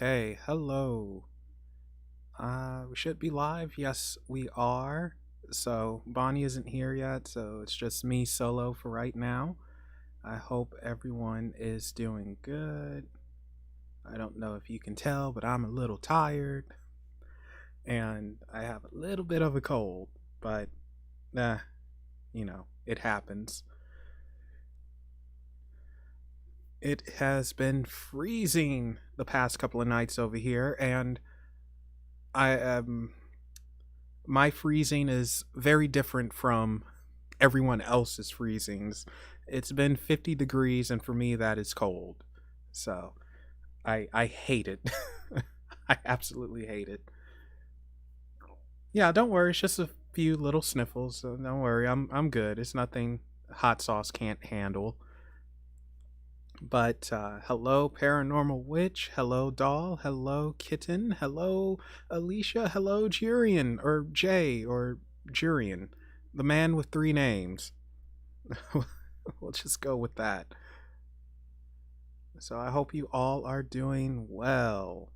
Okay, hello. We should be live. Yes, we are. So, Bonnie isn't here yet, so it's just me solo for right now. I hope everyone is doing good. I don't know if you can tell, but I'm a little tired and I have a little bit of a cold, but eh, it happens. It has been freezing the past couple of nights over here, and I am my freezing is very different from everyone else's freezings. It's been 50 degrees, and for me, that is cold. So I hate it. I absolutely hate it. Yeah, don't worry. It's just a few little sniffles. So don't worry. I'm good. It's nothing hot sauce can't handle. But hello, paranormal witch. Hello, doll. Hello, kitten. Hello, Alicia. Hello, Jurian or Jay or Jurian, the man with three names. We'll just go with that. So I hope you all are doing well.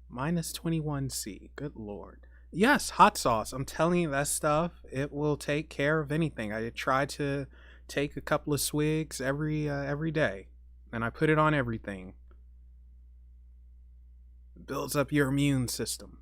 Minus 21C. Good lord. Yes, hot sauce. I'm telling you that stuff, it will take care of anything. I try to take a couple of swigs every day, and I put it on everything. It builds up your immune system.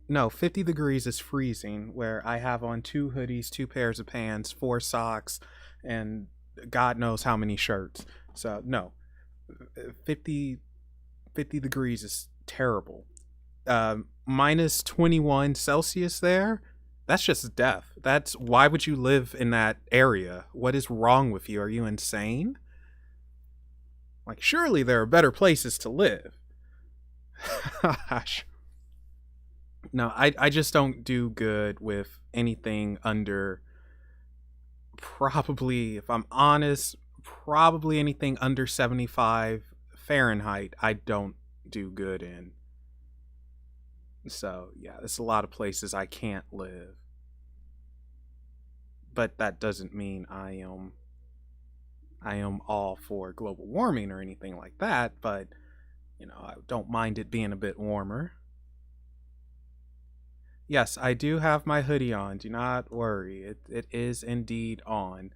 No, 50 degrees is freezing, where I have on two hoodies, two pairs of pants, four socks, and God knows how many shirts. So, no, 50, 50 degrees is terrible. Minus 21 Celsius there, that's just death. That's why would you live in that area? What is wrong with you? Are you insane? Like, surely there are better places to live. Gosh. No, I just don't do good with anything under, probably, if I'm honest, probably anything under 75 Fahrenheit, I don't do good in. So, yeah, there's a lot of places I can't live. But that doesn't mean I am all for global warming or anything like that, but I don't mind it being a bit warmer. Yes, I do have my hoodie on. Do not worry. It is indeed on.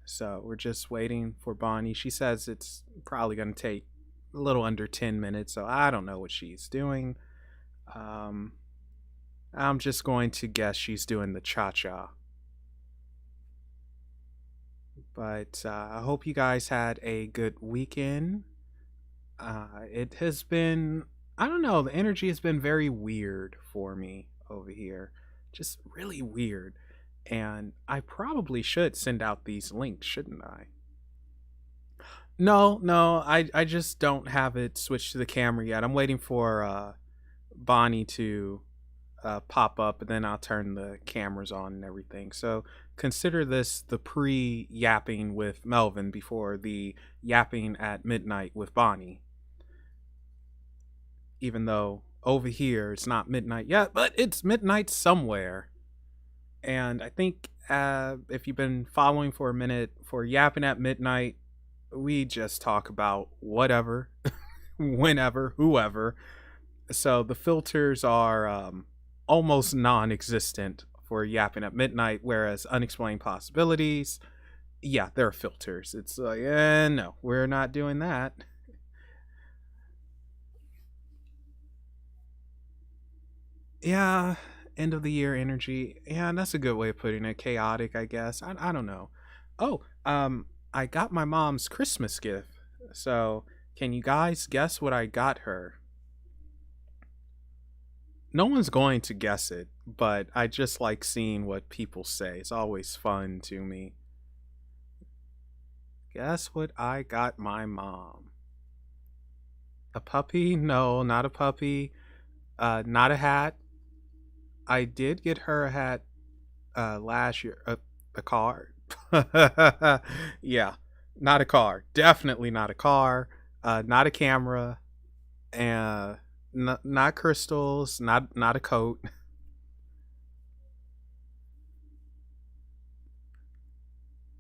So we're just waiting for Bonnie. She says it's probably going to take a little under 10 minutes, so I don't know what she's doing. Um, I'm just going to guess she's doing the cha cha. But I hope you guys had a good weekend. It has been, I don't know, the energy has been very weird for me over here. Just really weird. And I probably should send out these links, shouldn't I? No, no, I just don't have it switched to the camera yet. I'm waiting for Bonnie to pop up, and then I'll turn the cameras on and everything. So consider this the pre yapping with Melvin before the yapping at midnight with Bonnie. Even though over here it's not midnight yet, but it's midnight somewhere. And I think if you've been following for a minute, for yapping at midnight, we just talk about whatever, whenever, whoever. So the filters are almost non-existent for yapping at midnight, whereas unexplained possibilities, yeah, there are filters. It's like, no, we're not doing that. Yeah, end of the year energy. Yeah, that's a good way of putting it. Chaotic, I guess. I don't know. Oh, I got my mom's Christmas gift. So, can you guys guess what I got her? No one's going to guess it, but I just like seeing what people say. It's always fun to me. Guess what I got my mom? A puppy? No, not a puppy. Not a hat. I did get her a hat last year. A car. Yeah, not a car. Definitely not a car. Not a camera. And not crystals. Not a coat.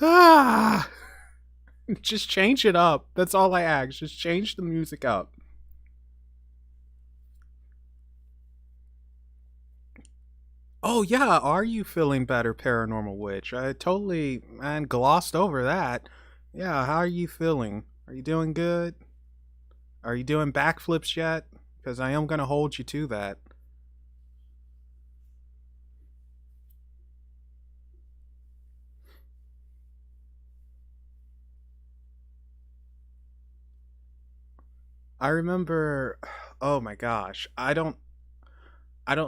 Ah, just change it up. That's all I ask. Just change the music up. Oh yeah, are you feeling better, Paranormal Witch? I totally man glossed over that. Yeah, how are you feeling? Are you doing good? Are you doing backflips yet? Because I am gonna hold you to that. I remember. Oh my gosh, I don't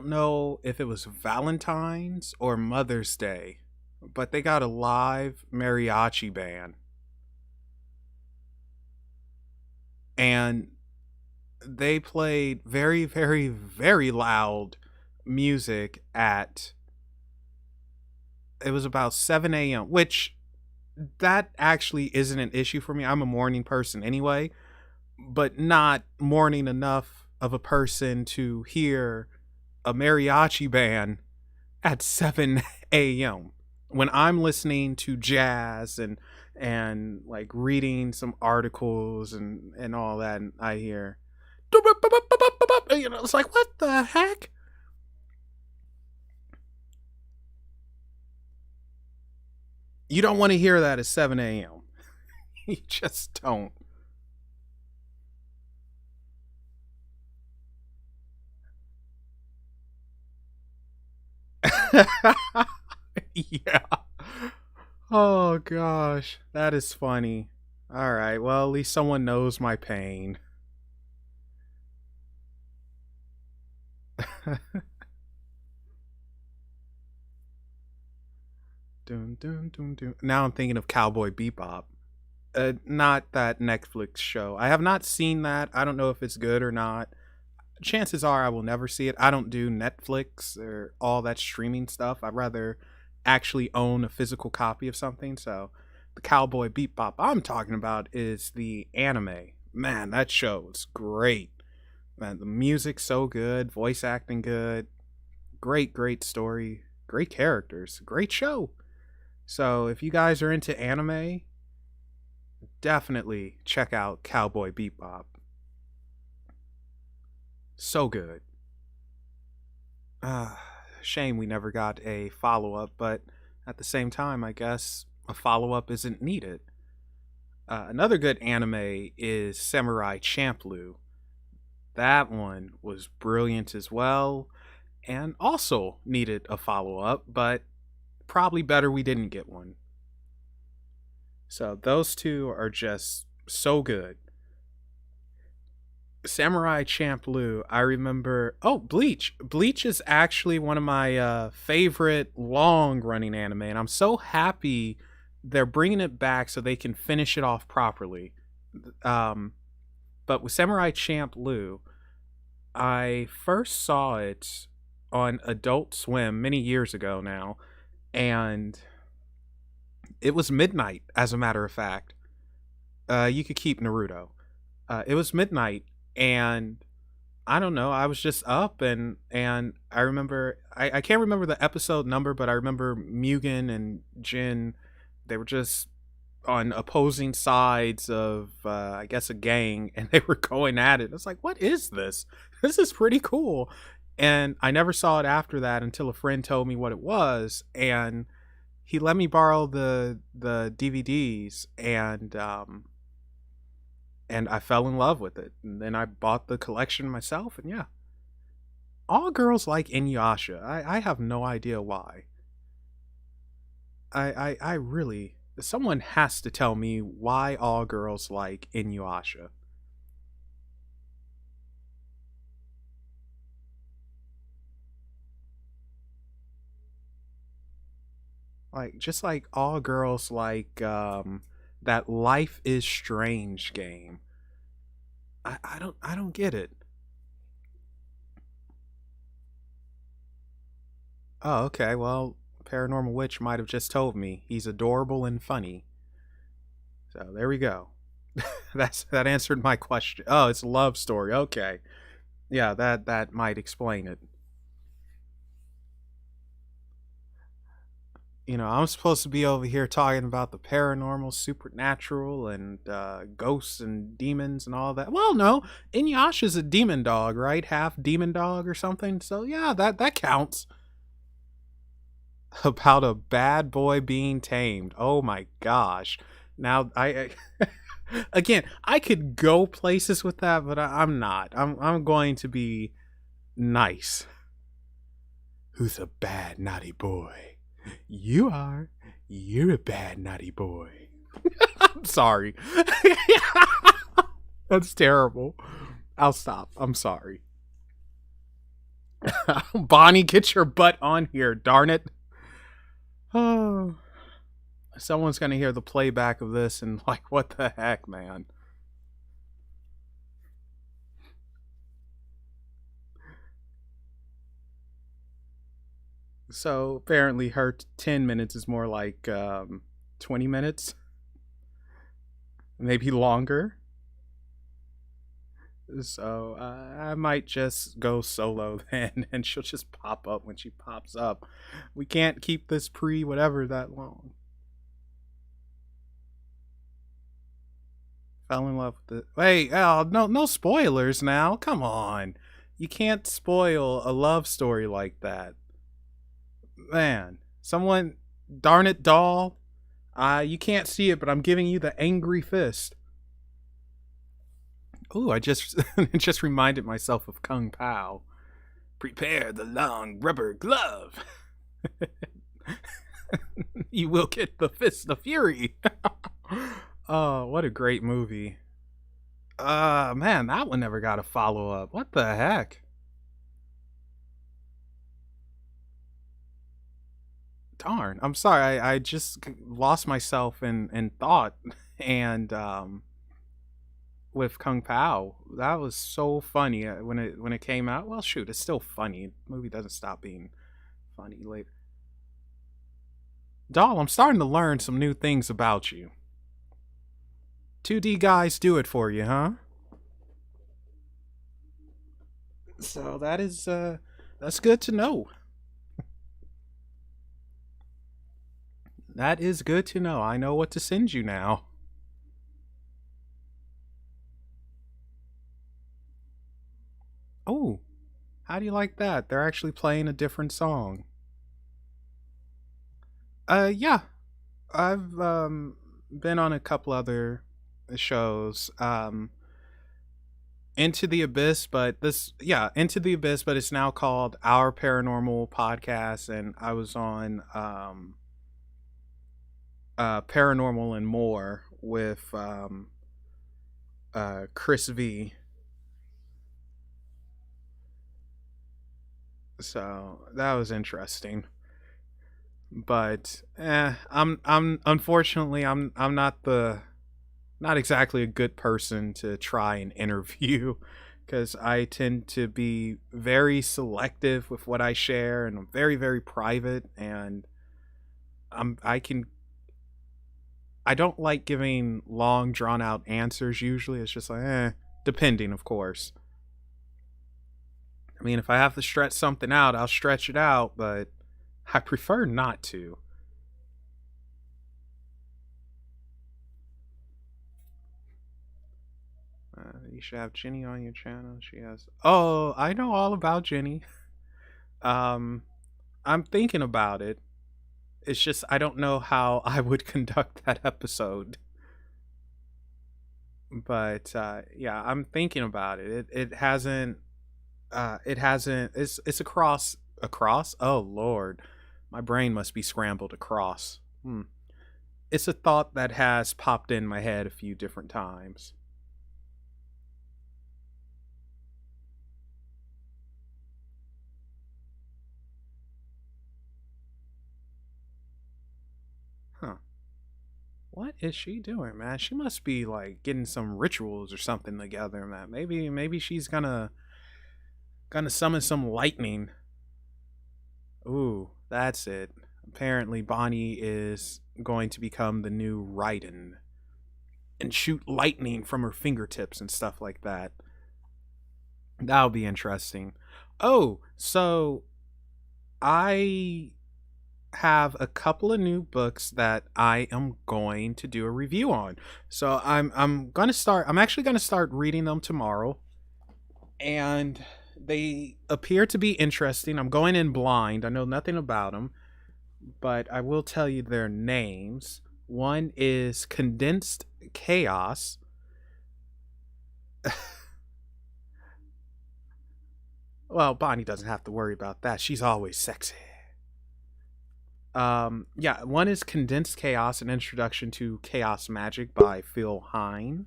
know if it was Valentine's or Mother's Day, but they got a live mariachi band, and they played very, very, very loud music at. It was about 7 a.m., which that actually isn't an issue for me. I'm a morning person anyway, but not morning enough of a person to hear a mariachi band at 7 a.m. when I'm listening to jazz and like reading some articles and all that, and I hear, it's like, what the heck? You don't want to hear that at 7 a.m. You just don't. Yeah. Oh gosh, that is funny. All right, well, at least someone knows my pain. Dun, dun, dun, dun. Now I'm thinking of Cowboy Bebop. Not that Netflix show. I have not seen that. I don't know if it's good or not. Chances are I will never see it. I don't do Netflix or all that streaming stuff. I'd rather actually own a physical copy of something. So the Cowboy Bebop I'm talking about is the anime. Man, that show is great. Man, the music's so good, voice acting good, great, great story, great characters, great show. So if you guys are into anime, definitely check out Cowboy Bebop. So good. Uh, Shame we never got a follow up, but at the same time, I guess a follow up isn't needed. Another good anime is Samurai Champloo. That one was brilliant as well, and also needed a follow up, but probably better we didn't get one. So those two are just so good. Samurai Champloo, I remember. Oh, Bleach. Bleach is actually one of my favorite long running anime, and I'm so happy they're bringing it back so they can finish it off properly. Um, but with Samurai Champloo, I first saw it on Adult Swim many years ago now, and it was midnight, as a matter of fact. You could keep Naruto. It was midnight, and I don't know. I was just up, and I remember I can't remember the episode number, but I remember Mugen and Jin. They were just on opposing sides of I guess a gang, and they were going at it. It's like, what is this? This is pretty cool. And I never saw it after that until a friend told me what it was, and he let me borrow the DVDs, and I fell in love with it. And then I bought the collection myself, and yeah, all girls like Inuyasha. I have no idea why. I really, someone has to tell me why all girls like Inuyasha. Like just like all girls like that Life is Strange game. I don't get it. Oh, okay. Well, Paranormal Witch might have just told me he's adorable and funny. So there we go. That answered my question. Oh, it's a love story. Okay. Yeah, that might explain it. I'm supposed to be over here talking about the paranormal, supernatural, and ghosts and demons and all that. Well, no, Inuyasha's a demon dog, right? Half demon dog or something. So yeah, that counts. About a bad boy being tamed. Oh my gosh! Now again, I could go places with that, but I'm not. I'm going to be nice. Who's a bad naughty boy? You are. You're a bad naughty boy. I'm sorry. That's terrible. I'll stop. I'm sorry. Bonnie, get your butt on here, darn it. Oh. Someone's going to hear the playback of this and like, what the heck, man? So apparently her 10 minutes is more like 20 minutes, maybe longer. So I might just go solo then, and she'll just pop up when she pops up. We can't keep this pre whatever that long. Fell in love with the. Wait, oh, no spoilers now. Come on, you can't spoil a love story like that, man. Someone, darn it, doll. You can't see it, but I'm giving you the angry fist. Ooh, I just just reminded myself of Kung Pao. Prepare the long rubber glove. You will get the fist of fury. Oh, what a great movie. Man, that one never got a follow up. What the heck? Darn. I'm sorry. I just lost myself in thought. And with Kung Pao, that was so funny when it came out. Well, shoot, it's still funny. The movie doesn't stop being funny later. Doll, I'm starting to learn some new things about you. 2D guys do it for you, huh? So that's good to know. That is good to know. I know what to send you now. Oh, how do you like that? They're actually playing a different song. Yeah, I've been on a couple other shows. Into the Abyss, but Into the Abyss, but it's now called Our Paranormal Podcast, and I was on Paranormal and More with Chris V. So that was interesting. But I'm unfortunately I'm not exactly a good person to try and interview because I tend to be very selective with what I share, and I'm very private, and I can I don't like giving long drawn out answers usually. It's just like depending, of course. I mean, if I have to stretch something out, I'll stretch it out, but I prefer not to. You should have Jenny on your channel. She has. Oh, I know all about Jenny. Um, I'm thinking about it. It's just I don't know how I would conduct that episode. But yeah, I'm thinking about it. It hasn't. It hasn't. It's across. Oh Lord, my brain must be scrambled across. It's a thought that has popped in my head a few different times. Huh. What is she doing, man? She must be like getting some rituals or something together, man. Maybe she's gonna summon some lightning. Ooh, that's it. Apparently Bonnie is going to become the new Raiden and shoot lightning from her fingertips and stuff like that. That'll be interesting. Oh, so I have a couple of new books that I am going to do a review on. So I'm gonna start. I'm actually gonna start reading them tomorrow, and they appear to be interesting. I'm going in blind. I know nothing about them, but I will tell you their names. One is Condensed Chaos. Well, Bonnie doesn't have to worry about that. She's always sexy. Yeah, one is Condensed Chaos, an introduction to chaos magic by Phil Hine.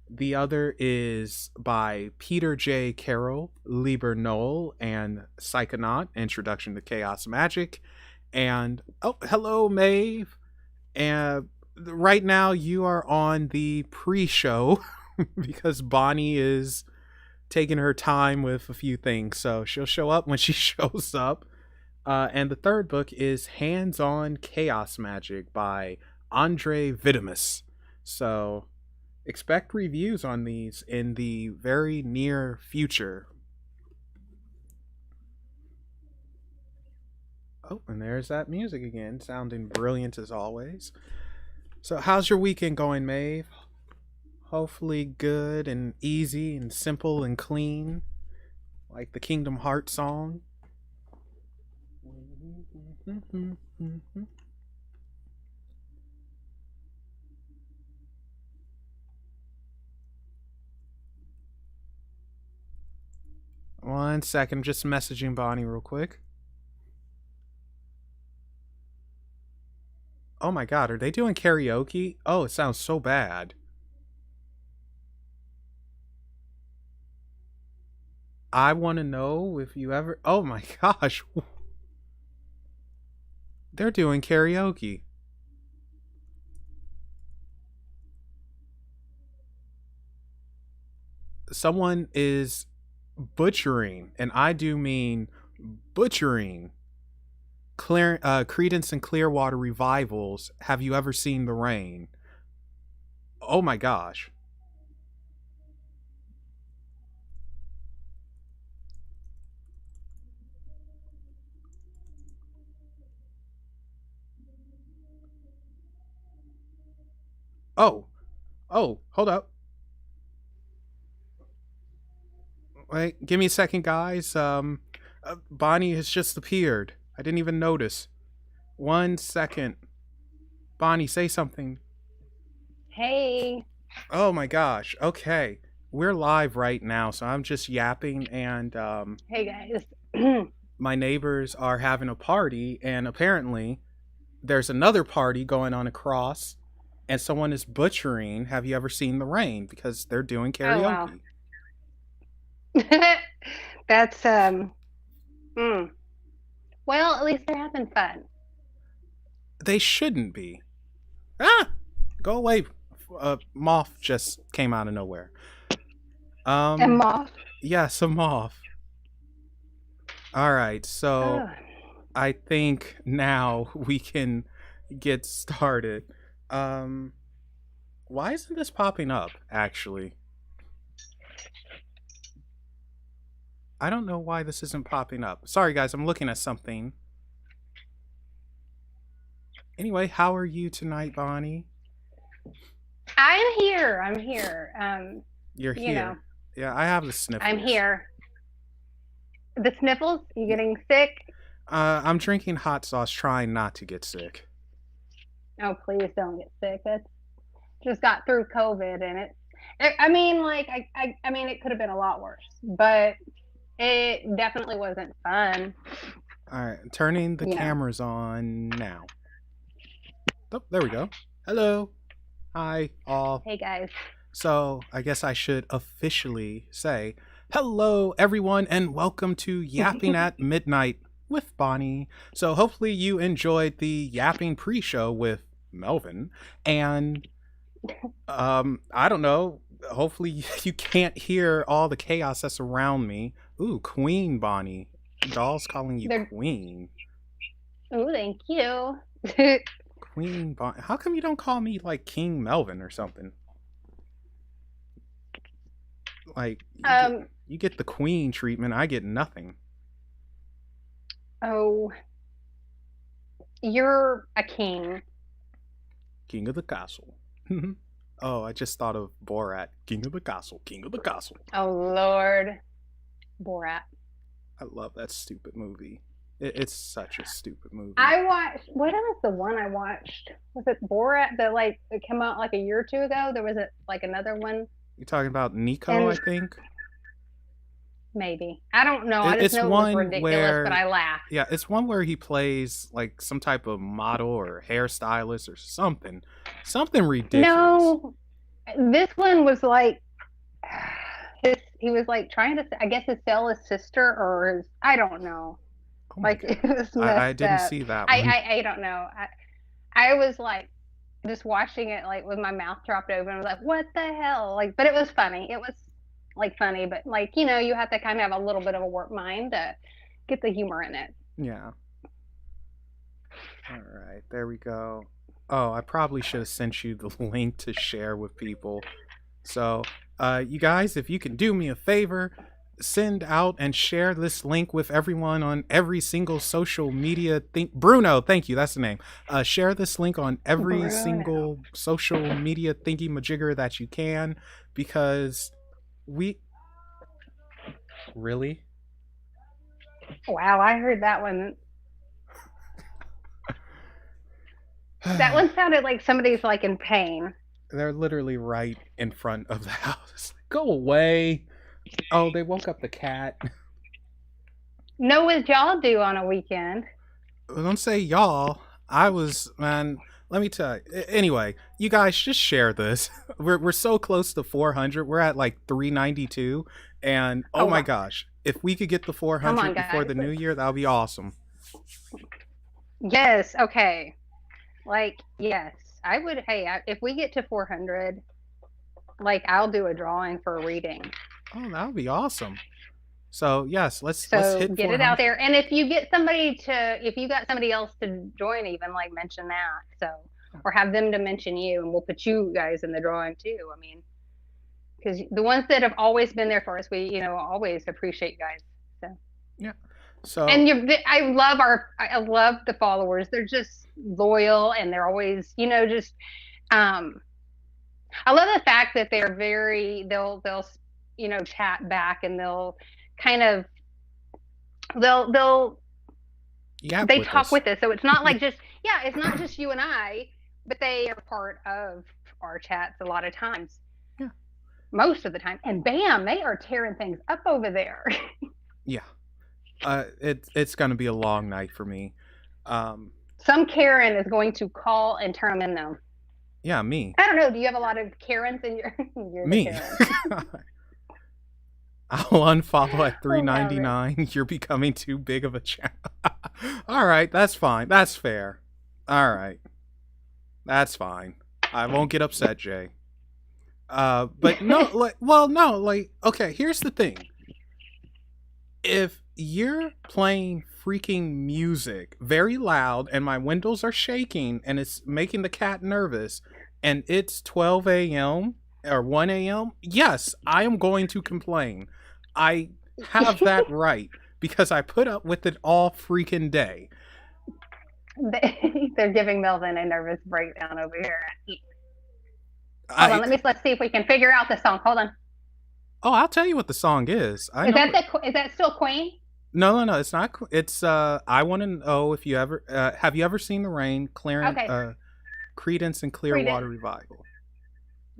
The other is by Peter J. Carroll, Lieber Knoll, and Psychonaut, Introduction to Chaos Magic. And, oh, hello, Maeve. And right now you are on the pre-show because Bonnie is taking her time with a few things, so she'll show up when she shows up. And the third book is Hands on Chaos Magic by Andre Vitamus. So expect reviews on these in the very near future. Oh, and there's that music again, sounding brilliant as always. So, how's your weekend going, Maeve? Hopefully, good and easy and simple and clean, like the Kingdom Hearts song. One second, I'm just messaging Bonnie real quick. Oh my god, are they doing karaoke? Oh, it sounds so bad. I want to know if you ever. Oh my gosh. They're doing karaoke. Someone is butchering, and I do mean butchering, Credence and Clearwater Revivals. Have you ever seen the rain? Oh my gosh. Oh, oh, hold up. Wait, give me a second, guys. Bonnie has just appeared. I didn't even notice. 1 second. Bonnie, say something. Hey. Oh my gosh. Okay. We're live right now, so I'm just yapping, and Hey guys. my neighbors are having a party, and apparently there's another party going on across, and someone is butchering Have You Ever Seen the Rain because they're doing Oh wow. karaoke. That's mm. Well, at least they're having fun. They shouldn't be. Ah! Go away. Moth just came out of nowhere. And moth. Yes, a moth. All right, so Oh. I think now we can get started. Um, why isn't this popping up, actually? I don't know why this isn't popping up. Sorry, guys, I'm looking at something. Anyway, how are you tonight, Bonnie? I'm here. I'm here. You're You know, here. Yeah, I have the sniffles. I'm here. The sniffles? You getting sick? I'm drinking hot sauce, trying not to get sick. Oh, please don't get sick. That's just got through COVID and I mean, like, I mean, it could have been a lot worse, but it definitely wasn't fun. All right, turning the You know. cameras on now. Oh, there we go. Hello. Hi, all. Hey guys. So, I guess I should officially say hello, everyone, and welcome to Yapping at Midnight with Bonnie. So, hopefully, you enjoyed the Yapping pre show with Melvin. And, I don't know. Hopefully, you can't hear all the chaos that's around me. Ooh, Queen Bonnie. Doll's calling you Queen. Oh, thank you. Queen Bonnie. How come you don't call me like King Melvin or something? Like, you get the queen treatment, I get nothing. Oh, You're a king. King of the castle. Oh, I just thought of Borat. King of the castle. King of the castle. Oh Lord, Borat. I love that stupid movie. It's such a stupid movie. I watched. What was the one I watched? Was it Borat that like it came out like a year or two ago? There was like another one, You talking about Nico? I and think maybe I don't know. I just it's know it was one ridiculous, but where I laughed. yeah, it's one where he plays like some type of model or hairstylist or something, something ridiculous. No, this one was like he was like trying to I guess to sell his sister or his I don't know. Oh my Like god, it was I messed didn't up. see that I one. I, I don't know. I was like just watching it like with my mouth dropped open. I was like, what the hell? Like, but it was funny. It was like funny, but like, you have to kind of have a little bit of a warped mind to get the humor in it. Yeah. All right, there we go. Oh, I probably should have sent you the link to share with people. So, you guys, if you can do me a favor, send out and share this link with everyone on every single social media thing. Bruno, thank you. That's the name. Share this link on every Bruno. single social media thingy majigger that you can, because we really. Wow, I heard that one. That one sounded like somebody's like in pain. They're literally right in front of the house. Go away. Oh, they woke up the cat. Know what y'all do on a weekend? Don't say y'all. I was, man. Let me tell you. Anyway, you guys just share this. We're so close to 400. We're at like 392, and oh Oh my wow. gosh, if we could get the Come 400 on, before guys. the new year, that would be awesome. Yes, okay. Like, yes. I would hey, if we get to 400, like I'll do a drawing for a reading. Oh, that would be awesome. So yes, let's So hit get it out 400. there. And if you get somebody to, if you got somebody else to join, even like mention that. So, or have them to mention you, and we'll put you guys in the drawing too. I mean, because the ones that have always been there for us, we, always appreciate you guys. So, Yeah. So and I love the followers. They're just loyal and they're always, um, I love the fact that they'll, chat back and they'll kind of, they'll yap they with talk us. with us. So it's not like just yeah, it's not just you and I, but they are part of our chats a lot of times, Yeah. most of the time. And bam, they are tearing things up over there. Yeah. It's gonna be a long night for me. Um. Some Karen is going to call and turn them in though. Yeah, me. I don't know. Do you have a lot of Karens in your? You're the Me. Karen. I'll unfollow at Oh wow, Rick. 399. You're becoming too big of a channel. All right, that's fine. That's fair. All right, that's fine. I won't get upset, Jay. But no, like, well, no, like, okay. Here's the thing: if you're playing freaking music very loud and my windows are shaking and it's making the cat nervous, and it's 12 a.m. or 1 a.m., yes, I am going to complain. I have that right because I put up with it all freaking day. They're giving Melvin a nervous breakdown over here. Hold on, I let's see if we can figure out the song. Hold on. Oh, I'll tell you what the song is. I Is know that it. is that still Queen? No, it's not. It's I want to know if you ever have you ever seen the rain? Okay, Credence and read it. Clearwater Revival.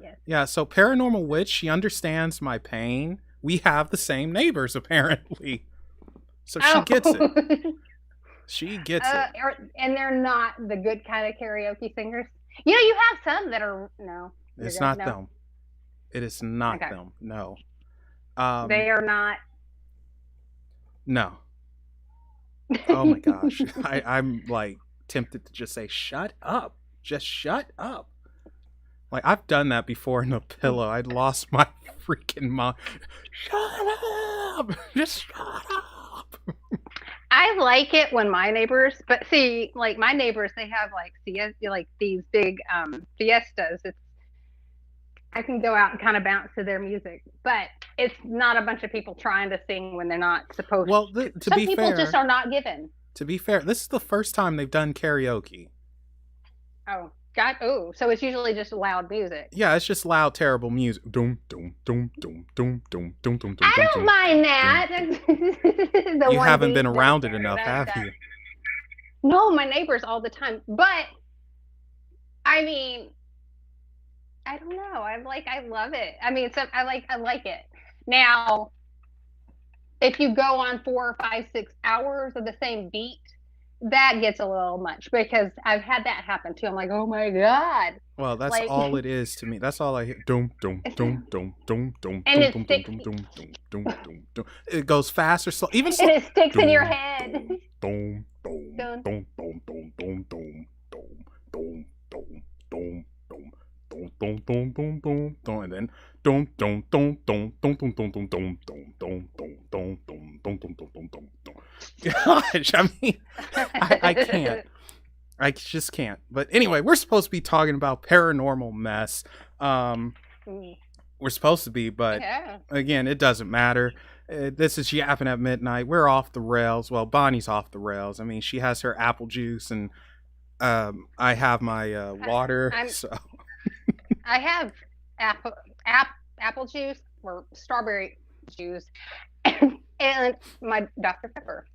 Yes. Yeah, so Paranormal Witch, she understands my pain. We have the same neighbors apparently, so she Oh. gets it. She gets it. And they're not the good kind of karaoke singers. You have some that are no. It's Good. not No. them. It is not Okay. them. No. They are not. No. Oh my gosh. I'm like tempted to just say, shut up. Just shut up. Like, I've done that before in a pillow. I'd lost my freaking mind. Shut up. Just shut up. I like it when my neighbors, but see, like my neighbors, they have like like these big fiestas. I can go out and kind of bounce to their music, but it's not a bunch of people trying to sing when they're not supposed Well, to. to Some be people fair, just are not given. To be fair, this is the first time they've done karaoke. Oh, God. Oh, so it's usually just loud music. Yeah, it's just loud, terrible music. Doom, doom, doom, doom, doom, doom, doom, doom, doom, I doom, don't doom, mind doom, that. doom. The You one haven't beat been around it Dexter. enough, have That. you? No, my neighbors all the time. But I mean, I don't know. I love it. I mean, so I like it. Now, if you go on 4 or 5, 6 hours of the same beat, that gets a little much because I've had that happen too. I'm like, oh my God. Well, that's Like, all it is to me. That's all I hear. Doom, doom, doom, and doom, doom, doom, doom, it doom, doom, sticks, doom, doom, doom, doom, doom, doom. It goes fast or slow, even and slow. it sticks in your Doom, head. doom, doom, doom, Dun. doom, doom, doom, doom, doom, doom, doom, doom, doom, doom. Dum dum dum dum dum dum, and then dum dum dum dum dum dum dum dum dum dum dum dum dum dum dum dum dum dum dum. Gosh, I mean, I can't. I just can't. But anyway, we're supposed to be talking about paranormal mess. We're supposed to be, but Yeah. again, it doesn't matter. This is Yapping at Midnight. We're off the rails. Well, Bonnie's off the rails. I mean, she has her apple juice, and I have my water. I'm So I have apple apple juice or strawberry juice and my Dr. Pepper.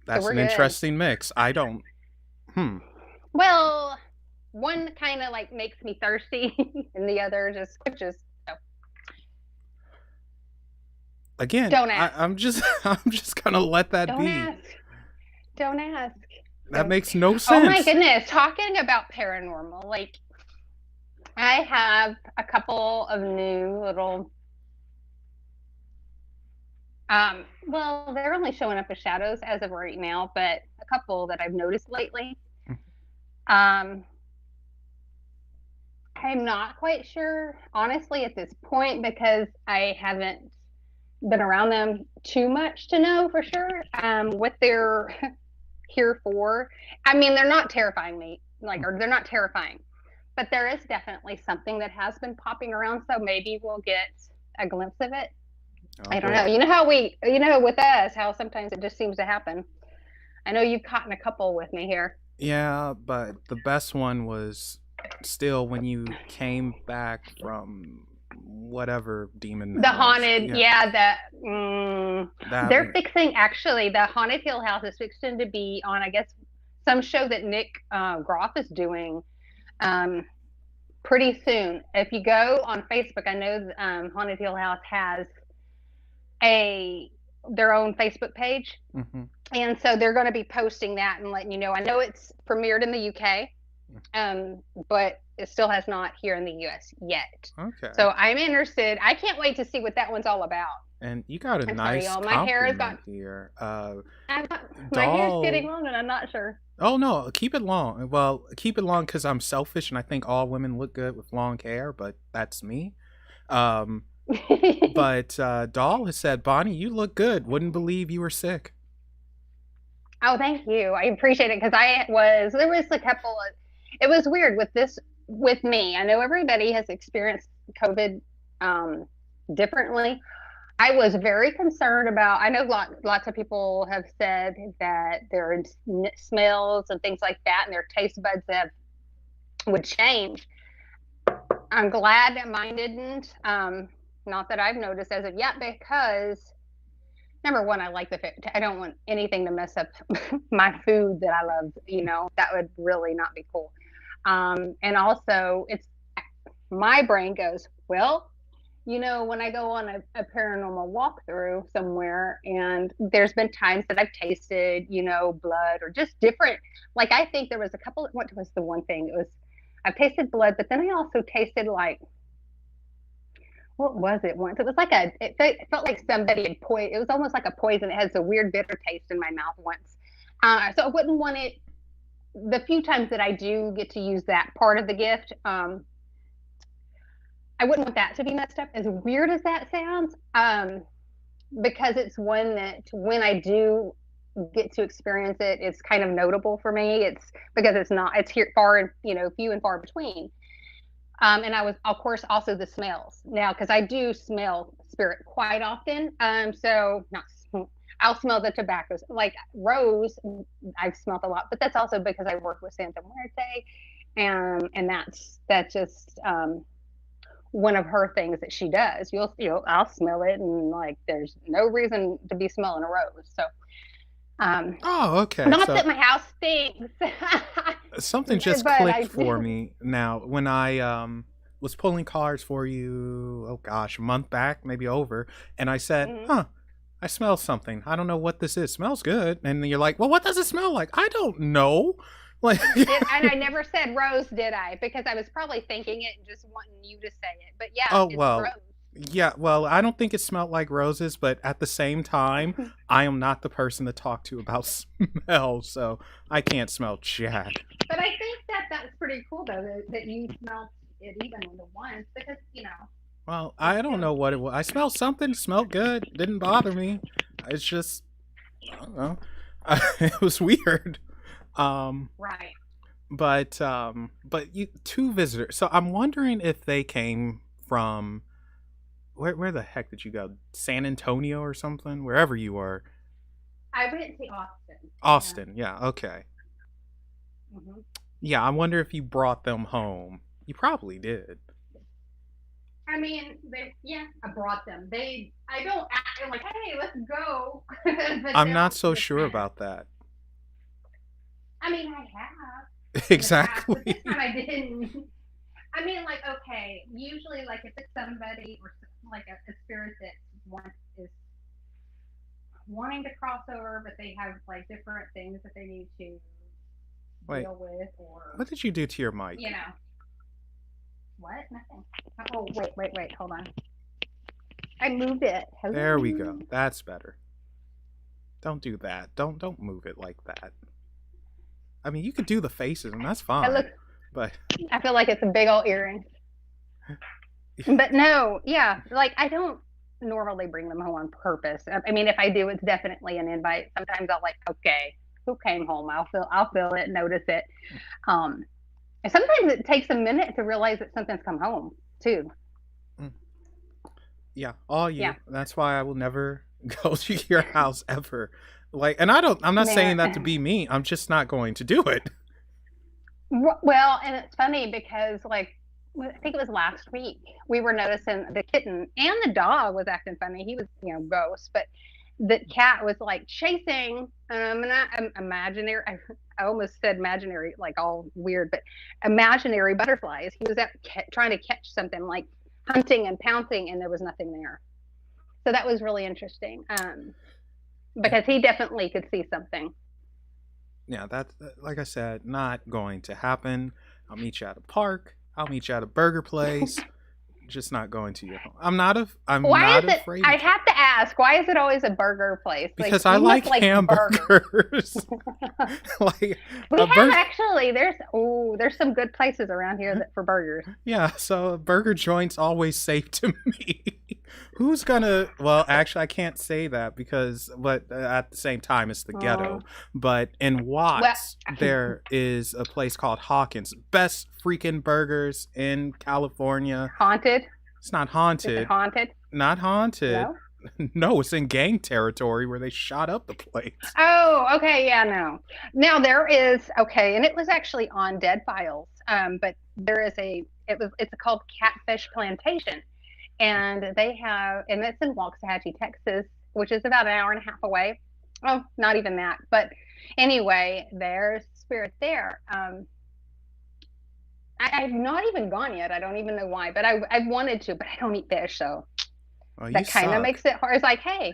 So that's we're an good. interesting mix. I don't. Well, one kind of like makes me thirsty and the other just quenches. So Again, don't ask. I'm just I'm just gonna let that Don't be. ask. Don't ask. That Don't. makes no Oh my sense. goodness. Talking about paranormal, like I have a couple of new little well, they're only showing up as shadows as of right now, but a couple that I've noticed lately. Um, I'm not quite sure, honestly, at this point, because I haven't been around them too much to know for sure what they're here for. I mean, they're not terrifying me, like, or they're not terrifying, but there is definitely something that has been popping around. So maybe we'll get a glimpse of it. Oh I don't know. boy. With us, how sometimes it just seems to happen. I know you've caught in a couple with me here. Yeah, but the best one was still when you came back from whatever demon The that was. haunted, Yeah, yeah, that they're one. fixing actually the haunted Hill House is fixing to be on, I guess, some show that Nick Groff is doing um, pretty soon. If you go on Facebook, I know Haunted Hill House has a their own Facebook page, Hmm. and so they're going to be posting that and letting you know. I know it's premiered in the UK, but it still has not here in the US yet. Okay. So I'm interested. I can't wait to see what that one's all about. And you got a I'm sorry, nice y'all. My hair has got. compliment here. My hair's getting Doll. long, and I'm not sure. Oh no, keep it long. Well, keep it long because I'm selfish and I think all women look good with long hair, but that's me. Um, but Doll has said, Bonnie, you look good. Wouldn't believe you were sick. Oh, thank you. I appreciate it because there was a couple of, it was weird with me. I know everybody has experienced COVID um, differently. I was very concerned about, I know lots of people have said that their smells and things like that and their taste buds would change. I'm glad that mine didn't. Not that I've noticed as of yet because number one, I like the food. I don't want anything to mess up my food that I love. That would really not be cool. And also, it's my brain goes, well, when I go on a paranormal walkthrough somewhere, and there's been times that I've tasted, blood or just different. Like I think there was a couple. What was the one thing? It was I've tasted blood, but then I also tasted like what was it once? It was like it felt like somebody had poison. It was almost like a poison. It has a weird bitter taste in my mouth once. So I wouldn't want it. The few times that I do get to use that part of the gift, I wouldn't want that to be messed up. As weird as that sounds, because it's one that when I do get to experience it, it's kind of notable for me. It's because it's here far and few and far between. And I was, of course, also the smells now because I do smell spirit quite often. So not I'll smell the tobacco. Like rose, I've smelled a lot, but that's also because I work with Santa Muerte, and that's just one of her things that she does. I'll smell it, and like there's no reason to be smelling a rose. So Oh, okay. not So that my house stinks, something just but clicked I for do. me now when I was pulling cards for you. Oh gosh, a month back, maybe over, and I said, Mhm. "Huh, I smell something. I don't know what this is. Smells good." And you're like, "Well, what does it smell like?" I don't know. Like, And I never said rose, did I? Because I was probably thinking it and just wanting you to say it. But yeah, oh it's well, rose. yeah. Well, I don't think it smelled like roses, but at the same time, I am not the person to talk to about smell, so I can't smell jack. But I think that that's pretty cool though that you smelled it even the once because Well, it's I don't still know what it was. I smelled something. Smelled good. Didn't bother me. It's just I don't know. It was weird. Um, right. but you two visitors. So I'm wondering if they came from where the heck did you go? San Antonio or something? Wherever you were. I went to Austin. Yeah. Austin. Yeah. Okay. Hmm. Yeah. I wonder if you brought them home. You probably did. I mean, yeah, I brought them. I don't act I'm like, hey, let's go, but I'm not they'll so just sure kind of. about that. I mean, I have in the past, but this time Exactly. I didn't. I mean, like, okay, usually, like, if it's somebody or like a spirit that is wanting to cross over, but they have like different things that they need to Wait. deal with, or What did you do to your mic? you know, what? Nothing. Oh, wait, hold on. I moved it. There we go. Hello. That's better. Don't do that. Don't move it like that. I mean, you could do the faces, and that's It looks. fine. But I feel like it's a big old earring. But no, yeah, like I don't normally bring them home on purpose. I mean, if I do, it's definitely an invite. Sometimes I'll like, okay, who came home? I'll feel it, notice it. Um, and sometimes it takes a minute to realize that something's come home too. mm, yeah, all Yeah, you. That's why I will never go to your house ever. Like, and I don't. I'm not saying that to man. be mean. I'm just not going to do it. Well, and it's funny because like I think it was last week we were noticing the kitten and the dog was acting funny. He was ghost, but the cat was like chasing not imaginary. I almost said imaginary, like all weird, but imaginary butterflies. He was trying to catch something, like hunting and pouncing, and there was nothing there. So that was really interesting, Yeah, because he definitely could see something. yeah. That's like I said, not going to happen. I'll meet you at a park. I'll meet you at a burger place. Just not going to your home. I'm Why is not it? afraid I of that have to ask. Why is it always a burger place? Like because I you must like like burgers. hamburgers. Like We a have burger. actually. There's some good places around here for burgers. Yeah, so a burger joint's always safe to me. Who's gonna? Well, actually, I can't say that because, but at the same time, it's the Uh, ghetto. But in well, Watts, there is a place called Hawkins. Best freaking burgers in California. haunted. It's not Is it haunted. haunted? Not haunted. No. No, it's in gang territory where they shot up the place. Oh, okay. Yeah, no. Now there is okay, and it was actually on Dead Files. But there is it's called Catfish Plantation, and and it's in Waxahachie, Texas, which is about an hour and a half away. Oh, not even that. But anyway, there's spirit there. I've not even gone yet. I don't even know why, but I've wanted to, but I don't eat fish, so Oh, you that kind of suck. makes it hard. It's like, hey,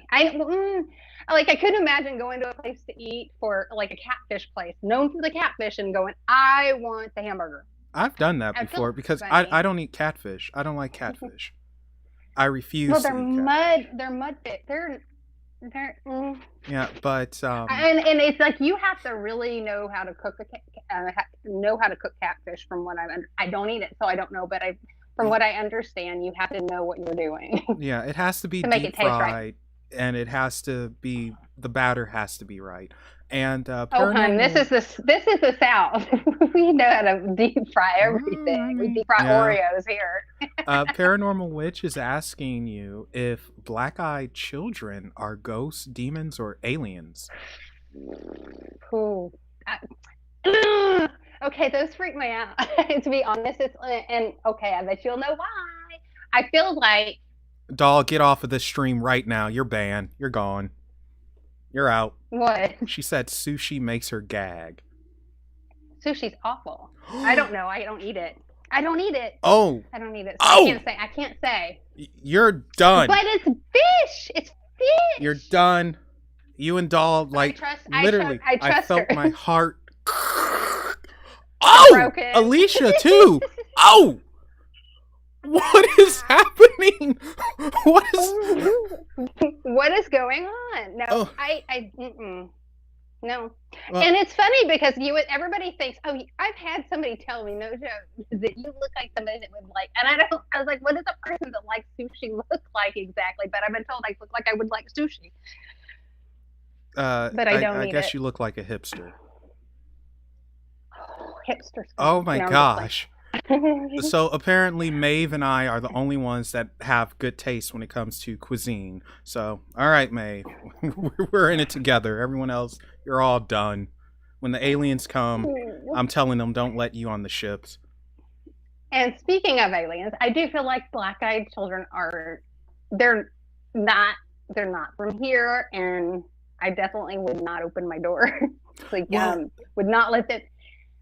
like I couldn't imagine going to a place to eat for like a catfish place known for the catfish and going, I want the hamburger. I've done that I feel before because I funny. don't eat catfish. I don't like catfish. I Well, refuse to eat catfish. they're mud fit. They're Yeah, but and it's like you have to really know how to cook know how to cook catfish. From what I don't eat it, so I don't know. But from what I understand, you have to know what you're doing yeah, it has to be to make it deep taste right. fried. and it has to be, the batter has to be right. And Oh, hun, paranormal. this is the South. We know how to deep fry I everything. We mean, deep fry yeah. Oreos here. Paranormal Witch is asking you if black-eyed children are ghosts, demons, or aliens. Cool. Okay, those freak me out. To be honest, and okay, I bet you'll know why. I feel like Doll, get off of this stream right now. You're banned. You're gone. You're out. what? She said sushi makes her gag. Sushi's awful. I don't know. I don't eat it. I don't eat it. Oh, I don't eat it. So oh, I can't say. you're done. But it's fish. It's fish. You're done. You and Doll, like, literally, I I trust felt her. my heart. Oh, Broken. Alicia too. Oh, what is happening? What is? What is going on? No, Oh, no. well, And it's funny because everybody thinks, oh, I've had somebody tell me, no joke, that you look like somebody that would like, and I was like, what does a person that likes sushi look like exactly? But I've been told I look like I would like sushi, but I don't I eat guess it. you look like a hipster. Oh, hipsters. Oh my No, gosh. So apparently Maeve and I are the only ones that have good taste when it comes to cuisine. So, all right, Maeve, we're in it together. Everyone else, you're all done. When the aliens come, I'm telling them don't let you on the ships. And speaking of aliens, I do feel like black-eyed children they're not they're not from here, and I definitely would not open my door. Like Well, would not let them.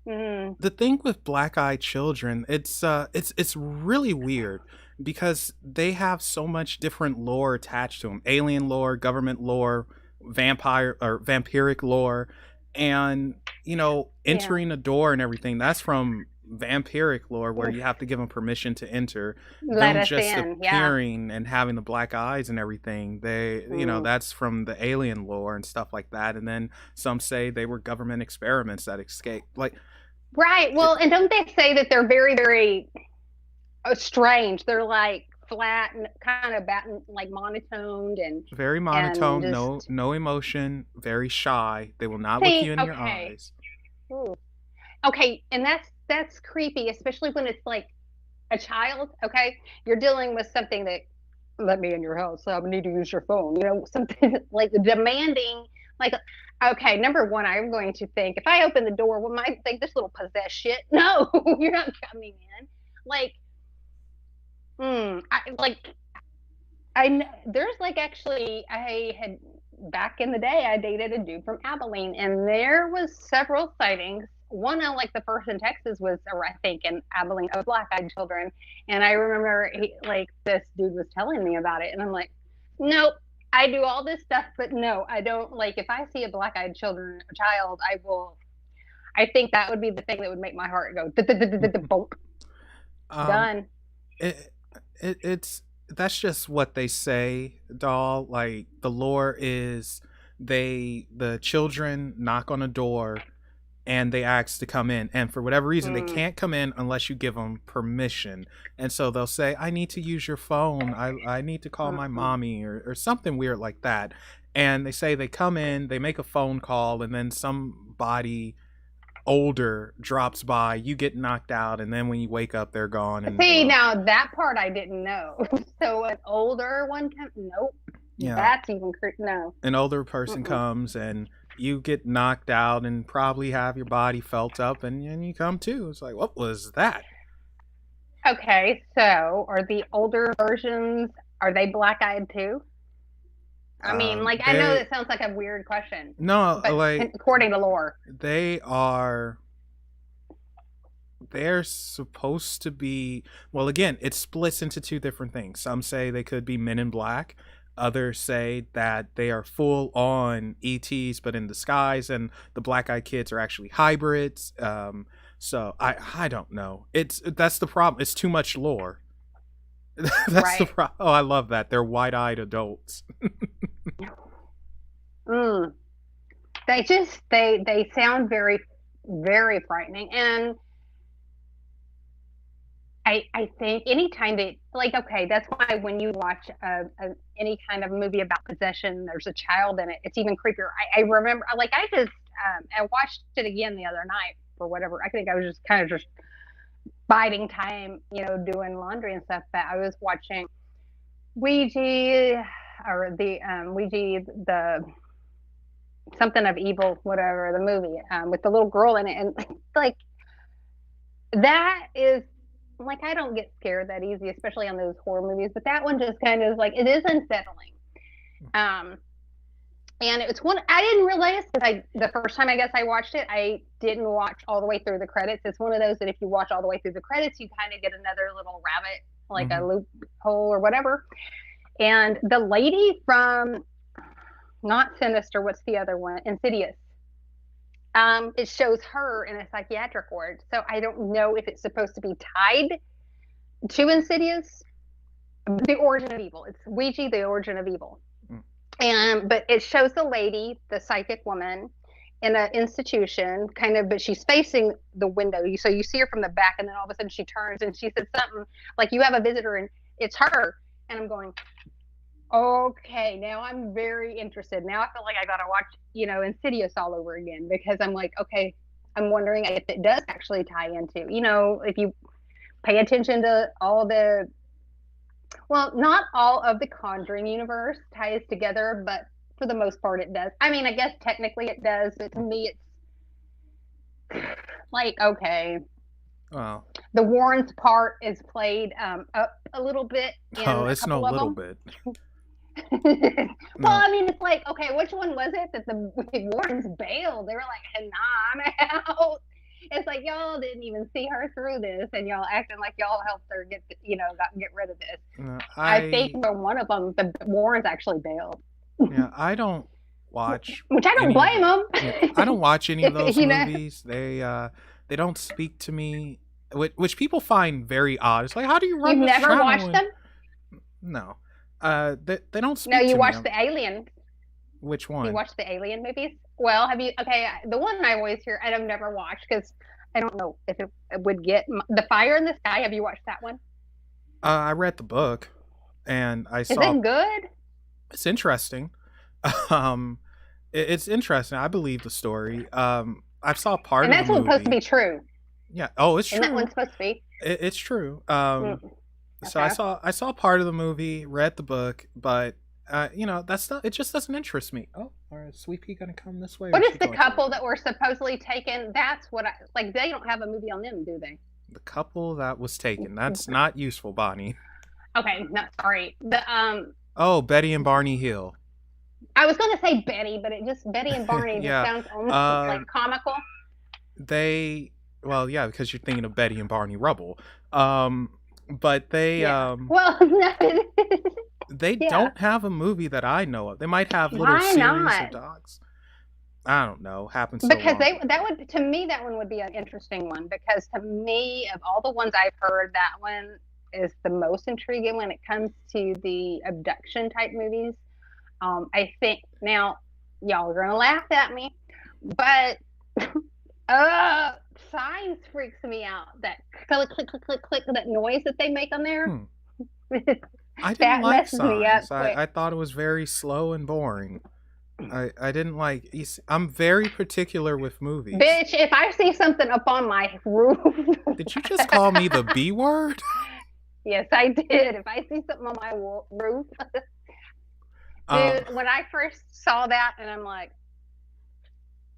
Mm, the thing with black-eyed children, it's really weird because they have so much different lore attached to them. Alien lore, government lore, vampire or vampiric lore, and yeah. entering a door and everything. That's from vampiric lore where Oof, you have to give them permission to enter. let Them us just in. Yeah. appearing and having the black eyes and everything. Mm. That's from the alien lore and stuff like that. And then some say they were government experiments that escaped. Like Right. it, Well, and don't they say that they're very, very strange? They're like flat and kind of like monotoned very and monotone, no just no emotion, very shy. They will not look you see. in your Okay. eyes. Ooh. Okay, and that's creepy, especially when it's like a child. Okay, you're dealing with something that let me in your house. I need to use your phone. Something like demanding. Like, okay, number one, I'm going to think if I open the door, what might think this little possessed shit? No, you're not coming in. Like, like there's like actually I had back in the day I dated a dude from Abilene and there was several sightings. One of like the first in Texas was I think in Abilene of black-eyed children, and I remember like this dude was telling me about it, and I'm like, nope. I do all this stuff, but no, I don't like if I see a black-eyed child, I will. I think that would be the thing that would make my heart go bonk. um Done. it, it's that's just what they say, doll. Like the lore is the children knock on a door and they ask to come in, and for whatever reason they Mm, can't come in unless you give them permission. And so they'll say, I need to use your phone, I need to call my mm-mm. mommy, or something weird like that. And they say they come in, they make a phone call, and then somebody older drops by, you get knocked out, and then when you wake up they're gone. And See, well, now that part I didn't know. So an older one nope. yeah, That's even no. an older person Mm-mm. comes and you get knocked out and probably have your body felt up, and you come to. It's like, what was that? Okay, so are the older versions are they black-eyed too? I mean, like I know They that sounds like a weird question, no, but like according to lore. they are, they're supposed to be, well, again, it splits into two different things. Some say they could be men in black, others say that they are full on ETs but in disguise, and the black eyed kids are actually hybrids. So I don't know. That's the problem. It's too much lore. That's the Right. problem. Oh, I love that. They're wide eyed adults. Mm. They sound very very frightening, and I think anytime they like okay, that's why when you watch any kind of movie about possession, there's a child in it, it's even creepier. I remember, like, I watched it again the other night for whatever. I think I was just kind of just biding time, doing laundry and stuff. But I was watching Ouija, or the Ouija, the something of evil, whatever, the movie, with the little girl in it, and like that is like, I don't get scared that easy, especially on those horror movies. But that one just kind of like, it is unsettling. Um, and it's one I didn't realize, because the first time I guess I watched it, I didn't watch all the way through the credits. It's one of those that if you watch all the way through the credits, you kind of get another little rabbit, like a loophole or whatever. And the lady from, not Sinister, what's the other one? Insidious. It shows her in a psychiatric ward. So I don't know if it's supposed to be tied to Insidious, the origin of evil. It's Ouija, the origin of evil. But it shows the lady, the psychic woman, in an institution, kind of, but she's facing the window. So you see her from the back, and then all of a sudden she turns and she says something like, "You have a visitor," and it's her. And I'm going, okay, now I'm very interested. Now I feel like I gotta watch, Insidious all over again, because I'm like, okay, I'm wondering if it does actually tie into, if you pay attention to all the, well, not all of the Conjuring universe ties together, but for the most part it does. I mean, I guess technically it does, but to me it's like, okay. Well, the Warrens part is played up a little bit. Oh, it's no little bit. Well, I mean, it's like, okay, which one was it that the Warrens bailed? They were like, hey, nah, I'm out. It's like, y'all didn't even see her through this, and y'all acting like y'all helped her get rid of this. I think for one of them, the Warrens actually bailed. Yeah, I don't watch. Which I don't blame them. Yeah, I don't watch any of those movies. They don't speak to me, which people find very odd. It's like, how do you run? You've never watched them? No. They don't speak. No, you to watched me. the Alien. Which one? You watched the Alien movies? Well, have you? Okay, the one I always hear, and I've never watched because I don't know if it would get The Fire in the Sky. Have you watched that one? I read the book, and I saw. Is it good? It's interesting. It's interesting. I believe the story. I saw part of the movie. And that's supposed to be true. Yeah. Oh, it's true. And that one's supposed to be. It's true. Okay. So I saw part of the movie, read the book, but that's not. It just doesn't interest me. Oh, is Sweet Pea gonna come this way? What is the couple that were supposedly taken? That's what they don't have a movie on them, do they? The couple that was taken. That's not useful, Bonnie. Okay, no, sorry. Oh, Betty and Barney Hill. I was gonna say Betty, but Betty and Barney just sounds almost like comical. Well, yeah, because you're thinking of Betty and Barney Rubble. But they well, they don't have a movie that I know of. They might have little series of dogs. I don't know. Happens so because long. to me that one would be an interesting one, because to me, of all the ones I've heard, that one is the most intriguing when it comes to the abduction type movies. I think, now y'all are gonna laugh at me, but Signs freaks me out. That click, click, click, click, click, that noise that they make on there. I didn't like Signs. I thought it was very slow and boring. I didn't like. I'm very particular with movies. Bitch, if I see something up on my roof. Did you just call me the B word? Yes, I did. If I see something on my roof. Dude, when I first saw that, and I'm like.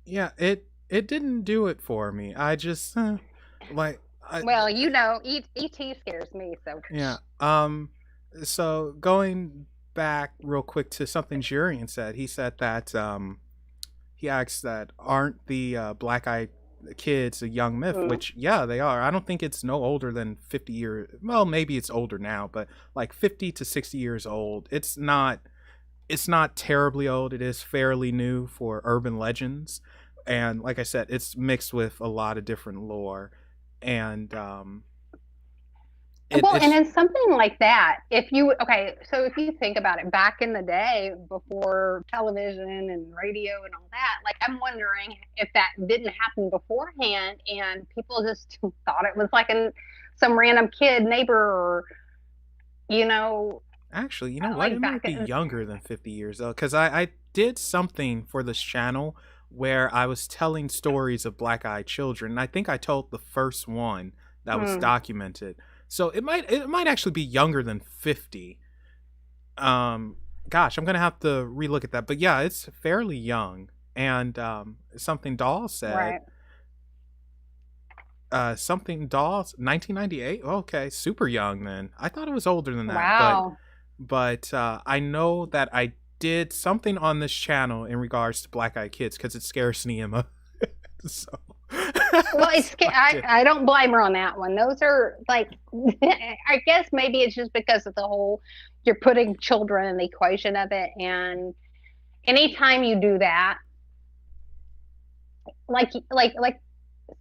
Yeah, it didn't do it for me. I just well, E.T. scares me, so. Yeah. So going back real quick to something Jurian said. He said that he asked that aren't the black-eyed kids a young myth, which yeah, they are. I don't think it's no older than 50 years. Well, maybe it's older now, but like 50 to 60 years old. It's not terribly old. It is fairly new for urban legends. And like I said, it's mixed with a lot of different lore. And and in something like that, if you think about it, back in the day before television and radio and all that, like, I'm wondering if that didn't happen beforehand and people just thought it was like some random kid neighbor, or Actually, you know what? like It might back be in. younger than 50 years though, because I did something for this channel where I was telling stories of black-eyed children. And I think I told the first one that was Mm, documented. So it might actually be younger than 50. Um, Gosh, I'm gonna have to relook at that. But yeah, it's fairly young. And something Doll said, right. something Doll 1998. Okay, super young then. I thought it was older than that, but Wow. I know that I did something on this channel in regards to Black Eyed Kids because it scares Neema. So, Well, it's so I did. I don't blame her on that one. Those are like, I guess maybe it's just because of the whole you're putting children in the equation of it, and anytime you do that, like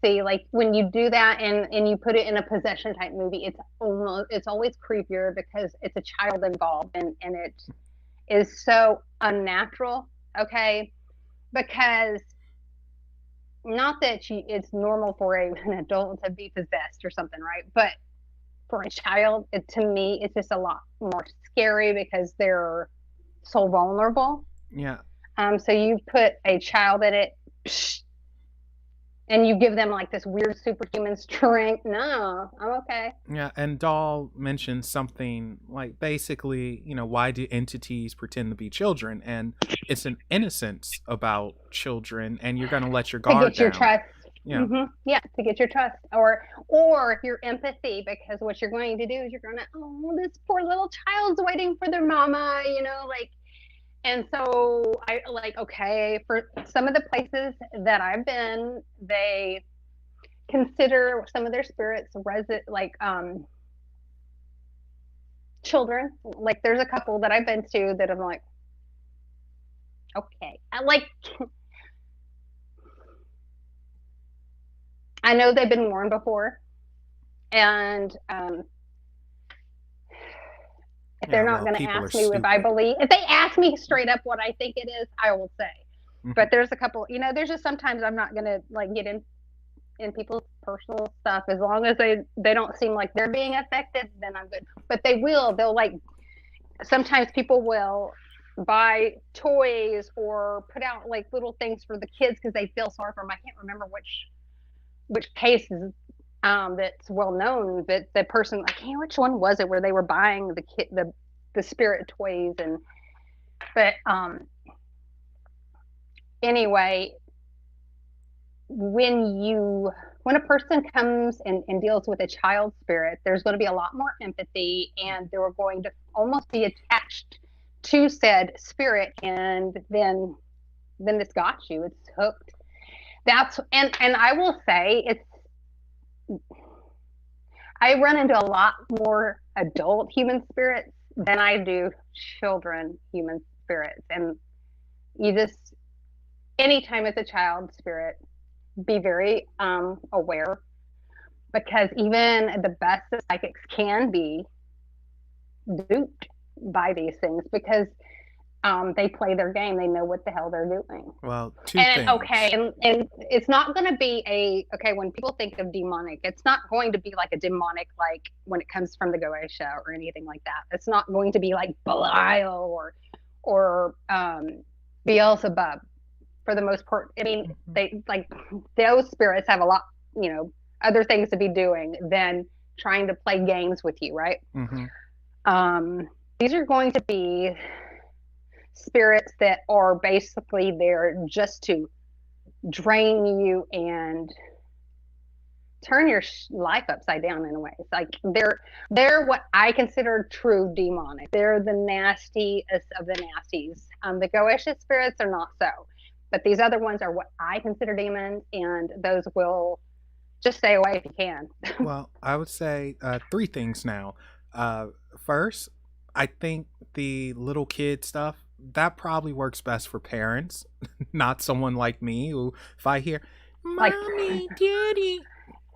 see, like when you do that and you put it in a possession type movie, it's always creepier because it's a child involved, and it is so unnatural. Okay, because not that it's normal for an adult to be possessed or something, right? But for a child, to me, it's just a lot more scary because they're so vulnerable. Yeah, So you put a child in it, and you give them like this weird superhuman strength. No, I'm okay. yeah. And Doll mentioned something like basically, why do entities pretend to be children? And it's an innocence about children, and you're gonna let your To guard get your down. trust. Yeah, Yeah, to get your trust, or your empathy, because what you're going to do is you're going to, oh, this poor little child's waiting for their mama, like. And so I like, okay, for some of the places that I've been, they consider some of their spirits like children. Like there's a couple that I've been to that I'm like, okay. I know they've been warned before, and if yeah. they're not Well, going to people are ask me if I stupid. believe, if they ask me straight up what I think it is, I will say. Hmm. But there's a couple, there's just sometimes I'm not going to like get in people's personal stuff. As long as they don't seem like they're being affected, then I'm good. But they'll like, sometimes people will buy toys or put out like little things for the kids because they feel sorry for them. I can't remember which case is that's well known, that the person, I can't, which one was it, where they were buying the spirit toys. And but anyway, when a person comes and deals with a child spirit, there's going to be a lot more empathy, and they're going to almost be attached to said spirit, and then it's got you, it's hooked. That's and I will say, I run into a lot more adult human spirits than I do children human spirits. And you just, anytime it's a child spirit, be very aware, because even the best of psychics can be duped by these things because they play their game. They know what the hell they're doing. Well, two And okay, things. and it's not going to be okay, when people think of demonic, it's not going to be like a demonic, like when it comes from the Goetia or anything like that. It's not going to be like Belial or Beelzebub for the most part. I mean, Mhm. they like, those spirits have a lot, other things to be doing than trying to play games with you, right? Mhm. These are going to be spirits that are basically there just to drain you and turn your life upside down in a way. It's like they're what I consider true demonic. They're the nastiest of the nasties. The Goetia spirits are not so, but these other ones are what I consider demons, and those will just stay away if you can. Well, I would say three things now. Uh, First, I think the little kid stuff that probably works best for parents, not someone like me who, if I hear Like, "mommy, daddy,"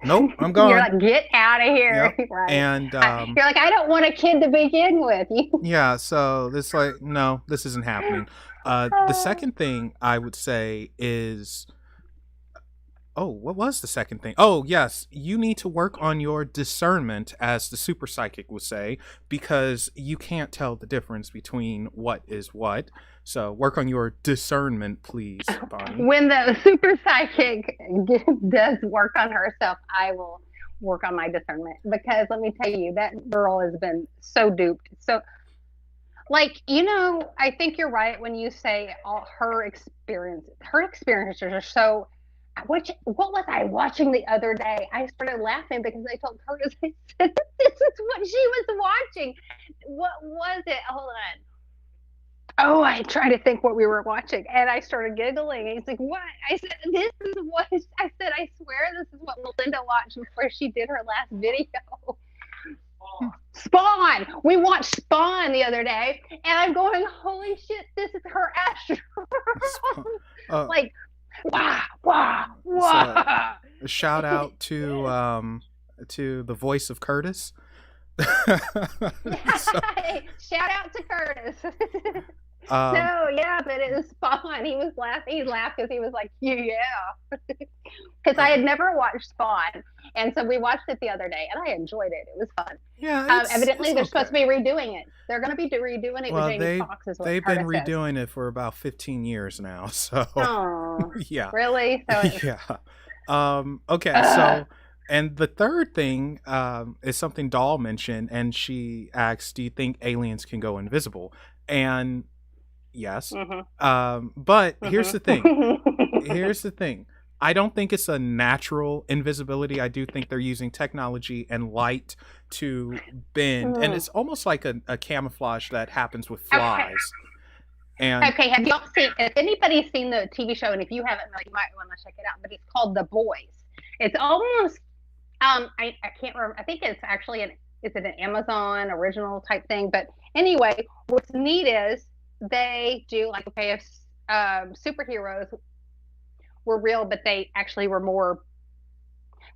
nope, I'm you're gone. like, get out of here, Yep, right? and You're like, I don't want a kid to begin with. yeah, so this like no, this isn't happening. The second thing I would say is Oh, what was the second thing? Oh, yes, you need to work on your discernment, as the super psychic would say, because you can't tell the difference between what is what. So work on your discernment, please, Bonnie. When the super psychic does work on herself, I will work on my discernment because let me tell you, that girl has been so duped. So, like, I think you're right when you say all her experiences are so. What was I watching the other day? I started laughing because I told Curtis, I said, this is what she was watching. What was it? Hold on. Oh, I tried to think what we were watching, and I started giggling. And he's like, "What?" I said, "This is what." I said, "I swear, this is what Melinda watched before she did her last video." Spawn. We watched Spawn the other day, and I'm going, "Holy shit! This is her astro." Like, wah wah wah. So, a shout out to the voice of Curtis. So, shout out to Curtis. No, yeah, but it was Spawn. He was laughing. He laughed because he was like, yeah. Because I had never watched Spawn. And so we watched it the other day, and I enjoyed it. It was fun. Yeah, evidently, they're supposed to be redoing it. They're going to be redoing it with Jamie Foxx as well. They've been redoing it for about 15 years now. So, yeah. Really? So yeah. Okay, so... And the third thing is something Doll mentioned, and she asked, "Do you think aliens can go invisible?" And yes, but here's the thing. Here's the thing. I don't think it's a natural invisibility. I do think they're using technology and light to bend, and it's almost like a camouflage that happens with flies. And okay, have y'all seen? If anybody's seen the TV show, and if you haven't, you might want to check it out. But it's called The Boys. It's almost I can't remember. I think it's actually is it an Amazon original type thing? But anyway, what's neat is they do like, okay, if superheroes were real, but they actually were more.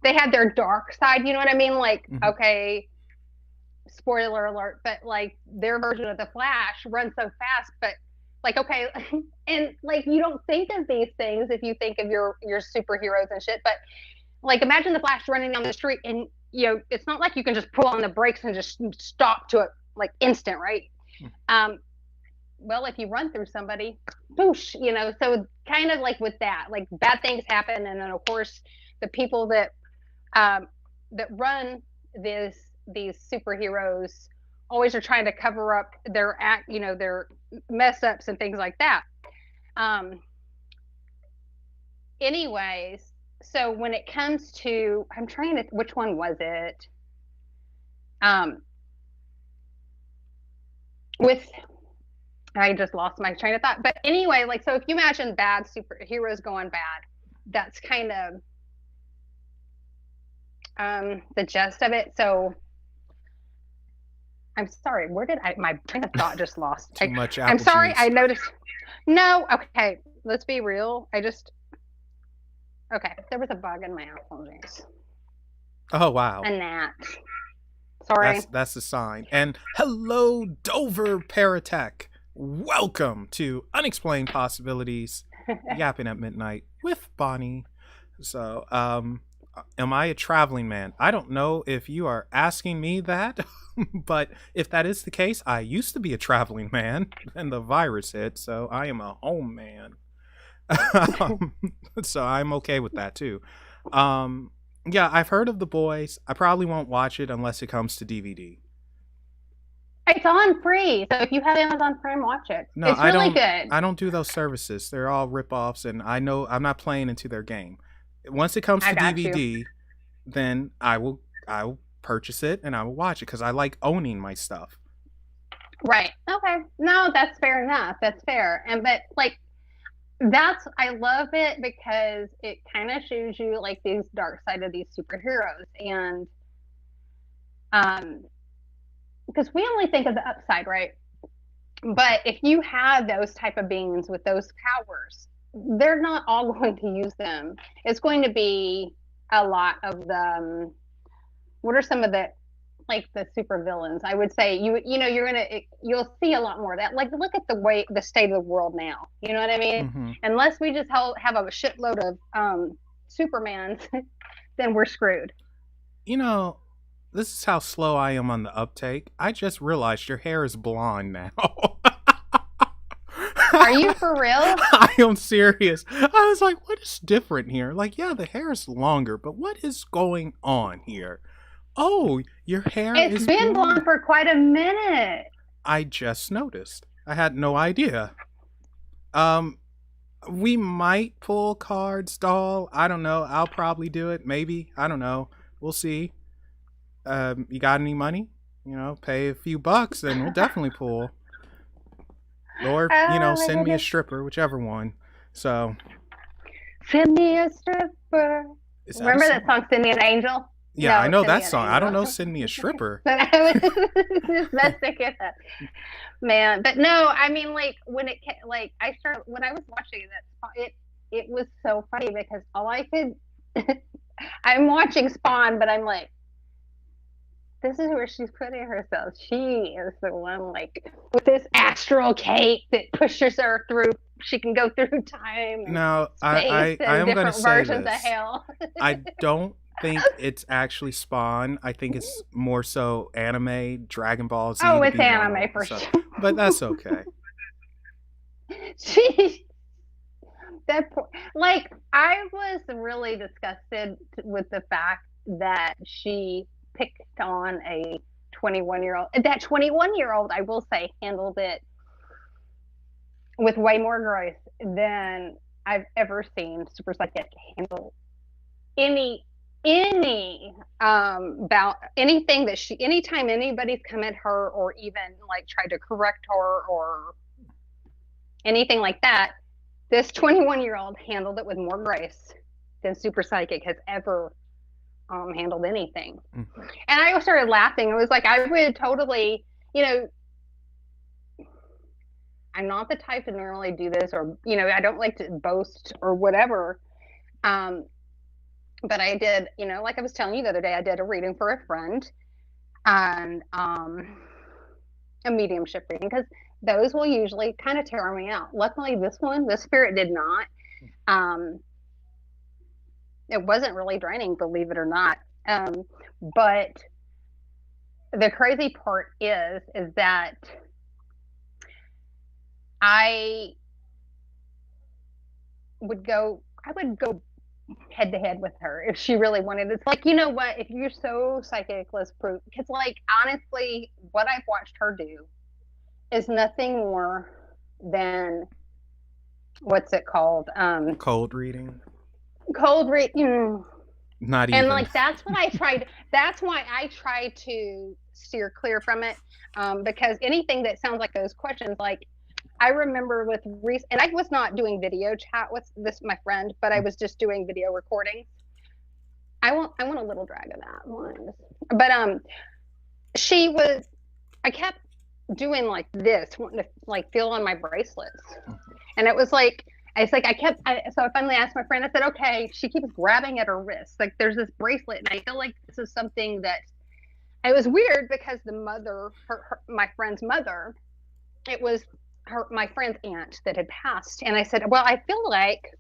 They had their dark side. You know what I mean? Like, okay, spoiler alert, but like their version of the Flash runs so fast, but like, okay, and like you don't think of these things if you think of your superheroes and shit, but. Like, imagine the Flash running down the street, and it's not like you can just pull on the brakes and just stop to it like instant, right? Well, if you run through somebody, boosh, so kind of like with that, like bad things happen, and then of course the people that run these superheroes always are trying to cover up their their mess ups and things like that. Anyways. So when it comes to, I'm trying to, which one was it? I just lost my train of thought. But anyway, like, so if you imagine bad superheroes going bad, that's kind of the gist of it. So I'm sorry, my train of thought just lost. Too much apple I'm sorry, juice. I noticed. No, okay, let's be real. Okay, there was a bug in my apple juice. Oh, wow. A gnat. Sorry. That's a sign. And hello, Dover Paratech. Welcome to Unexplained Possibilities, Yapping at Midnight with Bonnie. So, am I a traveling man? I don't know if you are asking me that, but if that is the case, I used to be a traveling man, and the virus hit, so I am a home man. So I'm okay with that too. Yeah, I've heard of The Boys. I probably won't watch it unless it comes to DVD. It's on free, so if you have Amazon Prime, watch it. No, it's really good. I don't do those services. They're all rip-offs, and I know I'm not playing into their game. Once it comes to DVD, then I will purchase it and I will watch it because I like owning my stuff. Right. Okay. No, that's fair enough. That's fair. But like. I love it because it kind of shows you like these dark side of these superheroes, and because we only think of the upside, right? But if you have those type of beings with those powers, they're not all going to use them. It's going to be a lot of the what are some of the like the super villains? I would say you'll see a lot more of that. Like look at the state of the world now. You know what I mean? Unless we just have a shitload of Supermans, then we're screwed. You know, this is how slow I am on the uptake. I just realized your hair is blonde now. Are you for real? I am serious. I was like, what is different here? Like, yeah, the hair is longer, but what is going on here? Oh, your hair It's is been blonde for quite a minute. I just noticed. I had no idea. We might pull cards, doll. I don't know. I'll probably do it. Maybe. I don't know. We'll see. You got any money? You know, pay a few bucks and we'll definitely pull. Or, send me a stripper, whichever one. So. Send me a stripper. Remember that song, Send Me an Angel? Yeah, no, I know that song. I don't know Send Me a Stripper. But I was just thinking that. Man, but no, I mean, like, when it, like, when I was watching it was so funny because all I could, I'm watching Spawn, but I'm like, this is where she's putting herself. She is the one, like, with this astral cape that pushes her through. She can go through time. Now, I am going to say this. Of hell. I don't think it's actually Spawn. I think it's more so anime, Dragon Ball Z. Oh, it's anime for sure. But that's okay. I was really disgusted with the fact that she picked on a 21-year-old. That 21-year-old, I will say, handled it with way more grace than I've ever seen Super Psychic handle any about anything that anytime anybody's come at her or even like tried to correct her or anything like that, this 21-year-old handled it with more grace than Super Psychic has ever handled anything. Mm-hmm. And I started laughing. It was like, I would totally, I'm not the type to normally do this, or, I don't like to boast or whatever. But I did, like I was telling you the other day, I did a reading for a friend and a mediumship reading, because those will usually kind of tear me out. Luckily, this spirit did not. It wasn't really draining, believe it or not. But the crazy part is that I would go head to head with her if she really wanted. It's like, you know what, if you're so psychic, let's prove, because like honestly what I've watched her do is nothing more than, what's it called, cold reading. Not even. And like that's why I try to steer clear from it, because anything that sounds like those questions, like I remember with Reese, and I was not doing video chat with my friend, but I was just doing video recordings. I want a little drag of that one. But I kept doing like this, wanting to like feel on my bracelets. And it was like, so I finally asked my friend, I said, okay, she keeps grabbing at her wrist. Like there's this bracelet, and I feel like this is something that, it was weird because the mother, my friend's mother, it was my friend's aunt that had passed. And I said, well, I feel like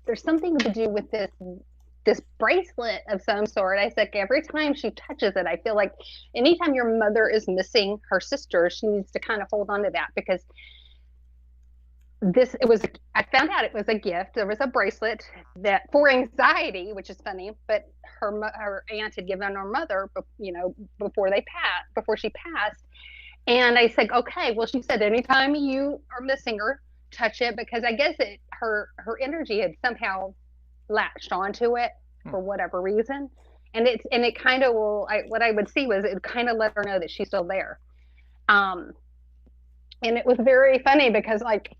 there's something to do with this bracelet of some sort. I said, every time she touches it, I feel like anytime your mother is missing her sister, she needs to kind of hold on to that, because I found out it was a gift. There was a bracelet that for anxiety, which is funny, but her aunt had given her mother, before she passed. And I said, okay, well, she said, anytime you are missing her, touch it, because I guess her energy had somehow latched onto it for whatever reason. And it kind of what I would see was it kind of let her know that she's still there. And it was very funny because like,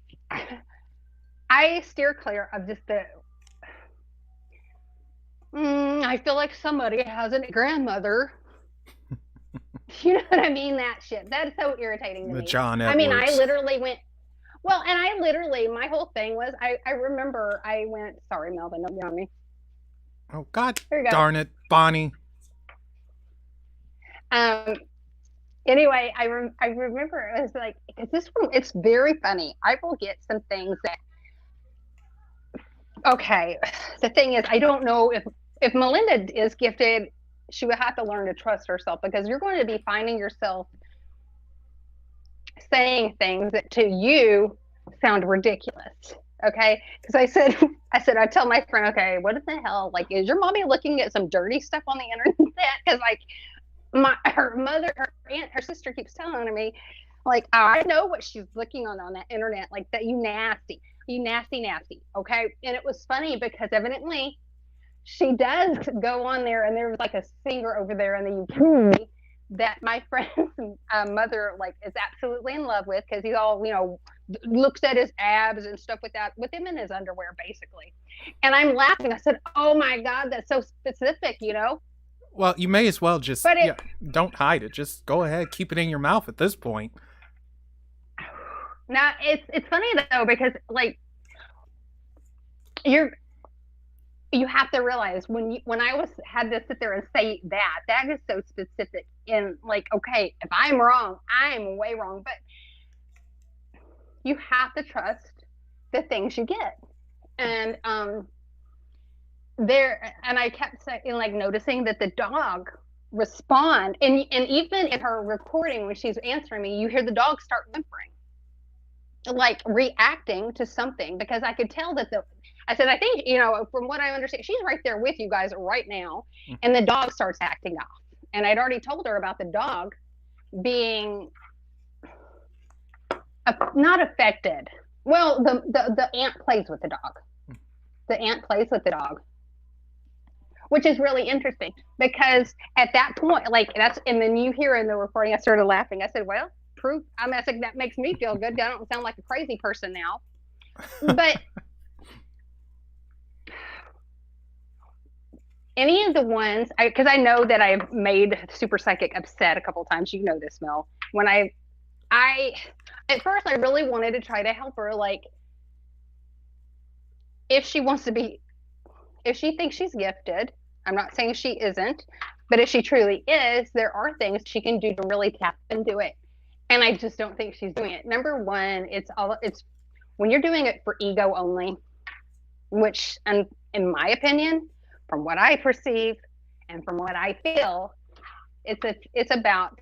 I steer clear of just I feel like somebody has a grandmother. You know what I mean? That shit. That's so irritating to me. John Edwards. I mean, I literally went, well, and my whole thing was, I remember I went, sorry, Melvin, don't get on me. Oh, God darn it, Bonnie. Anyway, I remember it was like, because this one, it's very funny. I will get some things that Okay, the thing is, I don't know if Melinda is gifted, she would have to learn to trust herself because you're going to be finding yourself saying things that to you sound ridiculous. Okay, because I tell my friend, okay, what in the hell? Like, is your mommy looking at some dirty stuff on the internet? Because like her mother, her aunt, her sister keeps telling me, like, I know what she's looking on that internet, like that you nasty, okay. And it was funny because evidently she does go on there, and there's like a singer over there in the UK that my friend's mother like is absolutely in love with because he's all looks at his abs and stuff with him in his underwear basically. And I'm laughing. I said, "Oh my god, that's so specific," you know. Well, you may as well just But it don't hide it. Just go ahead, keep it in your mouth at this point. now it's funny though because like you're you have to realize when I was had to sit there and say that is so specific and like okay, if I'm wrong, I'm way wrong, but you have to trust the things you get. And there and I kept saying like noticing that the dog respond and even in her recording when she's answering me, you hear the dog start whimpering, like reacting to something because I could tell that I said, I think, from what I understand, she's right there with you guys right now. And the dog starts acting off. And I'd already told her about the dog being not affected. Well, the aunt plays with the dog. The aunt plays with the dog, which is really interesting because at that point, like and then you hear in the recording, I started laughing. I said, well, proof. I said, that makes me feel good. I don't sound like a crazy person now. But any of the ones, because I know that I've made Super Psychic upset a couple times. You know this, Mel. When I at first I really wanted to try to help her, like if she thinks she's gifted. I'm not saying she isn't, but if she truly is, there are things she can do to really tap into it. And I just don't think she's doing it. Number one, it's when you're doing it for ego only, which, and in my opinion, from what I perceive and from what I feel, it's about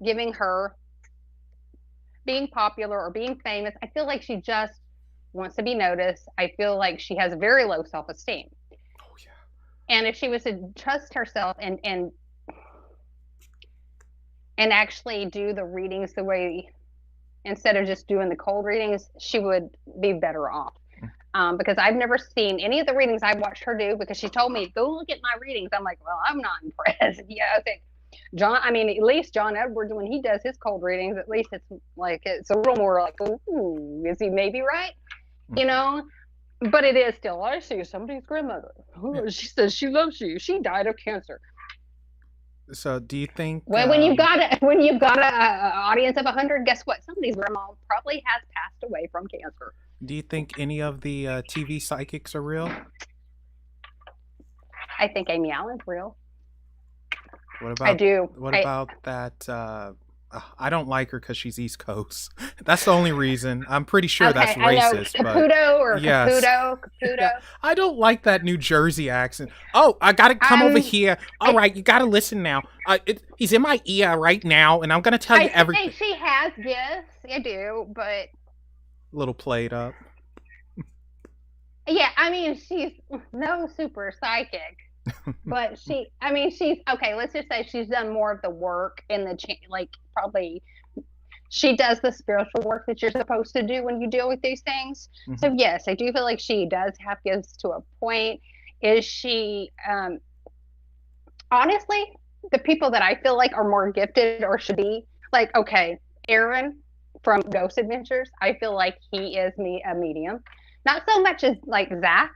giving her being popular or being famous. I feel like she just wants to be noticed. I feel like she has very low self-esteem. Oh yeah. And if she was to trust herself and actually do the readings the way, instead of just doing the cold readings, she would be better off. Because I've never seen any of the readings I've watched her do because she told me, go look at my readings. I'm like, well, I'm not impressed. Yeah, I think at least John Edwards, when he does his cold readings, at least it's a little more like, ooh, is he maybe right? But it is still, I see somebody's grandmother. Oh, she says she loves you. She died of cancer. So do you think when you've got a audience of 100, guess what? Somebody's grandma probably has passed away from cancer. Do you think any of the TV psychics are real? I think Amy Allen's real. What about? I do. What about that? I don't like her because she's East Coast. That's the only reason. I'm pretty sure that's racist. Caputo or yes. Caputo. Yeah. I don't like that New Jersey accent. Oh, I gotta come over here. All right, you gotta listen now. He's in my ear right now, and I'm gonna tell you everything. She has gifts. I do, but little played up. Yeah, I mean, she's no super psychic, but she's okay. Let's just say she's done more of the work in the probably she does the spiritual work that you're supposed to do when you deal with these things. Mm-hmm. So yes, I do feel like she does have gifts to a point. Is she honestly the people that I feel like are more gifted or should be like, okay, Aaron from Ghost Adventures, I feel like he is a medium. Not so much as like Zach.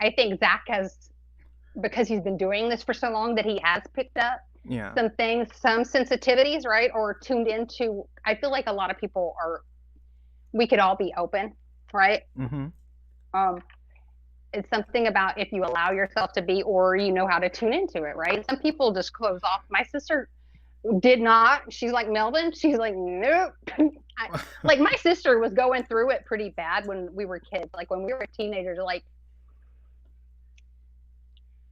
I think Zach has, because he's been doing this for so long, that he has picked up some things, some sensitivities, right? Or tuned into, I feel like a lot of people we could all be open, right? Mm-hmm. It's something about if you allow yourself to be, or you know how to tune into it, right? Some people just close off. My sister did not. She's like, Melvin, she's like, nope. Like my sister was going through it pretty bad when we were kids, like when we were teenagers, like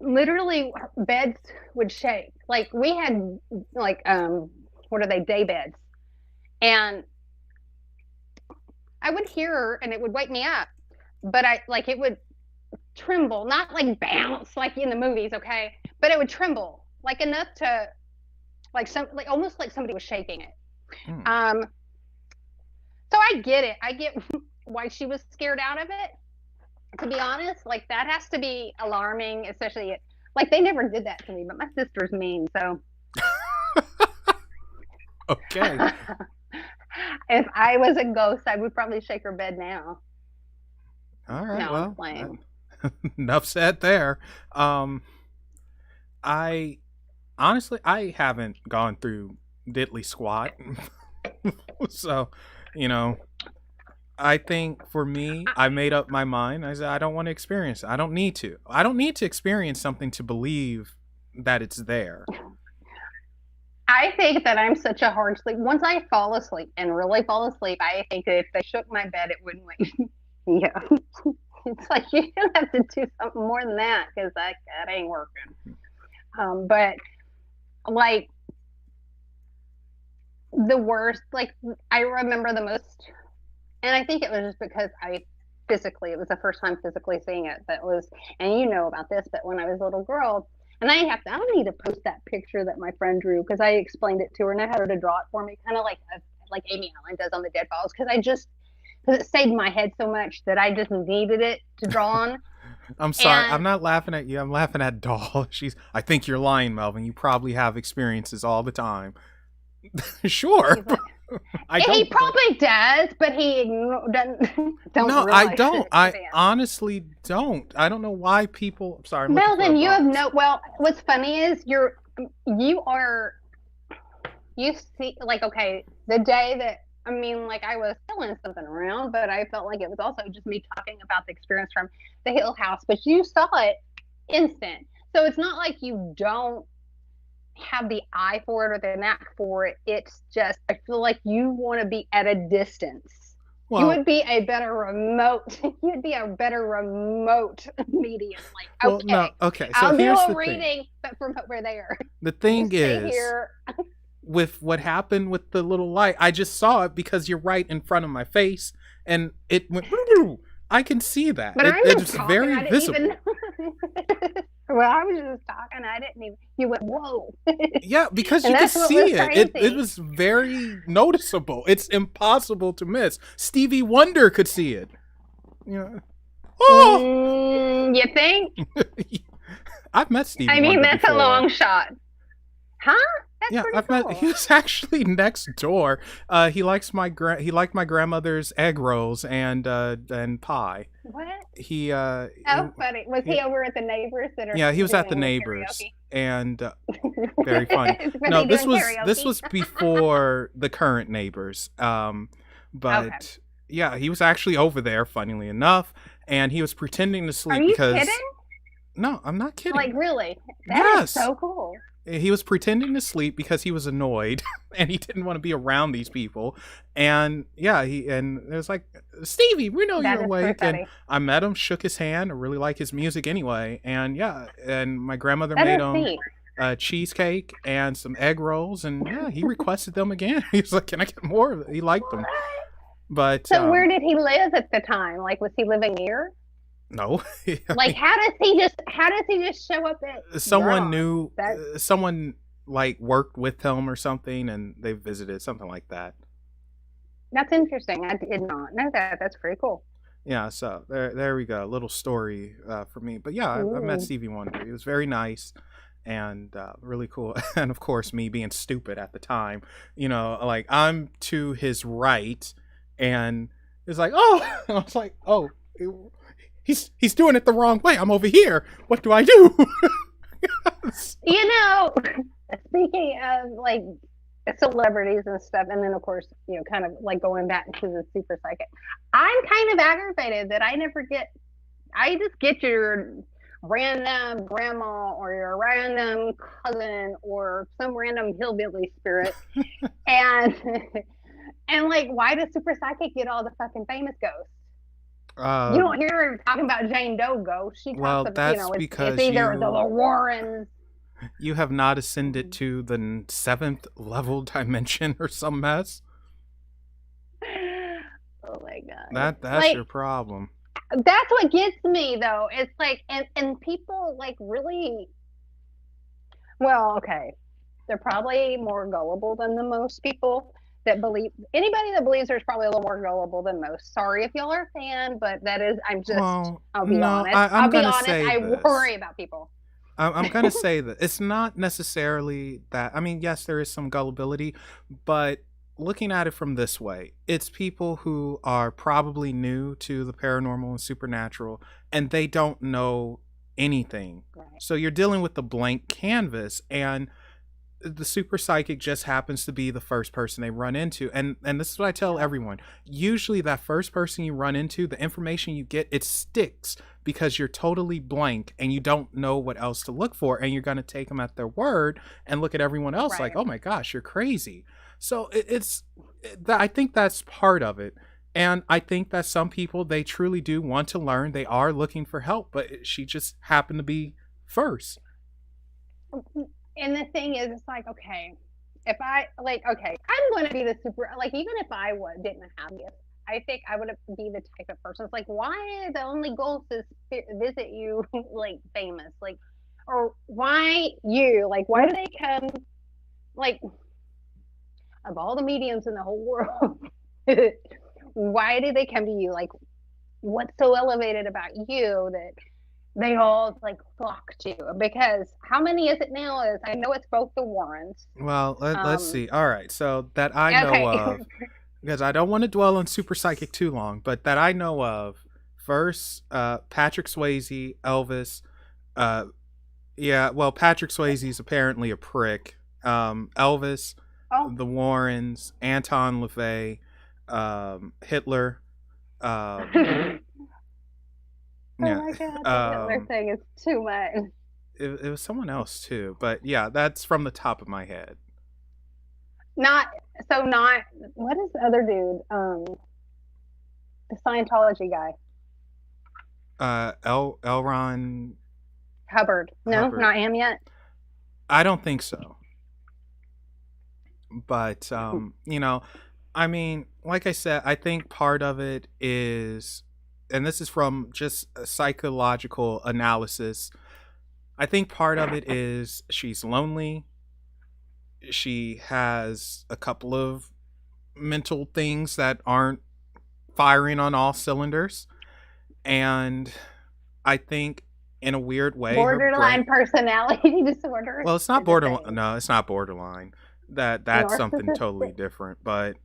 literally beds would shake. Like we had like what are they, day beds, and I would hear her and it would wake me up, but I like it would tremble, not like bounce like in the movies, okay, but it would tremble like enough to like some like almost like somebody was shaking it. Hmm. um so I get it, I get why she was scared out of it, to be honest. Like that has to be alarming, especially like they never did that to me, but my sister's mean, so Okay. if I was a ghost I would probably shake her bed now. All right. No, I'm Well, playing. enough said there. Um, I honestly, I haven't gone through diddly squat. So, you know, I think for me, I made up my mind. I said I don't want to experience it. I don't need to. I don't need to experience something to believe that it's there. I think that I'm such a hard sleep. Once I fall asleep and really fall asleep, I think that if they shook my bed, it wouldn't wake me up. It's like you have to do something more than that because that ain't working. But like the worst, like I remember the most, and I think it was just because it was the first time physically seeing it. That was, and you know about this, but when I was a little girl, and I don't need to post that picture that my friend drew because I explained it to her and I had her to draw it for me, kind of like Amy Allen does on the Deadfalls, because it stayed in my head so much that I just needed it to draw on. I'm sorry. And I'm not laughing at you. I'm laughing at Doll. She's. I think you're lying, Melvin. You probably have experiences all the time. Sure. he's like, I he don't. probably does, but he don't No, I realize don't. it. I honestly don't. I don't know why people. I'm sorry. I'm looking for a Melvin, you have box. no. Well, what's funny is you are you see like okay the day that I mean like I was feeling something around, but I felt like it was also just me talking about the experience from the Hill House. But you saw it instant, so it's not like you don't have the eye for it or the knack for it. It's just I feel like you want to be at a distance. You Well, would be a better remote. You'd be a better remote medium. Like, well, no. okay, Okay. So I'll do here's a the thing. reading, but from over there. The You thing stay is, here. with what happened with the little light, I just saw it because you're right in front of my face, and it went. I can see that. But I'm just It's talking. very I didn't even. visible. Well, I was just talking. I didn't even. You went whoa, Yeah, because and you could that's what was see it. It crazy. was very noticeable. It's impossible to miss. Stevie Wonder could see it. You know. Oh, You think? I've met Stevie I mean, Wonder that's a before. long shot, huh? That's Yeah, pretty I've met. He cool. was actually next door. He liked my grandmother's egg rolls and pie. What? He How funny. Was he he over at the neighbors that are Yeah, he was at the doing the neighbors, karaoke? and very funny. Was No, he this doing was karaoke? before the current neighbors. Okay. But yeah, he was actually over there, funnily enough, and he was pretending to Are sleep you because kidding? no, I'm not Like, kidding. really? That is Yes, so cool. he was pretending to sleep because he was annoyed and he didn't want to be around these people. And yeah, it was like, Stevie, we know That you're is pretty awake. And funny. I met him, shook his hand. I really like his music anyway. And yeah, and my grandmother That made is him neat. cheesecake and some egg rolls. And yeah, he requested them again. He was like, can I get more of it? He liked them. But So where did he live at the time? Like, was he living near? no, I Like, mean, how does he just show up at your someone house? knew, That someone like worked with him or something and they visited, something like that. that's interesting. I did not know that. That's pretty cool. Yeah, so there we go. A little story for me. But yeah, I met Ooh. Stevie Wonder. He was very nice and really cool. And of course, me being stupid at the time, like I'm to his right, and it's like, oh, I was like, oh, he's doing it the wrong way. I'm over here. What do I do? You know, speaking of like celebrities and stuff, and then of course, kind of like going back to the super psychic, I'm kind of aggravated that I never get. I just get your random grandma or your random cousin or some random hillbilly spirit, and and like, why does super psychic get all the fucking famous ghosts? You Uh, don't hear her talking about Jane Doe ghost. She talks well, about, that's it's because either the Warrens. you have not ascended to the seventh level dimension or some mess. Oh my god! That's Like your problem. that's what gets me though. It's like, and people like really. Well, okay, they're probably more gullible than the most people that believe. Anybody that believes there's probably a little more gullible than most. Sorry if y'all are a fan, but that is. I'm just. Well, I'll be no, honest. I'm I'll be gonna honest. say I this. worry about people. I'm gonna say that it's not necessarily that. I mean, yes, there is some gullibility, but looking at it from this way, it's people who are probably new to the paranormal and supernatural, and they don't know anything. Right. So you're dealing with the blank canvas, and the super psychic just happens to be the first person they run into. And this is what I tell Yeah. everyone. Usually that first person you run into, the information you get, it sticks because you're totally blank and you don't know what else to look for, and you're going to take them at their word and look at everyone else like, Right. oh my gosh, you're crazy. So I think that's part of it. And I think that some people, they truly do want to learn, they are looking for help, but she just happened to be first. And the thing is, it's like, okay, if I like, okay, I'm going to be the super, like, even if I didn't have gifts, I think I would be the type of person. It's like, why the only goal is visit you, like, famous, like, or why you, like, why do they come, like, of all the mediums in the whole world, why do they come to you? Like, what's so elevated about you that they all like flock to? Because how many is it now? Is I know it's both the Warrens. Well, let's Um, see. All right. So that I know okay. of, because I don't want to dwell on super psychic too long, but that I know of, first, Patrick Swayze, Elvis. Uh, yeah, well, Patrick Swayze is apparently a prick. Elvis, Oh, the Warrens, Anton LaVey, Hitler. Um, oh yeah, my God, the Hitler um, thing is too much. it was someone else too, but yeah, that's from the top of my head. Not not what is the other dude? The Scientology guy, Elron Hubbard. No, Hubbard. not him yet. I don't think so. But I mean, like I said, I think part of it is, and this is from just a psychological analysis, I think part of it is she's lonely. She has a couple of mental things that aren't firing on all cylinders, and I think in a weird way her brain, Borderline personality disorder. well, it's not Is a borderline. thing. No, it's not borderline. That's something totally Narcissistic. different. But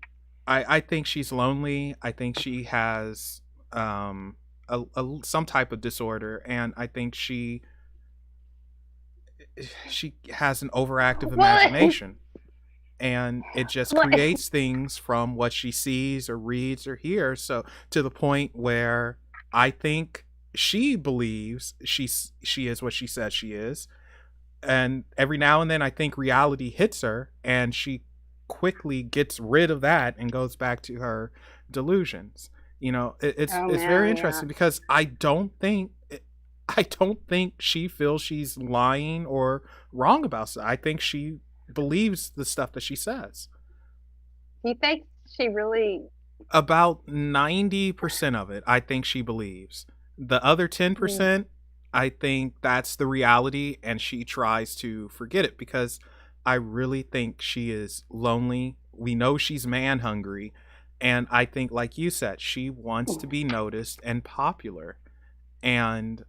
I think she's lonely. I think she has some type of disorder, and I think she has an overactive Well, imagination, and it just well, creates things from what she sees or reads or hears. So to the point where I think she believes she is what she says she is, and every now and then I think reality hits her and she quickly gets rid of that and goes back to her delusions. oh It's very man, yeah. interesting because I don't think she feels she's lying or wrong about stuff. I think she believes the stuff that she says. He thinks she really. About 90% of it I think she believes. The other Mm, 10%, I think that's the reality and she tries to forget it because I really think she is lonely. We know she's man hungry, and I think like you said, she wants to be noticed and popular, and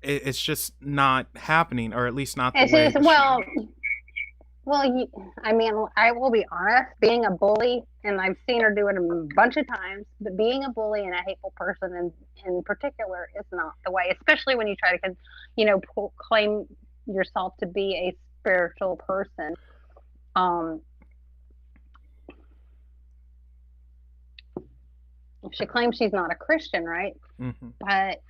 it's just not happening, or at least not the it's way just, that she. I mean, I will be honest. Being a bully, and I've seen her do it a bunch of times, but being a bully and a hateful person in particular is not the way. Especially when you try to, claim yourself to be a spiritual person. Um, she claims she's not a Christian, right? Hmm. But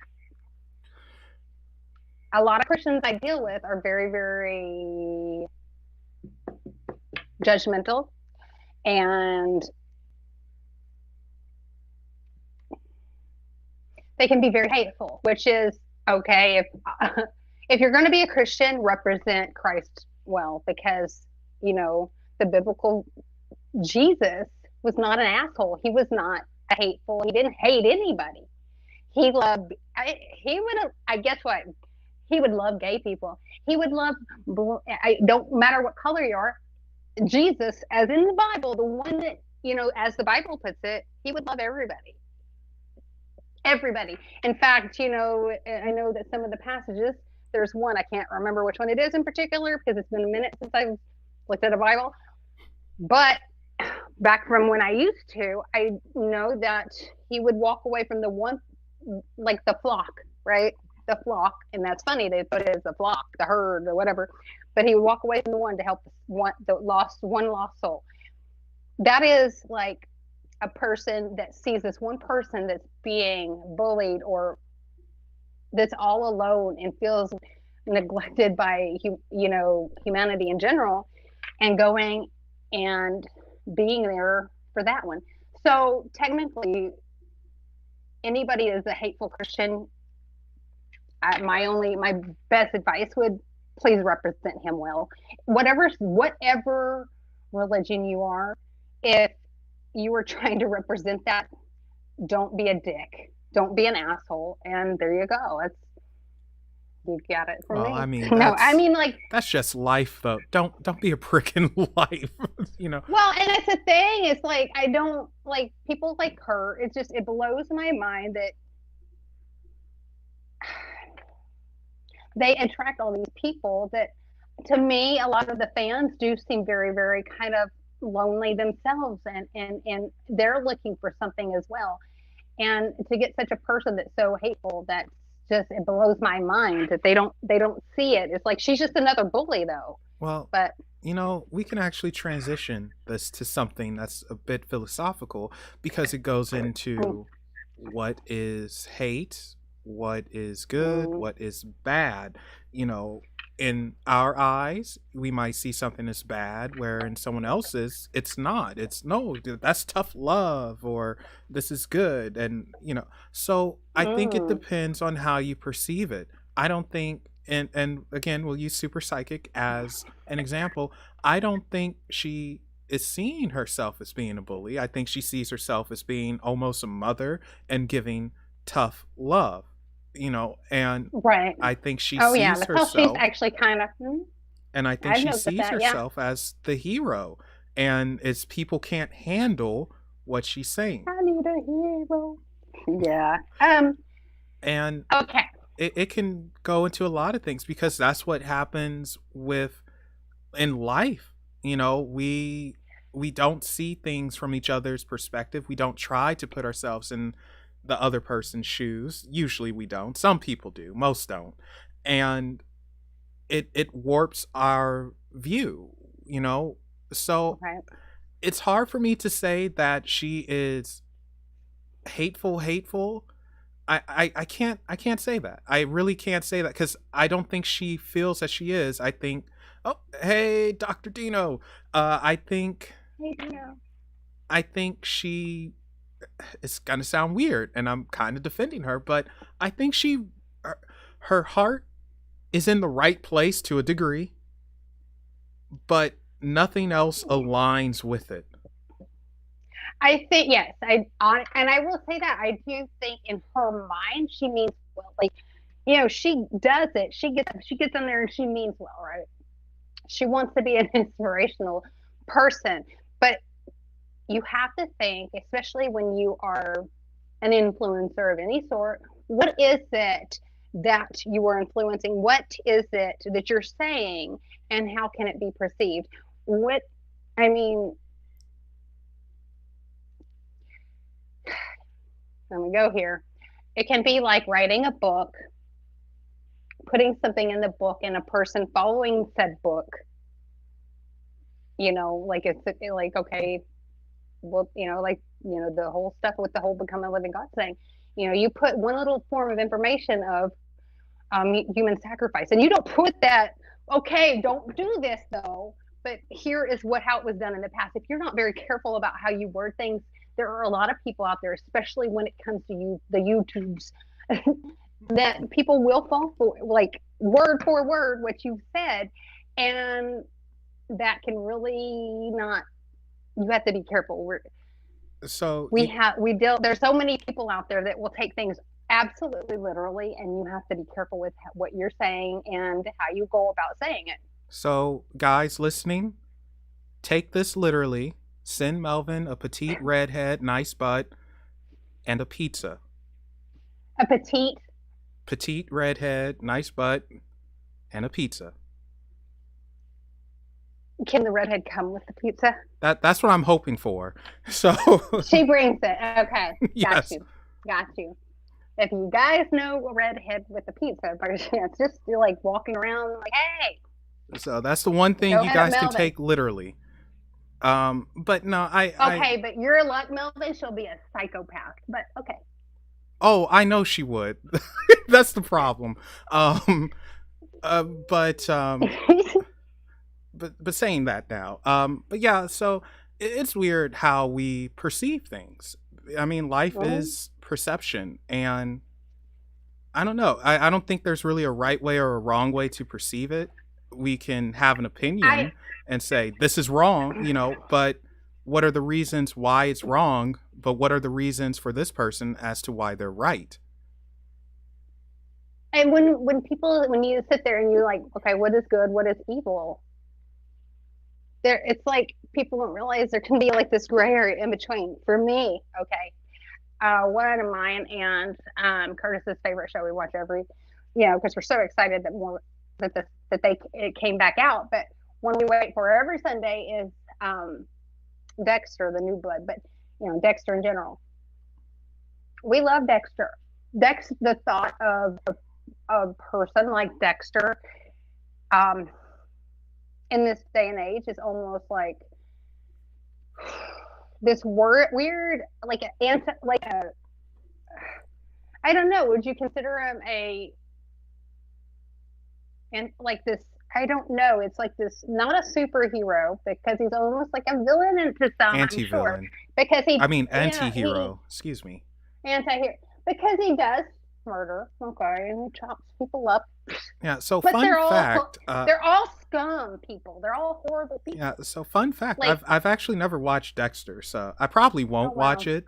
a lot of Christians I deal with are very, very judgmental, and they can be very hateful, which is okay if if you're going to be a Christian, represent Christ well, because you know the biblical Jesus was not an asshole. He was not a hateful. He didn't hate anybody. He loved. He would have. I guess what he would love gay people. He would love. I don't matter what color you are. Jesus, as in the Bible, the one that as the Bible puts it, he would love everybody. Everybody. In fact, I know that some of the passages. There's one I can't remember which one it is in particular because it's been a minute since I've looked at a Bible. But back from when I used to, I know that he would walk away from the one, like the flock, right? The flock, and that's funny they put it as a flock, the herd or whatever. But he would walk away from the one to help the one lost soul. That is like a person that sees this one person that's being bullied or that's all alone and feels neglected by humanity in general, and going and being there for that one. So technically, anybody is a hateful Christian. My best advice would please represent him well. Whatever religion you are, if you are trying to represent that, don't be a dick. Don't be an asshole. And there you go. You got it for Well, me. I mean, No, I mean like that's just life, though. Don't be a prick in life, Well, and that's the thing. It's like I don't like people like her. It's just it blows my mind that they attract all these people that, to me, a lot of the fans do seem very, very kind of lonely themselves, and they're looking for something as well. And to get such a person that's so hateful, that's just it blows my mind that they don't see it. It's like she's just another bully, though. Well, But we can actually transition this to something that's a bit philosophical because it goes into what is hate, what is good, what is bad. In our eyes, we might see something as bad, where in someone else's, it's not. It's no, that's tough love, or this is good. And, so I think it depends on how you perceive it. I don't think, and again, we'll use Super Psychic as an example. I don't think she is seeing herself as being a bully. I think she sees herself as being almost a mother and giving tough love. And right. I think she Oh yeah, sees that's how she's herself, actually kind of. and I think I've she noticed sees that. Yeah. herself as the hero, and it's people can't handle what she's saying, I need a hero. Yeah. and Okay. it can go into a lot of things because that's what happens with in life. We don't see things from each other's perspective. We don't try to put ourselves in the other person's shoes. Usually we don't. Some people do, most don't. And it warps our view, so Right. it's hard for me to say that she is hateful. I can't say that. I really can't say that because I don't think she feels that she is. I think, oh, hey, Dr. Dino, I think Hey, Dino. I think she, it's gonna sound weird and I'm kind of defending her, but I think her heart is in the right place to a degree, but nothing else aligns with it. I think yes. And I will say that I do think in her mind she means well. Like, she does it. She gets in there and she means well, right? She wants to be an inspirational person, but you have to think, especially when you are an influencer of any sort, what is it that you are influencing? What is it that you're saying, and how can it be perceived? What I mean, let me go here. It can be like writing a book, putting something in the book, and a person following said book. Like it's like okay, well, the whole stuff with the whole become a living God thing. You put one little form of information of human sacrifice, and you don't put that. Okay, don't do this though. But here is how it was done in the past. If you're not very careful about how you word things, there are a lot of people out there, especially when it comes to the YouTubes, that people will fall for, like word for word what you've said, and that can really not. You have to be careful. So We deal. There's so many people out there that will take things absolutely literally, and you have to be careful with what you're saying and how you go about saying it. so guys listening, take this literally. Send Melvin a petite redhead, nice butt, and a pizza. A petite. Petite redhead, nice butt, and a pizza. Can the redhead come with the pizza? That's what I'm hoping for. So She brings it. Okay, got yes. you, got you. If you guys know a redhead with a pizza, by chance, just you're like walking around like, hey, So that's the one thing go you ahead, guys can Melvin. take literally. But no, I Okay, but your luck, Melvin, she'll be a psychopath. But okay. oh, I know she would. That's the problem. Um, uh, but um, but saying that now, but yeah, so it's weird how we perceive things. I mean, life Mhm. is perception, and I don't know. I don't think there's really a right way or a wrong way to perceive it. We can have an I opinion and say this is wrong, but what are the reasons why it's wrong? But what are the reasons for this person as to why they're right? and when you sit there and you're like, okay, what is good, what is evil? There, it's like people don't realize there can be like this gray area in between. For me, okay, one of mine and Curtis's favorite show we watch every, because we're so excited that more that this that they it came back out. But one we wait for every Sunday is Dexter, the new blood. But Dexter in general, we love Dexter. The thought of a person like Dexter, um, in this day and age is almost like this weird, like a I don't know. Would you consider him a and like this? I don't know. It's like this, not a superhero because he's almost like a villain into some. I'm sure Anti-villain. because I mean, he anti-hero. Excuse me. anti-hero because he does murder. Okay, and he chops people up, Yeah. So but fun fact. they're all scum people. They're all horrible Yeah. people. So fun fact. Like, I've actually never watched Dexter, so I probably oh won't watch wow,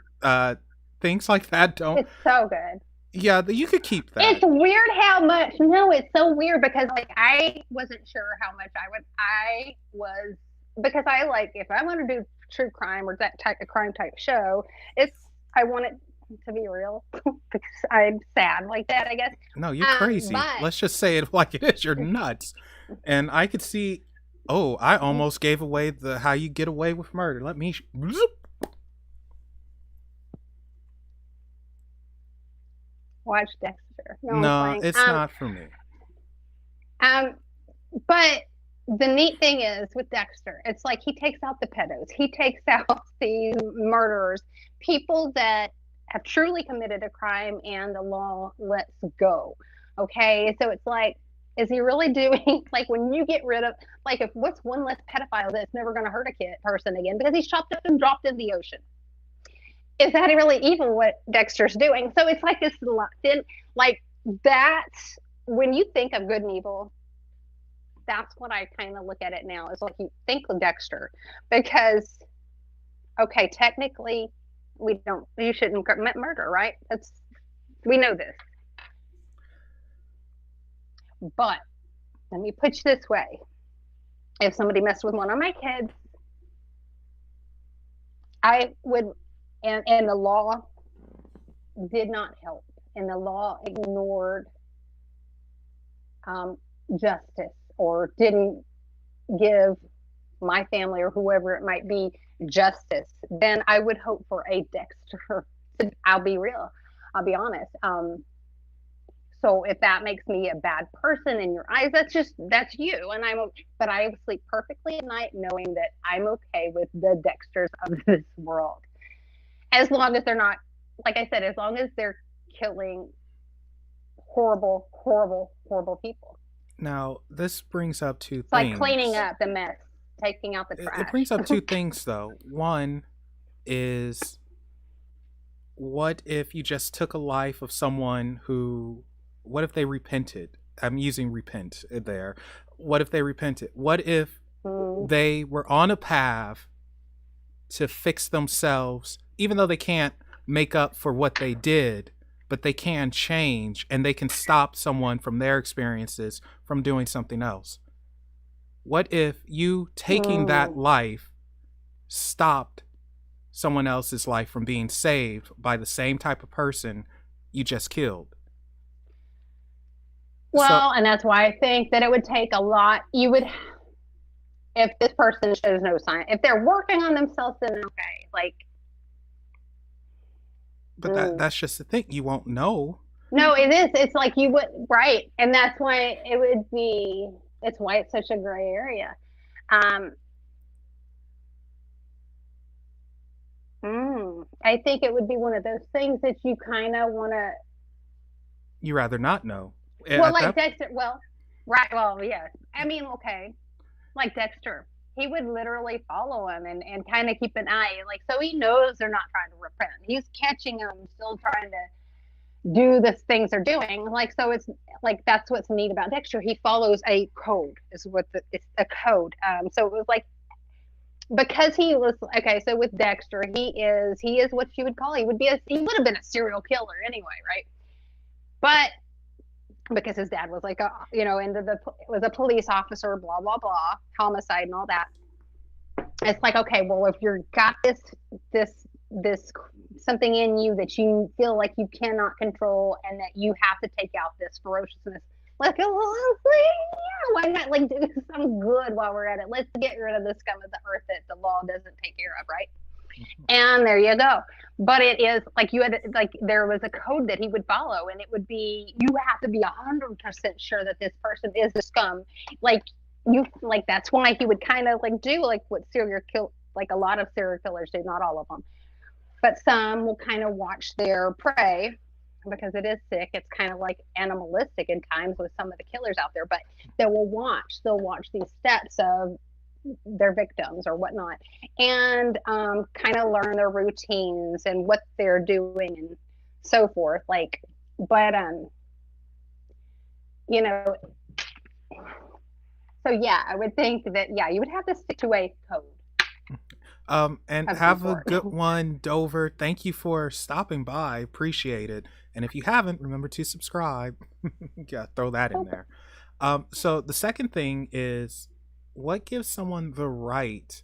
it. Things like that don't. it's so good. Yeah, you could keep It's that. weird how much. No, it's so weird because like I wasn't sure how much I would. I was because I like if I want to do true crime or that type of crime type show, it's I want it to be real because I'm sad like that. I guess. No, you're crazy. But Let's just say it like it is. You're nuts. And I could see. Oh, I almost gave away the how you get away with murder. Let me. watch Dexter. No, I'm No, playing. it's not for me. Um, but the neat thing is with Dexter, it's like he takes out the pedos, he takes out the murderers, people that have truly committed a crime and the law lets go. Okay, so it's like, is he really doing like when you get rid of like if what's one less pedophile that's never going to hurt a person again because he's chopped up and dropped in the ocean? Is that really evil what Dexter's doing? So it's like this then like that's when you think of good and evil, that's what I kind of look at it now. Is like you think of Dexter because okay, technically you shouldn't commit murder, right? That's we know this. But let me put it this way. If somebody messed with one of my kids, I would and the law did not help. And the law ignored justice or didn't give my family or whoever it might be justice, then I would hope for a Dexter. I'll be real. I'll be honest. So if that makes me a bad person in your eyes, that's you. And but I sleep perfectly at night knowing that I'm okay with the Dexters of this world, as long as they're not, like I said, as long as they're killing horrible, horrible, horrible people. Now, this brings up two It's like things. cleaning up the mess, taking out the trash. It brings up two things, though. One is what if you just took a life of someone who, what if they repented? I'm using repent there. What if they repented? What if Mm, they were on a path to fix themselves, even though they can't make up for what they did, but they can change and they can stop someone from their experiences from doing something else? What if you taking that mm. life stopped someone else's life from being saved by the same type of person you just killed? So, Well, and that's why I think that it would take a lot. You would, if this person shows no sign, if they're working on themselves, then okay. Like, but mm. that's just the thing. You won't know. No, it is. It's like you would, right. And that's why it would be, it's why it's such a gray area. Um, I think it would be one of those things that you kind of want to, You rather not know. well, At like that, Dexter, well, right. Well, yes. I mean, okay. Like Dexter, he would literally follow him and kind of keep an eye. Like, so he knows they're not trying to repent. He's catching them, still trying to do the things they're doing. Like, so it's like, that's what's neat about Dexter. He follows a code, is what it's a code. So it was like, because he was okay. So with Dexter, he is what you would call, he would have been a serial killer anyway, right? But because his dad was like a, into the, was a police officer, blah blah blah, homicide and all that. It's like, okay, well, if you're got this this something in you that you feel like you cannot control and that you have to take out this ferociousness, like, oh, yeah, why not like do some good while we're at it? Let's get rid of the scum of the earth that the law doesn't take care of, right? And there you go. But it is like, you had, like, there was a code that he would follow, and it would be, you have to be 100% sure that this person is the scum. Like, you, like, that's why he would kind of like do like what serial kill, like a lot of serial killers do, not all of them, but some will kind of watch their prey, because it is sick. It's kind of like animalistic in times with some of the killers out there, but they'll watch these steps of their victims or whatnot, and kind of learn their routines and what they're doing and so forth. Like, but you know, so yeah, I would think that, yeah, you would have to stick to a code and of some have a sort. good one, Dover. Thank you for stopping by. Appreciate it. And if you haven't, remember to subscribe. Yeah, throw that in there. So the second thing is, what gives someone the right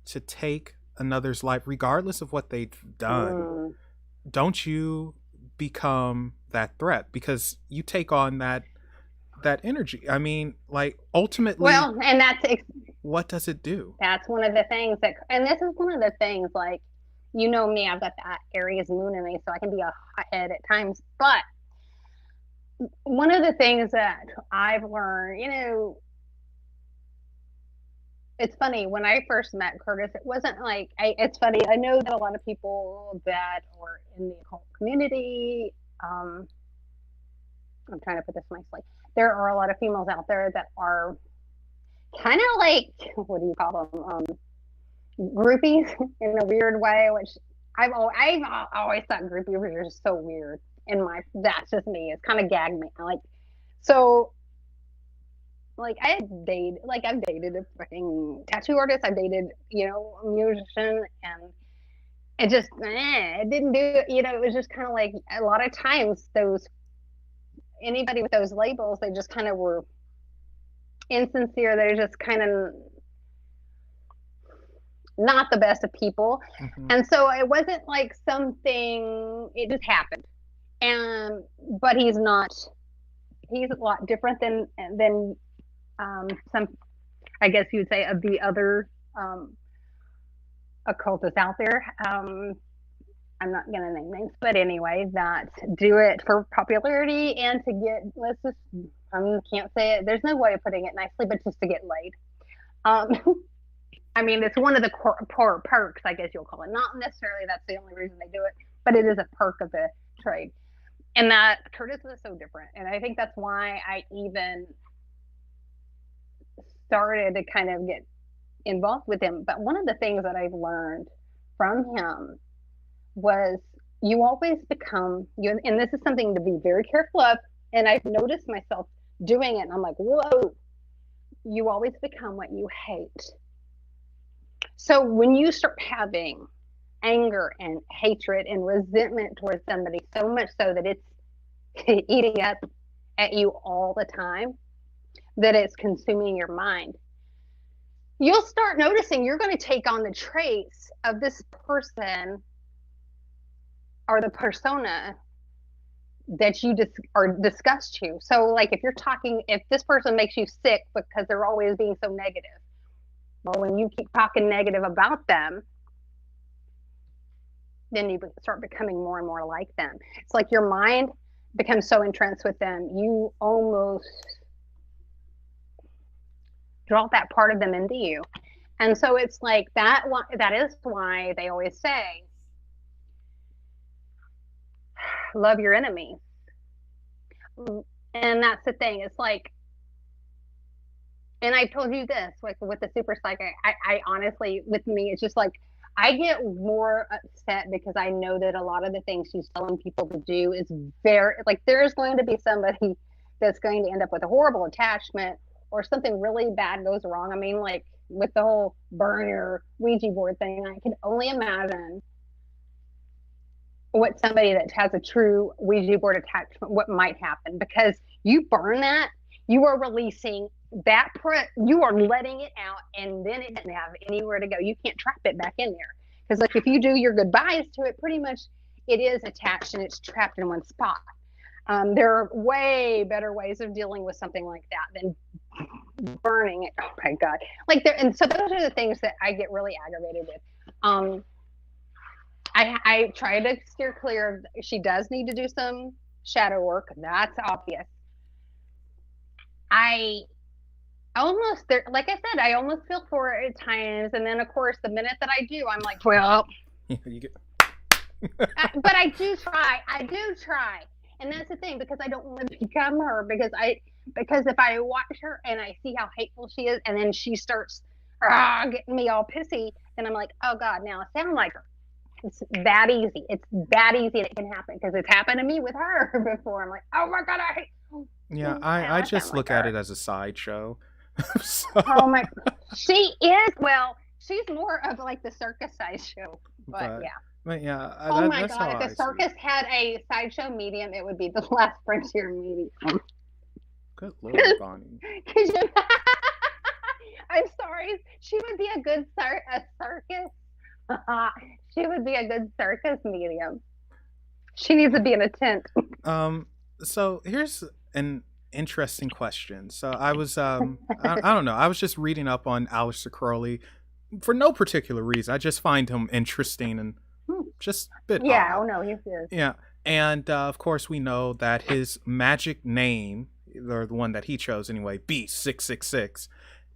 to take another's life, regardless of what they've done? Mm. Don't you become that threat because you take on that energy? I mean, like, ultimately, Well, and what does it do? that's one of the things that, and this is one of the things, like, you know me, I've got that Aries moon in me, so I can be a hothead at times. But one of the things that I've learned, it's funny, when I first met Curtis, it wasn't like, it's funny. I know that a lot of people that are in the occult community, I'm trying to put this nicely. There are a lot of females out there that are kind of like, what do you call them? Groupies in a weird way, which I've always thought groupies were just so weird. That's just me. It's kind of gagged me. Like, so, like, I've dated a fucking tattoo artist. I've dated, a musician, and it didn't do, it was just kind of like, a lot of times anybody with those labels, they just kind of were insincere. They're just kind of not the best of people. Hmm. And so it wasn't like something, it just happened. And, but he's a lot different than some, I guess you would say, of the other occultists out there. I'm not going to name names, but anyway, that do it for popularity and to get, let's just, I can't say it, there's no way of putting it nicely, but just to get laid. Um, I mean, it's one of the core perks, I guess you'll call it. Not necessarily that's the only reason they do it, but it is a perk of the trade. And that Curtis was so different. And I think that's why I even started to kind of get involved with him. But one of the things that I've learned from him was you always become you, and this is something to be very careful of. And I've noticed myself doing it, and I'm like, whoa, you always become what you hate. So when you start having anger and hatred and resentment towards somebody, so much so that it's eating up at you all the time, that it's consuming your mind, you'll start noticing you're going to take on the traits of this person or the persona that you are disgust you. So, like, if you're talking, if this person makes you sick because they're always being so negative, well, when you keep talking negative about them, then you start becoming more and more like them. It's like your mind becomes so entrenched with them, you almost draw that part of them into you. And so it's like that. That is why they always say, "Love your enemies." And that's the thing. It's like, and I told you this, like with the super psychic. I honestly, with me, it's just like I get more upset because I know that a lot of the things she's telling people to do is very like there's going to be somebody that's going to end up with a horrible attachment or something really bad goes wrong. I mean, like with the whole burn your Ouija board thing, I can only imagine what somebody that has a true Ouija board attachment, what might happen, because you burn that, you are releasing that, you are letting it out, and then it doesn't have anywhere to go. You can't trap it back in there. Because like if you do your goodbyes to it, pretty much it is attached and it's trapped in one spot. There are way better ways of dealing with something like that than burning it. Oh my God. Like there, and so those are the things that I get really aggravated with. I try to steer clear of, she does need to do some shadow work. That's obvious. I almost there, like I said, I almost feel for it at times. And then of course, the minute that I do, I'm like, well, you get but I do try. I do try. And that's the thing, because I don't want to become her, because if I watch her and I see how hateful she is, and then she starts getting me all pissy, then I'm like, oh God, now I sound like her. It's that easy. It's that easy that it can happen, because it's happened to me with her before. I'm like, oh my God, I hate. yeah. Now I I sound just like look at her. it as a sideshow. So, Oh my, she is. Well, she's more of like the circus sideshow, but but yeah. but yeah, Oh my that's how God, if I the see it. circus had a sideshow medium, it would be the last frontier medium. Good Lord, Bonnie. Could you? I'm sorry. She would be a good a circus. She would be a good circus medium. She needs to be in a tent. Um, so here's an interesting question. So I was I don't know. I was just reading up on Aleister Crowley for no particular reason. I just find him interesting and just a bit Yeah. Oh odd. no, he's good. Yeah, and of course we know that his magic name, or the one that he chose anyway, Beast 666.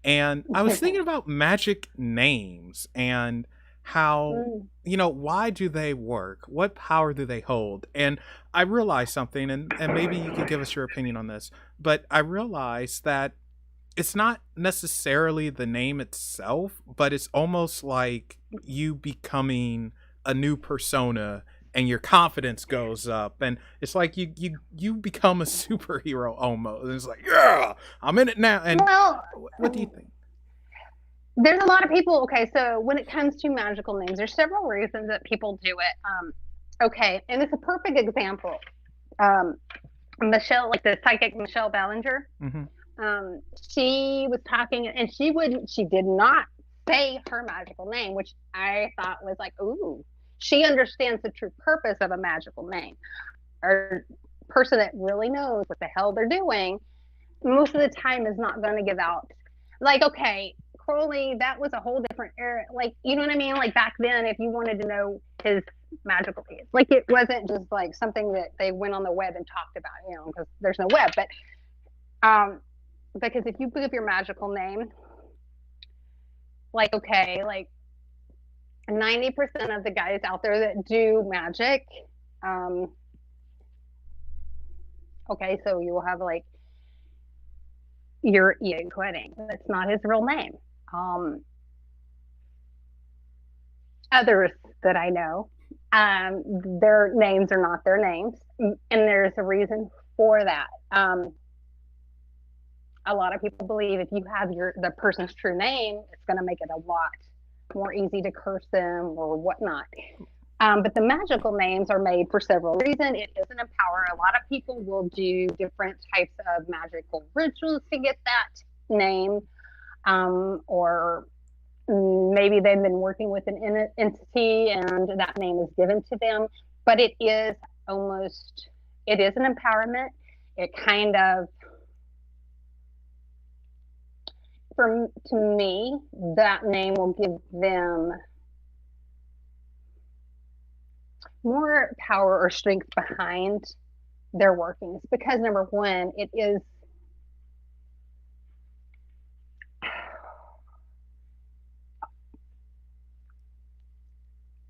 And I was thinking about magic names and how, Mm. why do they work? What power do they hold? And I realized something, and maybe you could give us your opinion on this, but I realized that it's not necessarily the name itself, but it's almost like you becoming a new persona and your confidence goes up, and it's like you become a superhero almost. And it's like, yeah, I'm in it now. And Well, what do you think? there's a lot of people. Okay, so when it comes to magical names, there's several reasons that people do it. Okay, and it's a perfect example. Um, Michelle, like the psychic Michelle Ballinger, Mm-hmm. she was talking, and she did not say her magical name, which I thought was like, ooh, she understands the true purpose of a magical name. Or person that really knows what the hell they're doing, most of the time is not going to give out. Like, okay, Crowley, that was a whole different era. Like, you know what I mean? Like back then, if you wanted to know his magical age, like it wasn't just like something that they went on the web and talked about, because there's no web. But because if you give your magical name, like okay, like 90% of the guys out there that do magic, um, okay, so you will have like you're eating pudding. That's not his real name. Um, Others that I know, Their names are not their names, and there's a reason for that. A lot of people believe if you have the person's true name, it's going to make it a lot more easy to curse them or whatnot. But the magical names are made for several reasons. It doesn't empower. A lot of people will do different types of magical rituals to get that name, or maybe they've been working with an entity and that name is given to them. But it is an empowerment. It kind of, to me, that name will give them more power or strength behind their workings, because number one,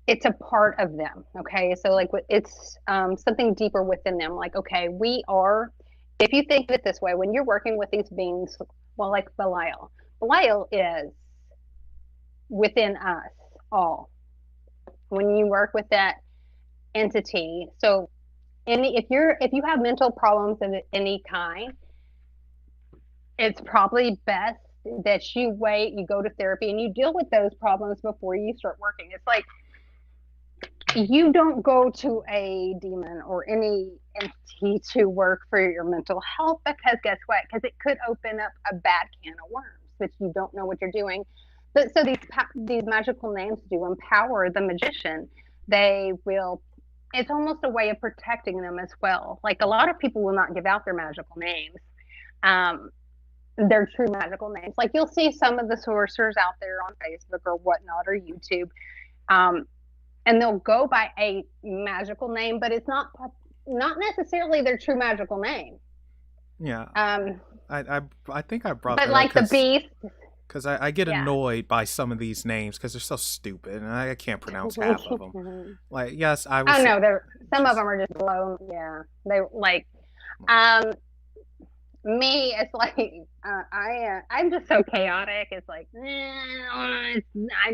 it's a part of them. Okay, so like it's something deeper within them. Like, okay, if you think of it this way, when you're working with these beings, well, like Belial is within us all. When you work with that entity, so if you have mental problems of any kind, it's probably best that you wait, you go to therapy, and you deal with those problems before you start working. It's like you don't go to a demon or any entity to work for your mental health, because guess what? Because it could open up a bad can of worms that you don't know what you're doing. But so these magical names do empower the magician. They will. It's almost a way of protecting them as well. Like, a lot of people will not give out their magical names, their true magical names. Like, you'll see some of the sorcerers out there on Facebook or whatnot, or YouTube, and they'll go by a magical name, but it's not necessarily their true magical name. Yeah. I think I brought but that like up the beast, because I get annoyed by some of these names because they're so stupid and I can't pronounce half of them. Like, yes, I was. Oh no, some of them are just blown. Yeah, they like. Me, it's like I'm just so chaotic. It's like, I'm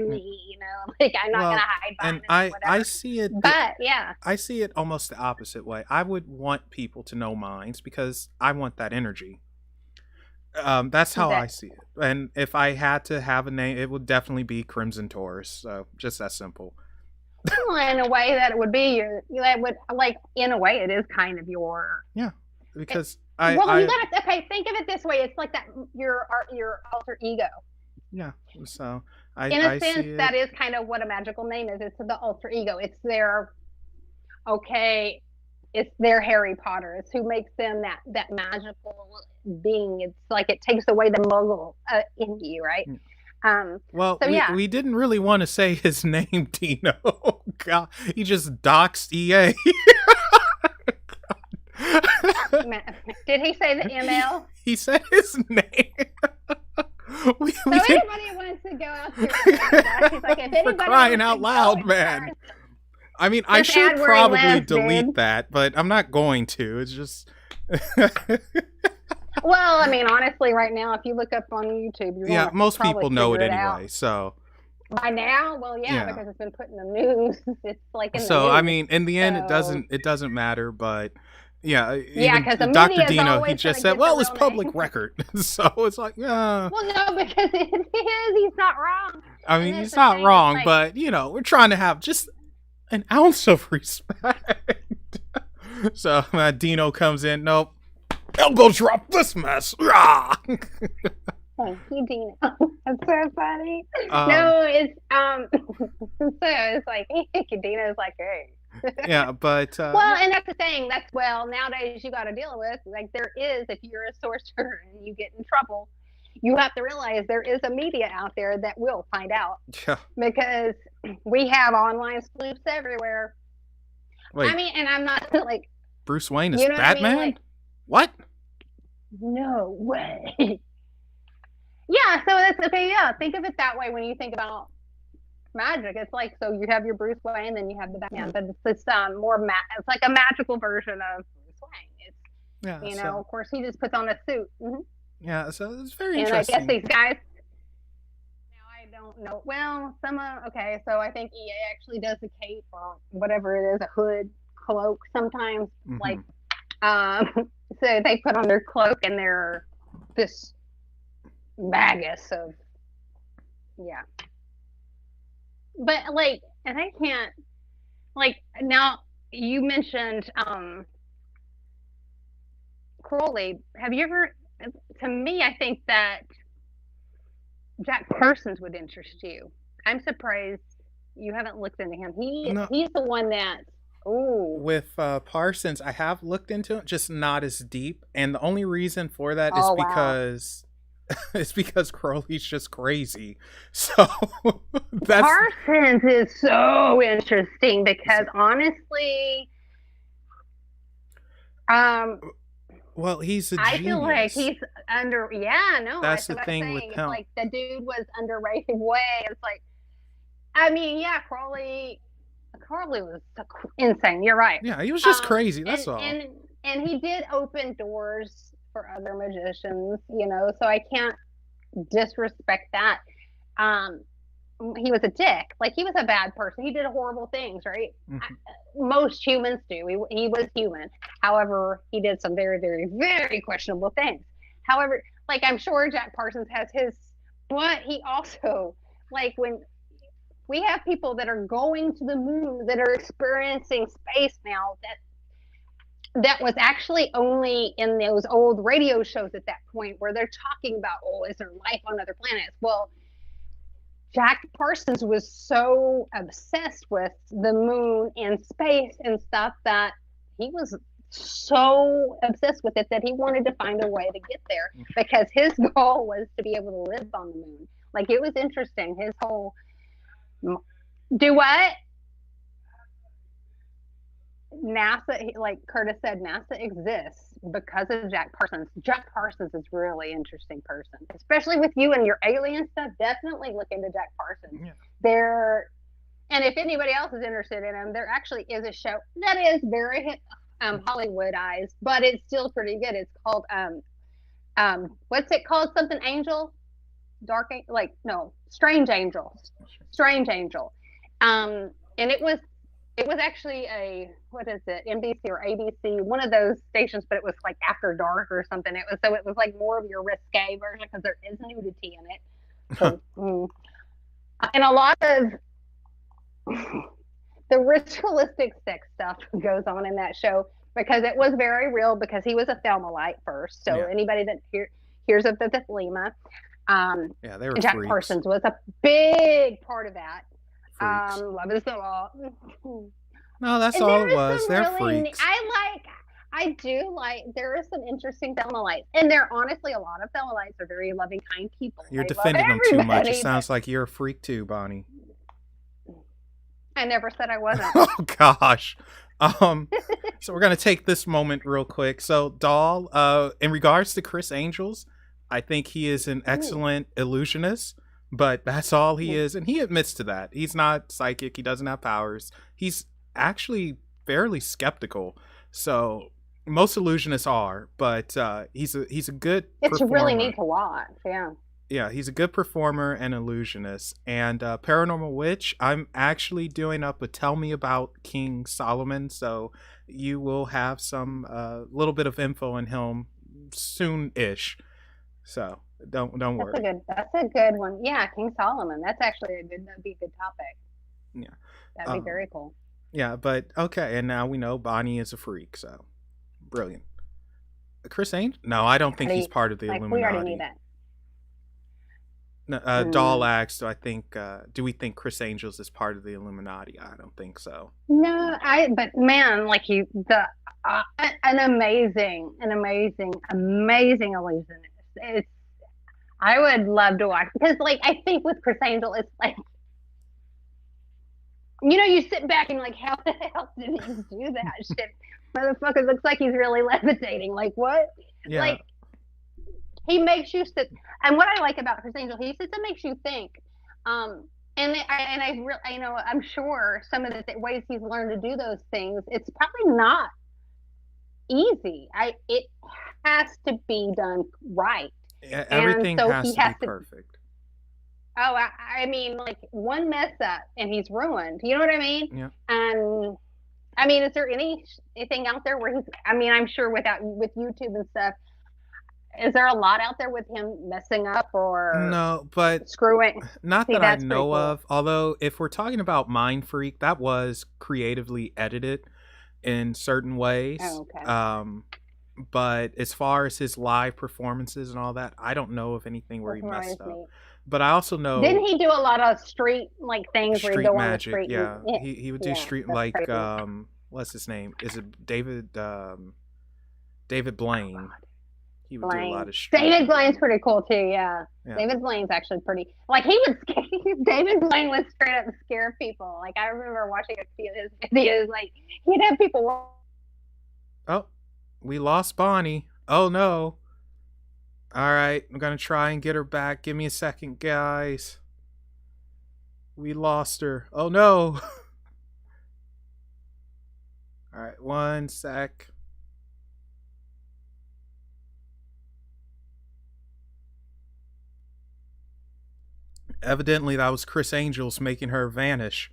me, like I'm not gonna hide behind it. And I see it, but yeah, I see it almost the opposite way. I would want people to know mines because I want that energy. That's how I see it. And if I had to have a name, it would definitely be Crimson Taurus. So just that simple. Well, in a way, that it would be in a way, it is kind of your because you gotta think of it this way. It's like that your alter ego. Yeah. So in a sense, that is kind of what a magical name is. It's the alter ego. It's their Harry Potter. It's who makes them that magical being. It's like it takes away the muggle in you, right? We didn't really want to say his name, Dino. God, he just doxed EA. Did he say the ML? He said his name. Anybody wants to go out there, he's like, if for crying out loud, man. I mean, I should probably delete that, but I'm not going to. It's just. Well, I mean, honestly, right now, if you look up on YouTube, most people know it anyway. So by now, because it's been put in the news. It's like in the news. I mean, in the end, it doesn't matter, but. Yeah, because Dr. Dino, he just said, well, it's public record. So it's like, yeah. Well, no, because it is. He's not wrong. I mean, he's not wrong, but, we're trying to have just an ounce of respect. So Dino comes in, nope, elbow drop this mess. Thank you, Dino. That's so funny. No, it's, so it's like, Dino's like, hey. Yeah, but and that's the thing. Nowadays you got to deal with, like, if you're a sorcerer and you get in trouble, you have to realize there is a media out there that will find out. Yeah. Because we have online sleuths everywhere. Wait, I mean, and I'm not like Bruce Wayne is Batman. Like, what? No way. Yeah, so that's okay. Yeah, think of it that way when you think about magic. It's like, so you have your Bruce Wayne, then you have the Batman, but it's more it's like a magical version of Bruce Wayne. It's of course he just puts on a suit. Mm-hmm. Yeah, so it's very interesting. And I guess these guys, now I don't know. Well, okay, so I think EA actually does a cape or whatever it is, a hood, cloak sometimes. Like, Hmm. um, so they put on their cloak and they're this magus of, yeah. But like, and I can't, like, now you mentioned Crowley. Have you ever, to me, I think that Jack Parsons would interest you. I'm surprised you haven't looked into him. No, He's the one that, oh, with Parsons, I have looked into it, just not as deep, and the only reason for that is oh wow. because it's because Crowley's just crazy. So that's Parsons is so interesting because honestly, um, well, he's a I feel like genius. he's under. Yeah, no, I That's was the about to thing with say it's him. like the dude was underrated way. It's like, I mean, yeah, Crowley was insane. You're right. Yeah, he was just crazy. And That's all. he did open doors for other magicians, so I can't disrespect that. Um, he was a dick. Like he was a bad person. He did horrible things, right? Hmm. Most humans do. He was human. However, he did some very, very, very questionable things. However, like I'm sure Jack Parsons has his, but he also, like when we have people that are going to the moon that are experiencing space now that was actually only in those old radio shows at that point where they're talking about, oh, is there life on other planets? Well, Jack Parsons was so obsessed with the moon and space and stuff that he was so obsessed with it that he wanted to find a way to get there because his goal was to be able to live on the moon. Like it was interesting. His whole do what? NASA, like Curtis said, NASA exists because of Jack Parsons. Jack Parsons is really interesting person, especially with you and your alien stuff. Definitely look into Jack Parsons. Yeah. There, and if anybody else is interested in him, there actually is a show that is very Hollywoodized, but it's still pretty good. It's called what's it called? Something Angel, like no, Strange Angel, Strange Angel. And it was actually a what is it, NBC or ABC, one of those stations, but it was like after dark or something. It was like more of your risque version because there is nudity in it. So, and a lot of the ritualistic sex stuff goes on in that show because it was very real because he was a Thelmalite first. So Yeah. anybody that hears of the Thelema, Yeah, they were Jack freaks. Parsons was a big part of that. Freaks. Love is the law. No, that's And all there it is was. some They're really, freaks. I do like, there is some interesting Thelmalites. And there, honestly, a lot of Thelmalites are very loving, kind people. You're They love defending them too much. It everybody, but sounds like you're a freak too, Bonnie. I never said I wasn't. Oh gosh. Um, so we're gonna take this moment real quick. So, Doll, in regards to Chris Angels, I think he is an Ooh. excellent illusionist, but that's all he is, and he admits to that. He's not psychic. He doesn't have powers. He's actually fairly skeptical. So most illusionists are, but he's a good It's really neat performer. to watch. Yeah. Yeah, he's a good performer and illusionist. And Paranormal Witch, I'm actually doing up a Tell Me About King Solomon, so you will have some little bit of info on him soon-ish. So don't worry. That's a good one. Yeah. King Solomon. That'd be a good topic. Yeah. That'd be Um, very cool. yeah, but okay, and now we know Bonnie is a freak, so brilliant. Chris Angel? No, I don't think he's part of the Like, we already knew Illuminati. that. No, Doll Mm. asked, do I think, do we think Chris Angels is part of the Illuminati? I don't think so. No, but man, like an amazing illusionist. I would love to watch because, like, I think with Chris Angel, it's like, you sit back and like, how the hell did he do that shit? Motherfucker looks like he's really levitating. Like, what? Yeah, Like, he makes you sit. And what I like about Chris Angel, he sits and makes you think. I'm sure some of the ways he's learned to do those things, it's probably not easy. It has to be done right, and everything so has he to be has to. perfect. Oh, I mean, like one mess up and he's ruined. You know what I mean? Yeah. And I mean, is there anything out there where he's? I mean, I'm sure with YouTube and stuff, is there a lot out there with him messing up or No, but screwing? not See, that I that's pretty know cool. of. Although, if we're talking about Mind Freak, that was creatively edited in certain Oh, ways. okay. But as far as his live performances and all that, I don't know of anything where he That's messed always up. neat. But I also Didn't know he do a lot of street like things where he'd Street go on the Magic. street and Yeah, yeah, he would do yeah, street that's like crazy. what's his name? Is it David David Blaine? He would do a lot Blaine. of street David Blaine's movie. pretty cool too. Yeah, Yeah. David Blaine's actually pretty. Like he would scare. David Blaine would straight up scare people. Like I remember watching a few of his videos. Like he'd have people. Oh, we lost Bonnie. Oh no. All right, I'm gonna try and get her back. Give me a second, guys. We lost her. Oh no. All right, one sec. Evidently, that was Chris Angels making her vanish.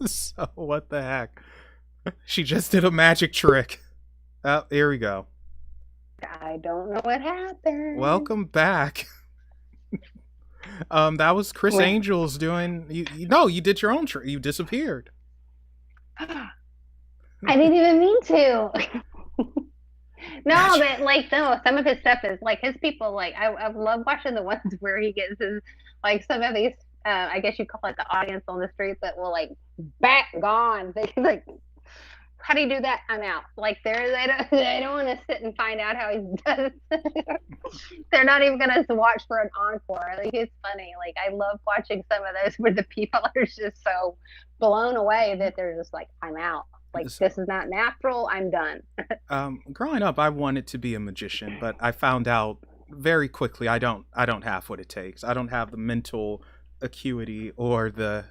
So, what the heck? She just did a magic trick. Oh, here we go. I don't know what happened. Welcome back. That was Chris Well, Angels doing. No, you did your own trick. You disappeared. I didn't even mean to. No, Magic. but like no, some of his stuff is like his people. Like I love watching the ones where he gets his like some of these. I guess you call it the audience on the street that will like back gone. They like, how do you do that? I'm out. Like they don't want to sit and find out how he does. They're not even gonna watch for an encore. Like it's funny. Like I love watching some of those where the people are just so blown away that they're just like, I'm out. Like this So, is not natural. I'm done. growing up, I wanted to be a magician, but I found out very quickly I don't have what it takes. I don't have the mental acuity or the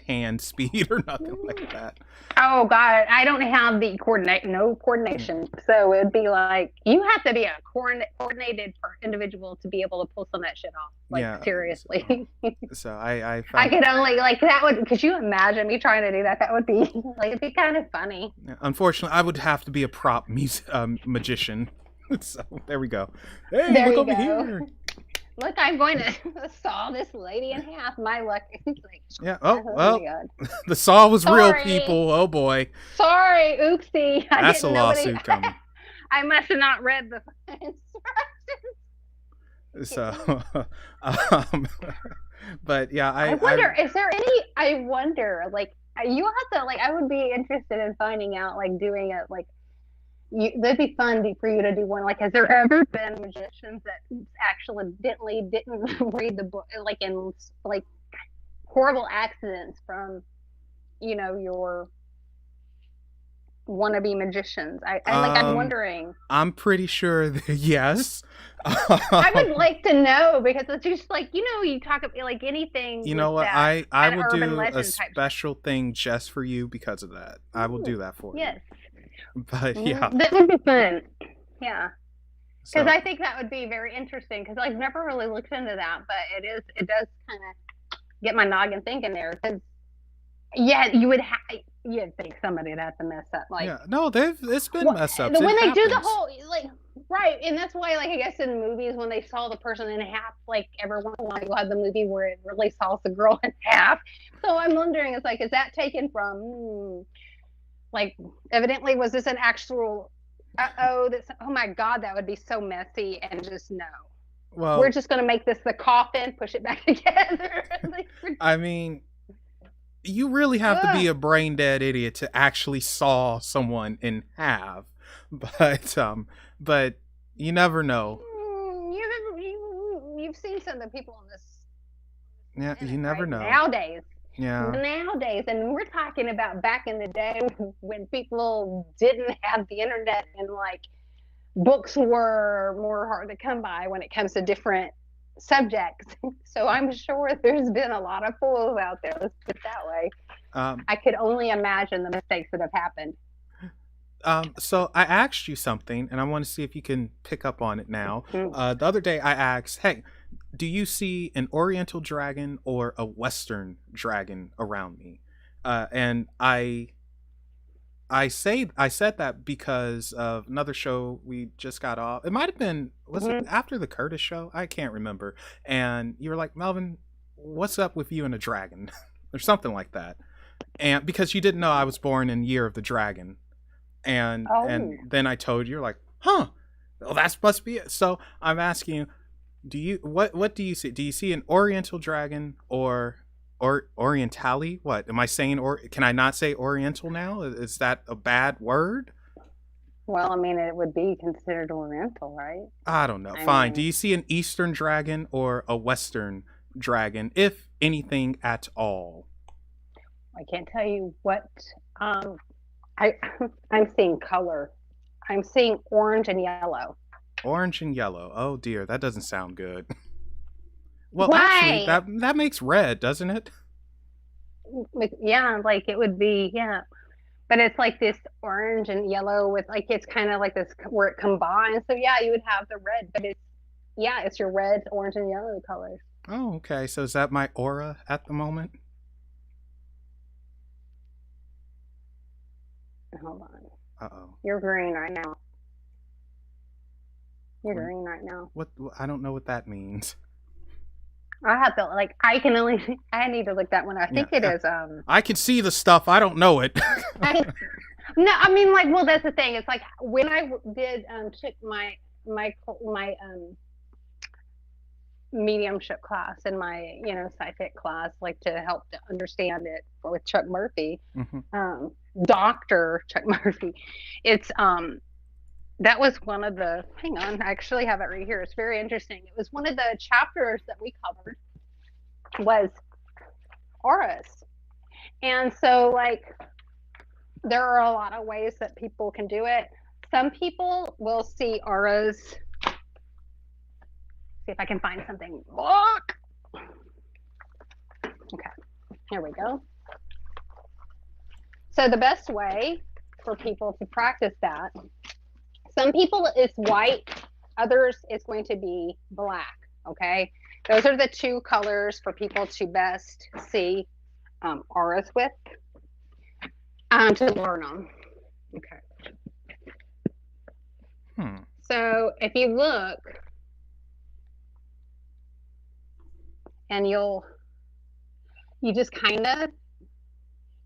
hand speed or nothing like that. Oh God, I don't have the no Yeah. coordination. So it would be like you have to be a coordinated individual to be able to pull some of that shit off. Like Yeah. seriously, So I I found. could only like that would. Could you imagine me trying to do that? That would be like it'd be kind of funny. Unfortunately, I would have to be a magician. So there we go. Hey, There look you over go. here. Look, I'm going to saw this lady in half. My luck. Like, Yeah. Oh oh my well, God. the saw was real, Sorry, people. Oh boy, sorry, oopsie. I that's a didn't. Nobody. lawsuit coming. I must have not read the instructions. So, um, but yeah, I I wonder, is there any? I wonder, like, you have to, like, I would be interested in finding out, like, doing it, like, that'd be fun for you to do one. Like, has there ever been magicians that accidentally didn't read the book, like, in, like, horrible accidents from, your wannabe magicians? I'm um, wondering. I'm pretty sure that yes. I would like to know because it's just like you talk about like anything You with know what? that I kind of will urban do a legend type stuff. special thing just for you because of that. I will do Ooh, that for you. yes, But yeah, that would be fun. Yeah, because so I think that would be very interesting. Because I've never really looked into that, but it does kind of get my noggin thinking there. Because yeah, you'd think somebody that's a mess up. Like yeah, no, it's been mess ups. It when they do the happens. whole like right, and that's why like I guess in movies when they saw the person in half, like every once in a while you'll have the movie where it really saws the girl in half. So I'm wondering, it's like, is that taken from like evidently was this an actual oh my god, that would be so messy and just no. We're Well, just gonna make this the coffin, push it back together. Like, I mean, you really have to be ugh. a brain dead idiot to actually saw someone in half. But but you never know. You've seen some of the people on this Yeah, you planet, never right? know. Yeah. Nowadays, and we're talking about back in the day when people didn't have the internet and like books were more hard to come by when it comes to different subjects. So I'm sure there's been a lot of fools out there. Let's put it that way. Um I could only imagine the mistakes that have happened. So I asked you something, and I want to see if you can pick up on it now. Mm. The other day I asked, "Hey, do you see an Oriental dragon or a Western dragon around me?" And I said that because of another show we just got off. It might have been, was it Mhm. after the Curtis show? I can't remember. And you were like, Melvin, what's up with you and a dragon, or something like that. And because you didn't know I was born in Year of the Dragon, and Oh, then I told you, you're like, huh, well that must be it. So I'm asking you, do you what do you see? Do you see an Oriental dragon or Orientali? What am I saying? Or can I not say Oriental now? Is that a bad word? well, I mean, it would be considered Oriental, right? I don't know. I Fine. Do mean, you see an Eastern dragon or a Western dragon, if anything at all? I can't tell you what. Um, I I'm seeing color. I'm seeing orange and yellow. Orange and yellow. Oh dear, that doesn't sound good. Well, actually, Why? that makes red, doesn't it? Like, yeah, like it would be, yeah. But it's like this orange and yellow with like it's kind of like this where it combines. So yeah, you would have the red, but it's yeah, it's your red, orange, and yellow colors. Oh, okay. So is that my aura at the moment? Hold on, Uh oh. you're green right now. You're green right now. What? I don't know what that means. I have to like I can only I need to look that one. I Yeah, think it yeah. is I can see the stuff. I don't know it. I no, I mean like well that's the thing. It's like when I did took my mediumship class and my psychic class like to help to understand it with Chuck Murphy, Hmm. um Dr. Chuck Murphy. It's that was one of the hang on, I actually have it right here. It's very interesting. It was one of the chapters that we covered was auras. And so like there are a lot of ways that people can do it. Some people will see auras. See if I can find something. Look. Okay, here we go. So the best way for people to practice that, some people it's white, others it's going to be black. Okay, those are the two colors for people to best see auras with, to learn them. Okay. So if you look, and you just kind of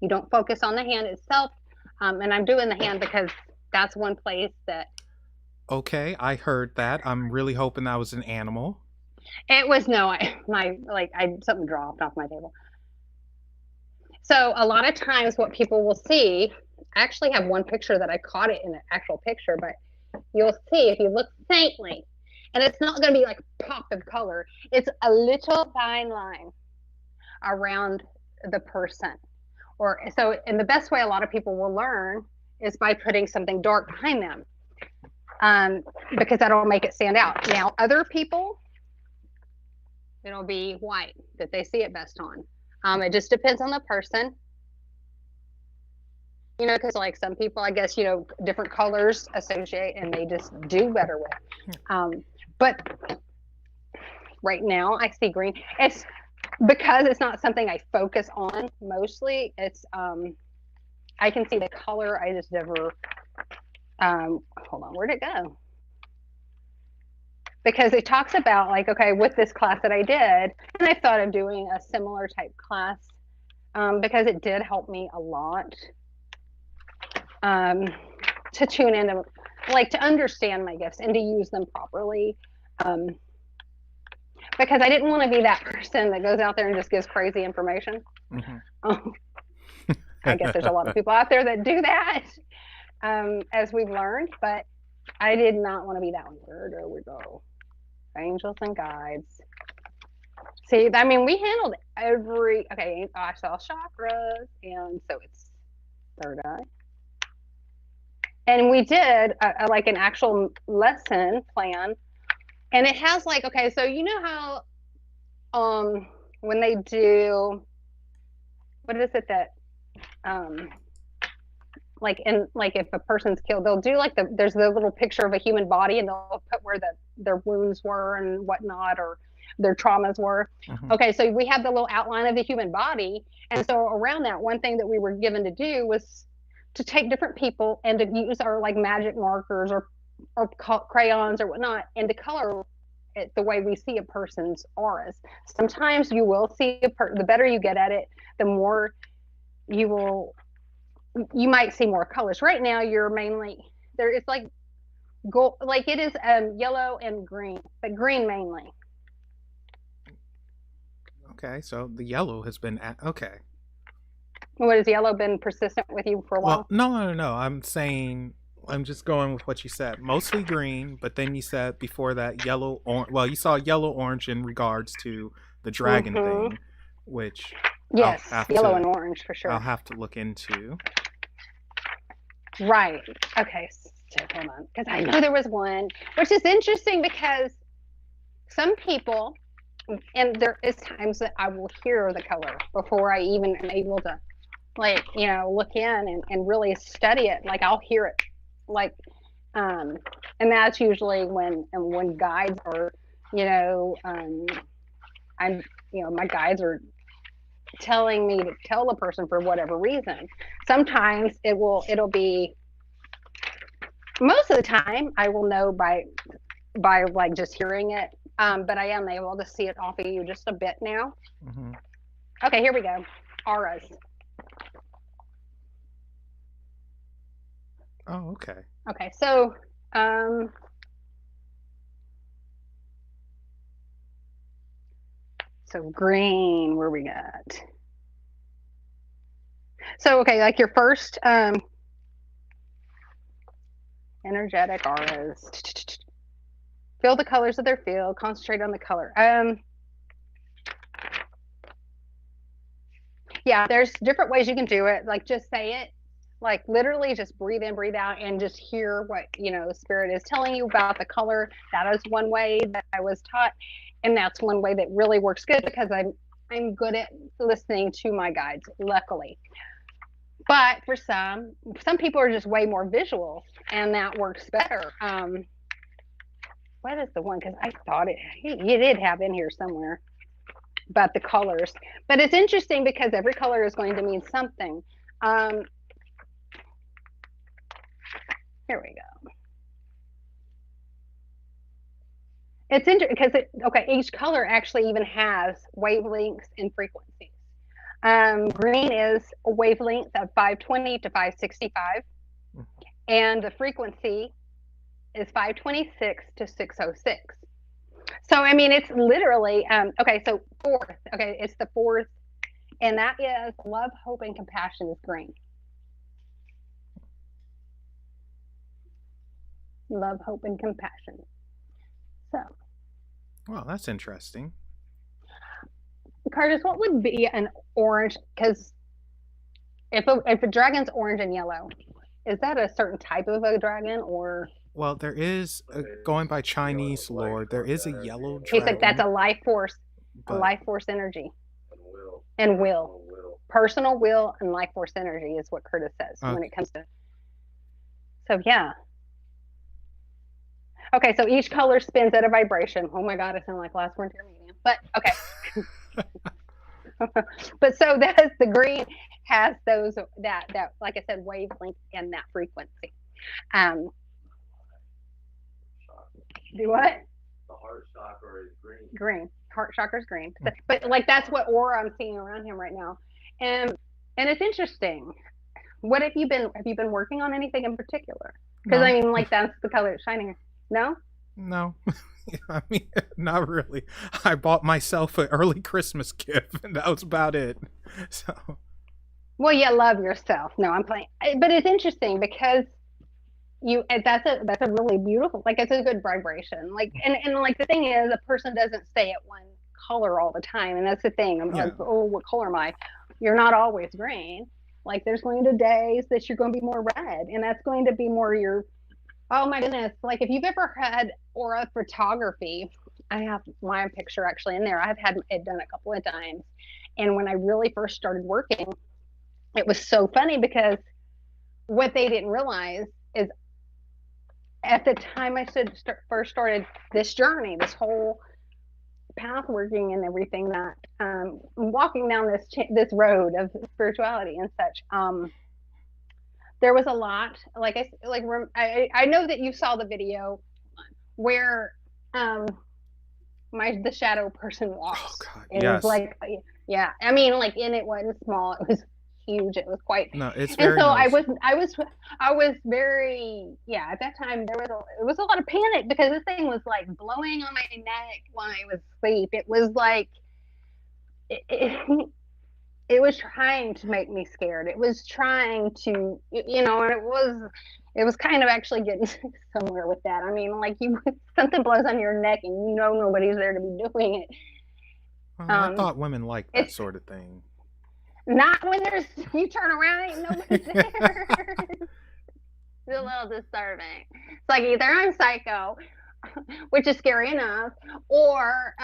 you don't focus on the hand itself, and I'm doing the hand because that's one place that Okay, I heard that. I'm really hoping that was an animal. it was no my like I something dropped off my table. So a lot of times what people will see, I actually have one picture that I caught it in an actual picture, but you'll see if you look faintly, and it's not going to be like a pop of color. It's a little fine line around the person. Or so, and the best way a lot of people will learn is by putting something dark behind them, because that'll make it stand out. Now, other people, it'll be white that they see it best on. It just depends on the person. Because like some people, I guess, different colors associate and they just do better with. But right now I see green. It's because it's not something I focus on mostly. It's I can see the color. I just never hold on, where'd it go? Because it talks about like, okay, with this class that I did, and I thought of doing a similar type class, because it did help me a lot, to tune into, like, to understand my gifts and to use them properly. Because I didn't want to be that person that goes out there and just gives crazy information. Mm-hmm. I guess there's a lot of people out there that do that, as we've learned, but I did not want to be that one. Where do we go? Angels and guides. See, I mean, we handled okay, I saw chakras, and so it's third eye. And we did like an actual lesson plan, and it has like, okay, so you know how when they do, what is it that like if a person's killed, they'll do like there's the little picture of a human body, and they'll put where their wounds were and whatnot, or their traumas were. Hmm. Okay, so we have the little outline of the human body, and so around that, one thing that we were given to do was to take different people and to use our like magic markers or crayons or whatnot, and to color it the way we see a person's auras. Sometimes you will see the better you get at it, the more you will you might see more colors. Right now, you're mainly there. It's like gold, like it is yellow and green, but green mainly. Okay, so the yellow has been okay. What has yellow been persistent with you for a Well, while? no, no, no, no. I'm saying I'm just going with what you said. Mostly green, but then you said before that yellow or well, you saw yellow orange in regards to the dragon Mm-hmm. thing, which I'll Yes, have yellow to and orange for I'll sure. have to look into. Right. Okay. So hold on, because I know there was one, which is interesting because some people, and there is times that I will hear the color before I even am able to, like, look in and really study it. Like I'll hear it, like, um, and that's usually when guides are, you know, I'm, my guides are telling me to tell the person for whatever reason. Sometimes it'll be most of the time I will know by like just hearing it. But I am able to see it off of you just a bit now. Hmm. Okay, here we go. Auras. Oh, okay. Okay, um, so green. Where we got? So okay, like your first energetic auras. Feel the colors of their field. Concentrate on the color. Yeah, there's different ways you can do it. Like just say it. Like literally just breathe in, breathe out, and just hear what spirit is telling you about the color. That is one way that I was taught, and that's one way that really works good because I'm good at listening to my guides, luckily. But for some people are just way more visual, and that works better. What is the one? Because I thought you did have in here somewhere about the colors, but it's interesting because every color is going to mean something. Um, Here we go. It's interesting because okay, each color actually even has wavelengths and frequencies. Green is a wavelength of 520 to 565, and the frequency is 526 to 606. So I mean, it's literally okay. So fourth, okay, it's the fourth, and that is love, hope, and compassion is green. Love, hope, and compassion. So, Well, that's interesting. Curtis, what would be an orange? Because if a dragon's orange and yellow, is that a certain type of a dragon, or Well, there is going by Chinese lore. There is a yellow he's like that's dragon, a but life force energy, and will, personal will, and life force energy is what Curtis says when it okay. comes to. So yeah. Okay, so each color spins at a vibration. Oh my God, I sound like last frontier medium. But okay, but so that's the green has those that like I said wavelength and that frequency. Um, do what? Green. Heart chakra's green. But like that's what aura I'm seeing around him right now. And and it's interesting. What have you been working on anything in particular? Because I No, mean like that's the color it's shining. No? no. I mean, not really. I bought myself an early Christmas gift, and that was about it. So, Well, you love yourself. No, I'm playing. But it's interesting because that's a really beautiful like it's a good vibration. Like and like the thing is a person doesn't stay at one color all the time. And that's the thing. I'm like, yeah. oh, what color am I? You're not always green. Like there's going to days that you're going to be more red, and that's going to be more your. Oh my goodness! Like if you've ever had aura photography, I have my picture actually in there. I've had it done a couple of times, and when I really first started working, it was so funny because what they didn't realize is at the time first started this journey, this whole path working and everything, that walking down this road of spirituality and such, there was a lot, I know that you saw the video where the shadow person Oh walks. God, It was yes. like, yeah, I mean, like, and it wasn't small, it was huge, it was quite. No, it's And very so noticeable. I was very, yeah, at that time it was a lot of panic because this thing was like blowing on my neck while I was asleep. It was like it, it was trying to make me scared. It was trying to, and it was kind of actually getting somewhere with that. I mean, like, something blows on your neck and nobody's there to be doing it. I Um, thought women liked that it's sort of thing. not when you turn around, ain't nobody's there. It's a little disturbing. It's like either I'm psycho, which is scary enough, or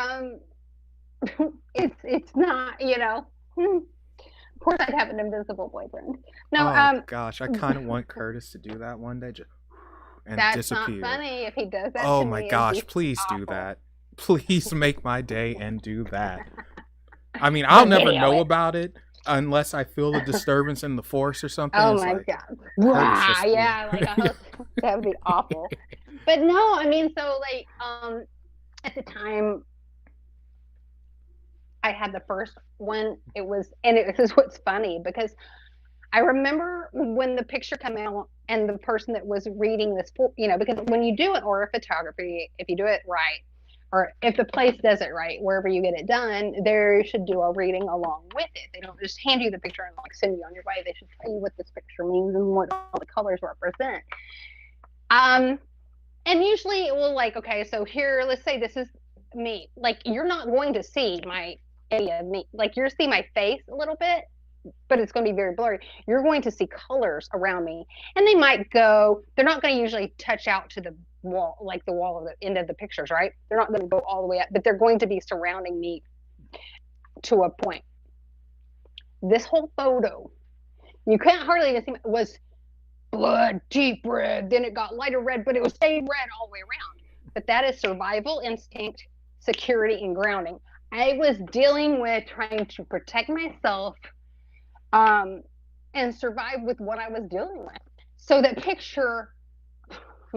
it's not. Of course, I'd have an invisible boyfriend. No, Oh gosh, I kind of want Curtis to do that one day, just and that's not disappear. funny. If he does that Oh to my me, it'd be gosh, please do awful. that. Please make my day and do that. I mean, I'll But never video know it. about it unless I feel a disturbance in the force or something. Oh It's my like god. Curtis Wow. just Yeah, like I hope that would be awful. But no, I mean, so like at the time I had the first one, this is what's funny because I remember when the picture came out and the person that was reading this, because when you do an aura photography, if you do it right, or if the place does it right, wherever you get it done, they should do a reading along with it. They don't just hand you the picture and like send you on your way. They should tell you what this picture means and what all the colors represent. Um, and usually it will, like, okay, so here, let's say this is me. Like, you're not going to see my any of me. Like, you're see my face a little bit, but it's going to be very blurry. You're going to see colors around me, and they're not going to usually touch out to the wall, like the wall of the end of the pictures, right? They're not going to go all the way up, but they're going to be surrounding me to a point. This whole photo, you can't hardly even see, was blood, deep red, then it got lighter red, but it was stayed red all the way around. But that is survival instinct, security, and grounding. I was dealing with trying to protect myself, um, and survive with what I was dealing with. So that picture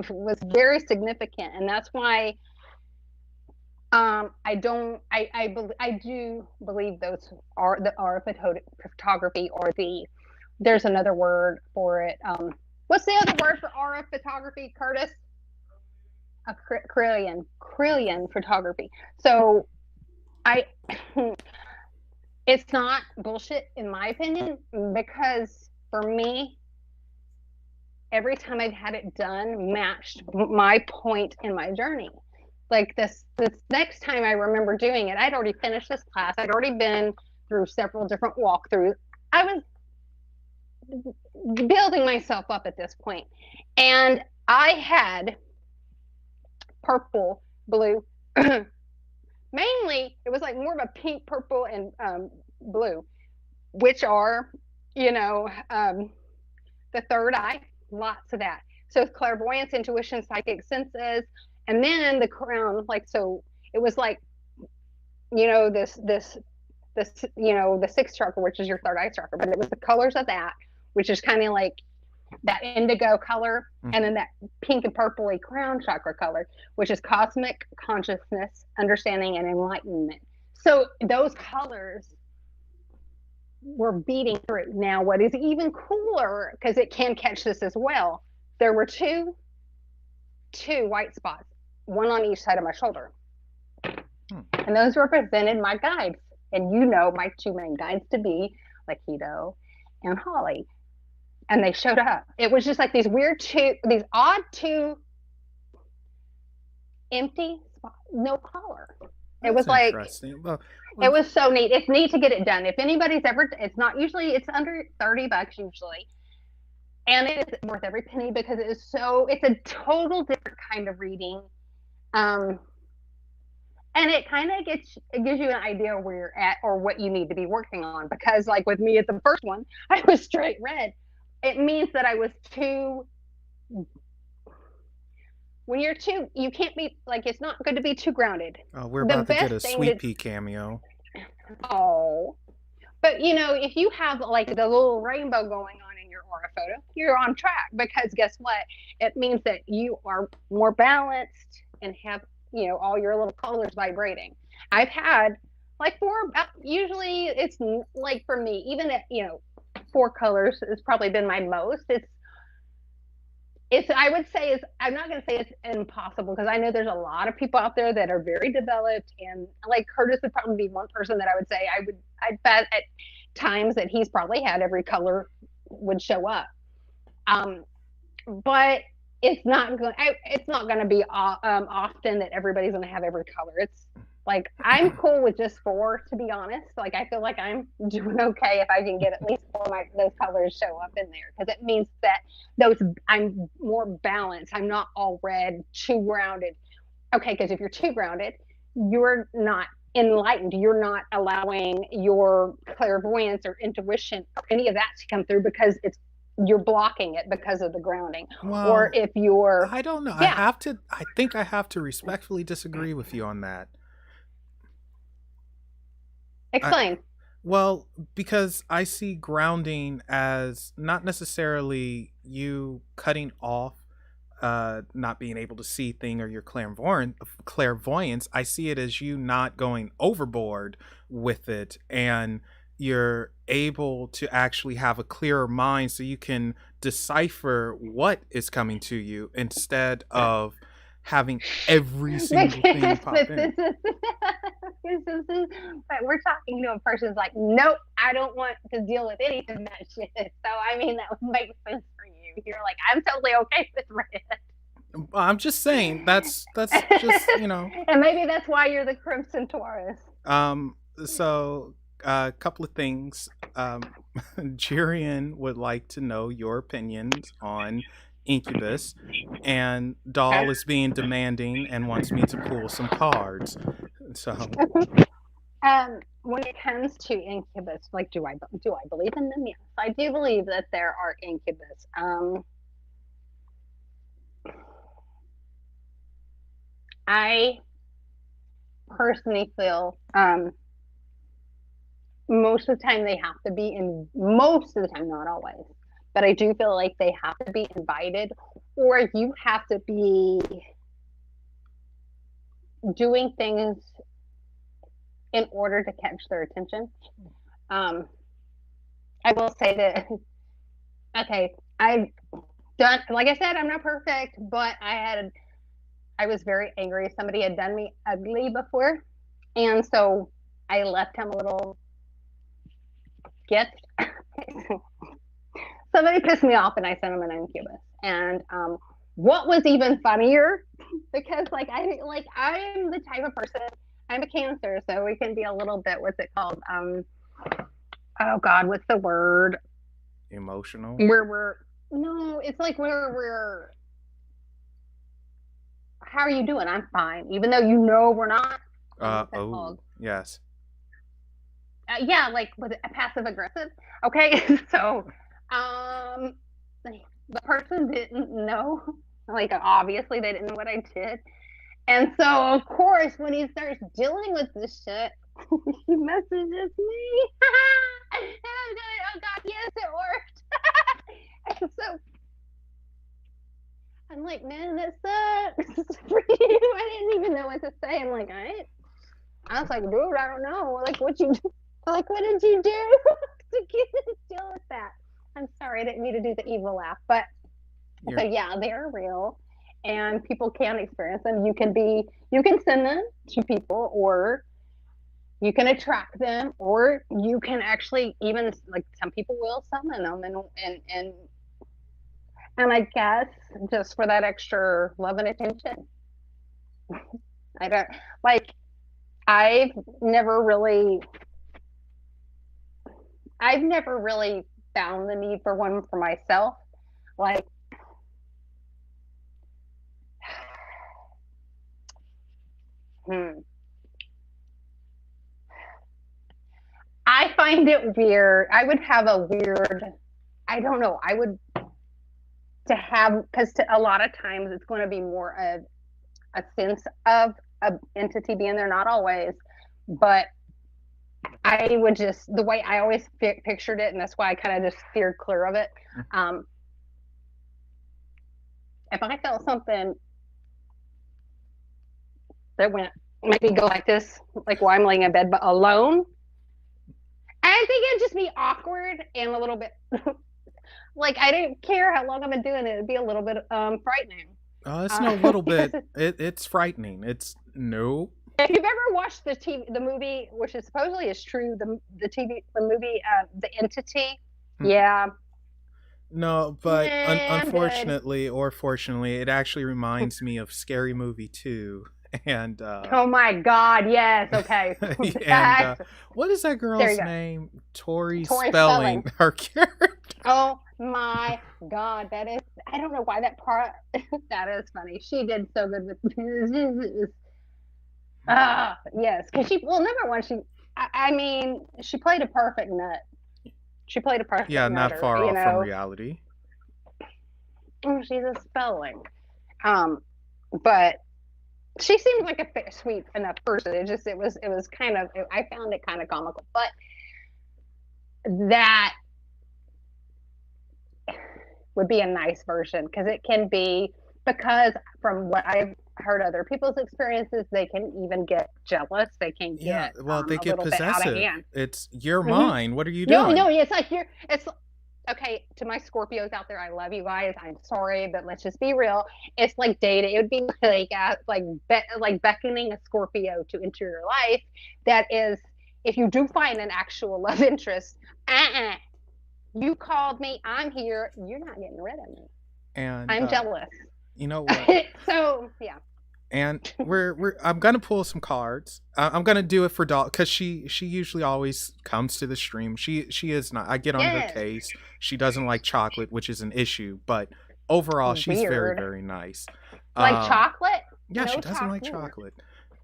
was very significant, and that's why I don't. I do believe those are the art of photography, or the. There's another word for it. What's the other word for aura photography, Curtis? A Krillian photography. So I it's not bullshit in my opinion, because for me, every time I've had it done matched my point in my journey. Like this next time I remember doing it, I'd already finished this class. I'd already been through several different walkthroughs. I was building myself up at this point. And I had purple, blue, mainly it was like more of a pink, purple, and blue, which are, you know, the third eye, lots of that. So clairvoyance, intuition, psychic senses, and then the crown, like, so it was like, this, the sixth chakra, which is your third eye chakra, but it was the colors of that, which is kind of like that indigo color, and mm-hmm. then that pink and purpley crown chakra color, which is cosmic consciousness, understanding, and enlightenment. So those colors were beating through. Now, what is even cooler, because it can catch this as well, there were two white spots, one on each side of my shoulder. And those represented my guides. And my two main guides to be Lakido and Holly. And they showed up. It was just like these odd two empty spots, no color. It was That's like, interesting. Well, it was so neat. It's neat to get it done. If anybody's ever, it's not usually, it's under $30 usually. And it is worth every penny because it's a total different kind of reading. And it kind of gives you an idea where you're at or what you need to be working on. Because like with me at the first one, I was straight red. it means that I was too. When you're too, you can't be like, it's not good to be too grounded. We're The about to get best a thing Sweet to, Pea cameo. oh, but if you have like the little rainbow going on in your aura photo, you're on track, because guess what? It means that you are more balanced and have, all your little colors vibrating. I've had like four, usually it's like for me, even at, four colors has probably been my most. It's I would say is I'm not going to say it's impossible, because I know there's a lot of people out there that are very developed, and like Curtis would probably be one person that I would say I'd bet at times that he's probably had every color would show up. Um, but it's not going to be often that everybody's going to have every color. It's like I'm cool with just four, to be honest. Like I feel like I'm doing okay if I can get at least four of those colors show up in there, because it means that those I'm more balanced. I'm not all red, too grounded. Okay, because if you're too grounded, you're not enlightened. You're not allowing your clairvoyance or intuition or any of that to come through, because you're blocking it because of the grounding. Or Well, if you're, I don't know. yeah, I think I have to respectfully disagree with you on that. I, explain. well, because I see grounding as not necessarily you cutting off not being able to see thing or your clairvoyance. I see it as you not going overboard with it, and you're able to actually have a clearer mind so you can decipher what is coming to you instead of having every single thing Because pop in. but we're talking to a person who's like, nope, I don't want to deal with any of that shit. So I mean, that would make sense for you. You're like, I'm totally okay with I'm just saying that's just, you know. and maybe that's why you're the Crimson Taurus. Um, so a couple of things. Jirian would like to know your opinions on Incubus, and Okay. Doll is being demanding and wants me to pull some cards. So, When it comes to incubus, like, do I believe in them? Yes, I do believe that there are incubus. I personally feel most of the time they have to be in, most of the time, not always, but I do feel like they have to be invited, or you have to be doing things in order to catch their attention. Um, I will say that, okay, I've done, like I said, I'm not perfect, but I was very angry. Somebody had done me ugly before, and so I left him a little gift. Somebody pissed me off, and I sent him an incubus. And what was even funnier, because I'm the type of person. I'm a Cancer, so we can be a little bit, what's it called? Oh God, what's the word? emotional. Where we're No, it's like where we're. How are you doing? I'm fine, even though we're not. What's that Oh, called? yes. Yeah, like, was it passive aggressive? Okay, so um, the person didn't know. Like, obviously, they didn't know what I did, and so of course, when he starts dealing with this shit, he messages me. And I'm going, oh God, yes, it worked. And so I'm like, man, that sucks for you. I didn't even know what to say. I'm like, all right. I was like, dude, I don't know. Like, what did you do to deal with that? I'm sorry, I didn't mean to do the evil laugh, but You're so yeah, they're real, and people can experience them. You can send them to people, or you can attract them, or you can actually, even like, some people will summon them, and I guess just for that extra love and attention. I don't like. I've never really I've never really found the need for one for myself. Like, hmm, I find it weird. I would have a weird. I don't know. I would to have because a lot of times it's going to be more of a sense of an entity being there, not always, but I would just the way I always pictured it, and that's why I kind of just steered clear of it. Um, if I felt something that went maybe go like this, like while I'm laying in bed, but alone, I think it'd just be awkward and a little bit like I didn't care how long I've been doing it. It'd be a little bit frightening. It's no little bit. It's frightening. It's no. If you've ever watched the movie, which is supposedly is true, the movie, The Entity, yeah. No, but unfortunately or fortunately, it actually reminds me of Scary Movie 2. And oh my God, yes, okay. And what is that girl's name? Tori Spelling. Her character. Oh my God, that is. I don't know why that part. That is funny. She did so good with. Yes, because number one, I mean, she played a perfect nut. She played a perfect not nutter, far off from reality. She's a Spelling, but she seemed like a sweet enough person. It was kind of. I found it kind of comical, but that would be a nice version because it can be because from what I've heard other people's experiences, they can even get jealous. They can get they get possessive. It's your mind. What are you doing? No, it's like it's okay. To my Scorpios out there, I love you guys. I'm sorry, but let's just be real. It's like dating. It would be like beckoning a Scorpio to enter your life. That is, if you do find an actual love interest, you called me. I'm here. You're not getting rid of me. And I'm jealous. You know what? So yeah. And I'm gonna pull some cards. I'm gonna do it for Doll because she usually always comes to the stream. She is not. I get on her case. She doesn't like chocolate, which is an issue. But overall, she's very, very nice. Like chocolate? Yeah, no, she doesn't like chocolate.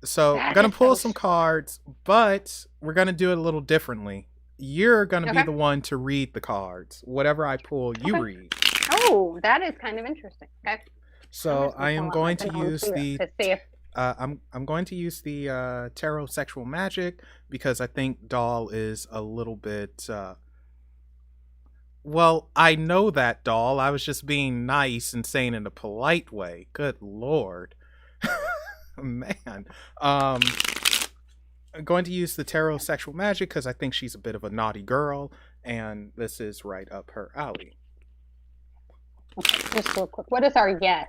So I'm gonna pull some cards, but we're gonna do it a little differently. You're gonna be the one to read the cards. Whatever I pull, you read. Oh, that is kind of interesting. Okay. So I am going to use the I'm going to use the tarot sexual magic because I think Doll is a little bit well, I know that, Doll. I was just being nice and saying it in a polite way. Good Lord. Man. I'm going to use the tarot sexual magic because I think she's a bit of a naughty girl and this is right up her alley. Okay, just real quick. What is our yes?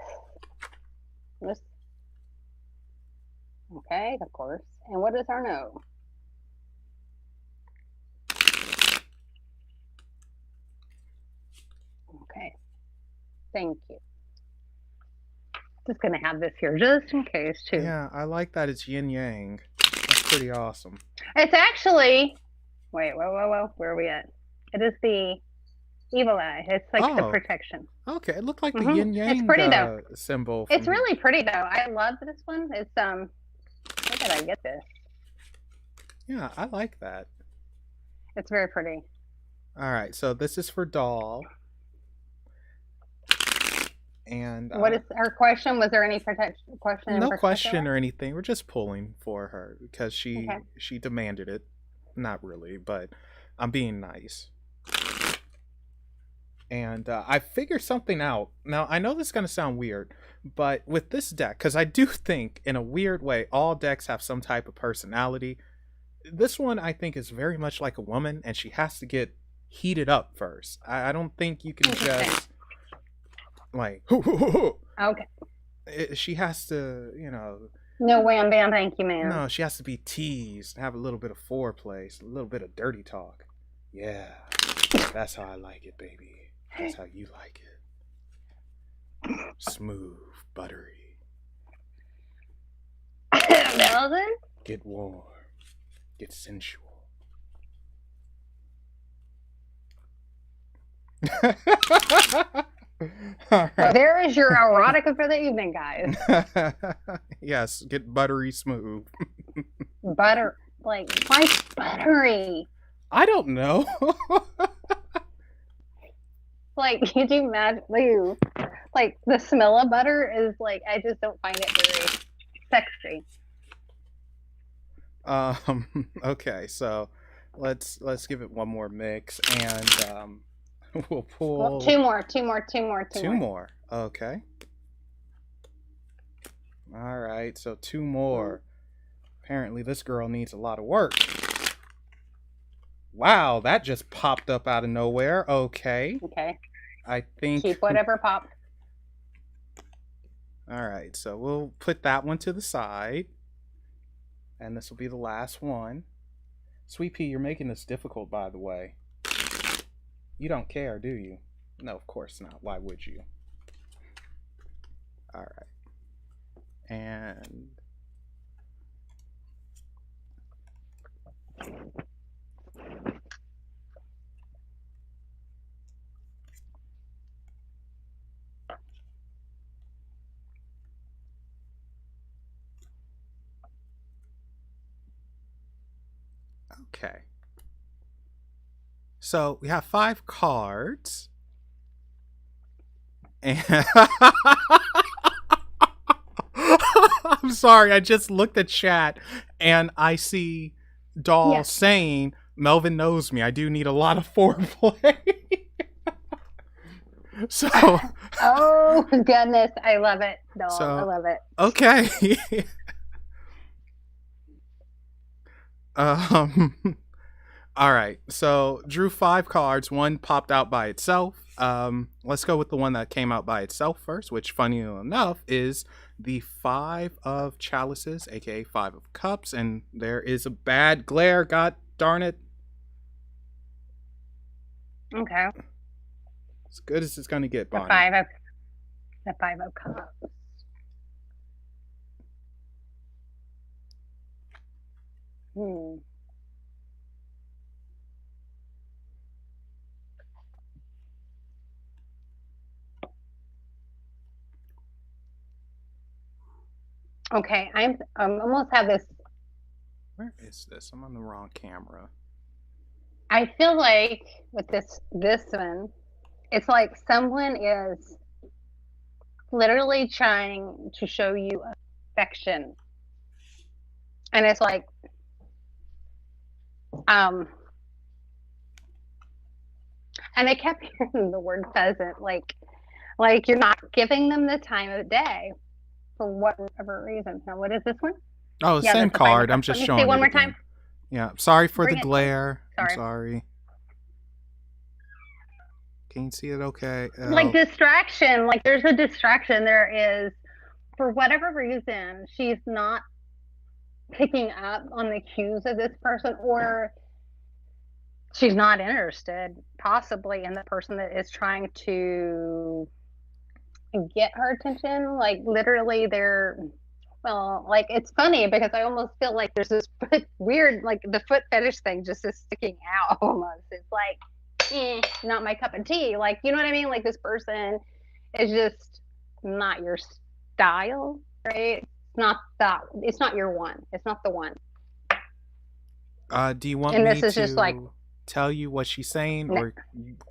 Okay, of course. And what is our no? Okay. Thank you. Just gonna have this here just in case too. Yeah, I like that it's yin yang. That's pretty awesome. It's actually wait, whoa. Where are we at? It is the evil eye. It's like the protection. Okay, it looked like the yin yang. It's pretty though. Symbol. It's really pretty though. I love this one. It's Where did I get this? Yeah, I like that. It's very pretty. All right, so this is for Doll. And what is her question? Was there any question? No question or anything. We're just pulling for her because she demanded it. Not really, but I'm being nice. And I figured something out. Now, I know this is going to sound weird, but with this deck, because I do think, in a weird way, all decks have some type of personality. This one, I think, is very much like a woman, and she has to get heated up first. I don't think you can just, like, okay. She has to, No wham bam, thank you, ma'am. No, she has to be teased, have a little bit of foreplay, a little bit of dirty talk. Yeah, that's how I like it, baby. That's how you like it. Smooth, buttery. Melvin? Get warm. Get sensual. Right. Well, there is your erotica for the evening, guys. Yes, get buttery smooth. Butter, like, why buttery? I don't know. Like, could you imagine? Ew. Like the smell of butter is like I just don't find it very sexy. Okay, so let's give it one more mix, and we'll Well, pull two more, two more, two more, two two more. more. Okay. All right, so two Mm. more. Apparently, this girl needs a lot of work. Wow, that just popped up out of nowhere. Okay. Okay, I think. keep whatever pops. All right, so we'll put that one to the side. And this will be the last one. Sweet Pea, you're making this difficult, by the way. You don't care, do you? No, of course not. Why would you? All right. And okay. So we have 5 cards. And I'm sorry, I just looked at chat and I see Doll Yes. saying, Melvin knows me. I do need a lot of foreplay. So Oh goodness, I love it, doll. So- I love it. okay. All right. So drew 5 cards. One popped out by itself. Let's go with the one that came out by itself first, which, funny enough, is the 5 of chalices, aka 5 of cups, and there is a bad glare. God darn it! Okay. As good as it's gonna get, The Bonnie. five of cups. Hmm. Okay, I'm almost have this. Where is this? I'm on the wrong camera. I feel like with this one, it's like someone is literally trying to show you affection, and it's like um, and I kept hearing the word pheasant, like you're not giving them the time of day for whatever reason. Now, what is this one? Oh, Yeah, same that's the 5 of card. I'm cups. just Let me showing see one it more again. time. Yeah. Sorry for Bring the it, please. glare. I'm Sorry. sorry. Can you see it okay? Like distraction, like there's a distraction. There is, for whatever reason, she's not picking up on the cues of this person, or she's not interested possibly in the person that is trying to get her attention. Like literally they're, well, like it's funny because I almost feel like there's this weird, like the foot fetish thing just is sticking out almost. It's like not my cup of tea. Like, you know what I mean? Like this person is just not your style, right? It's not that, it's not your one. It's not the one. Do you want And me this is just like, to tell you what she's saying, no. or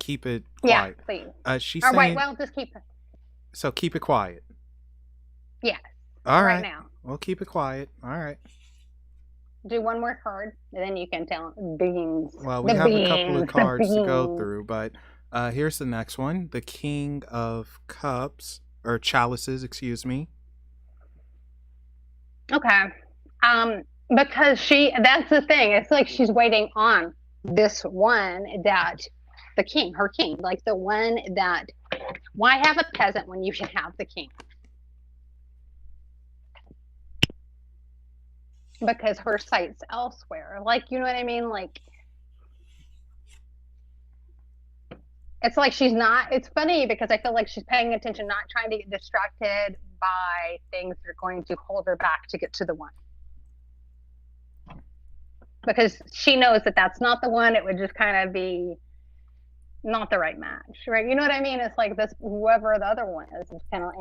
keep it Yeah, quiet? please. She's All saying. right, well, just keep, So keep it quiet. yes, All right right. now. We'll keep it quiet. All right. Do one more card, and then you can tell beans. Well, we The have a couple of beans, cards the to go beans. through, but here's the next one: the King of Cups, or chalices, excuse me. Okay. Because that's the thing. It's like she's waiting on this one that the king, her king, like the one that, why have a peasant when you can have the king? Because her sight's elsewhere. Like, you know what I mean? Like, it's like she's not, it's funny because I feel like she's paying attention, not trying to get distracted by things that are going to hold her back to get to the one. Because she knows that that's not the one. It would just kind of be not the right match, right? You know what I mean? It's like this, whoever the other one is kind of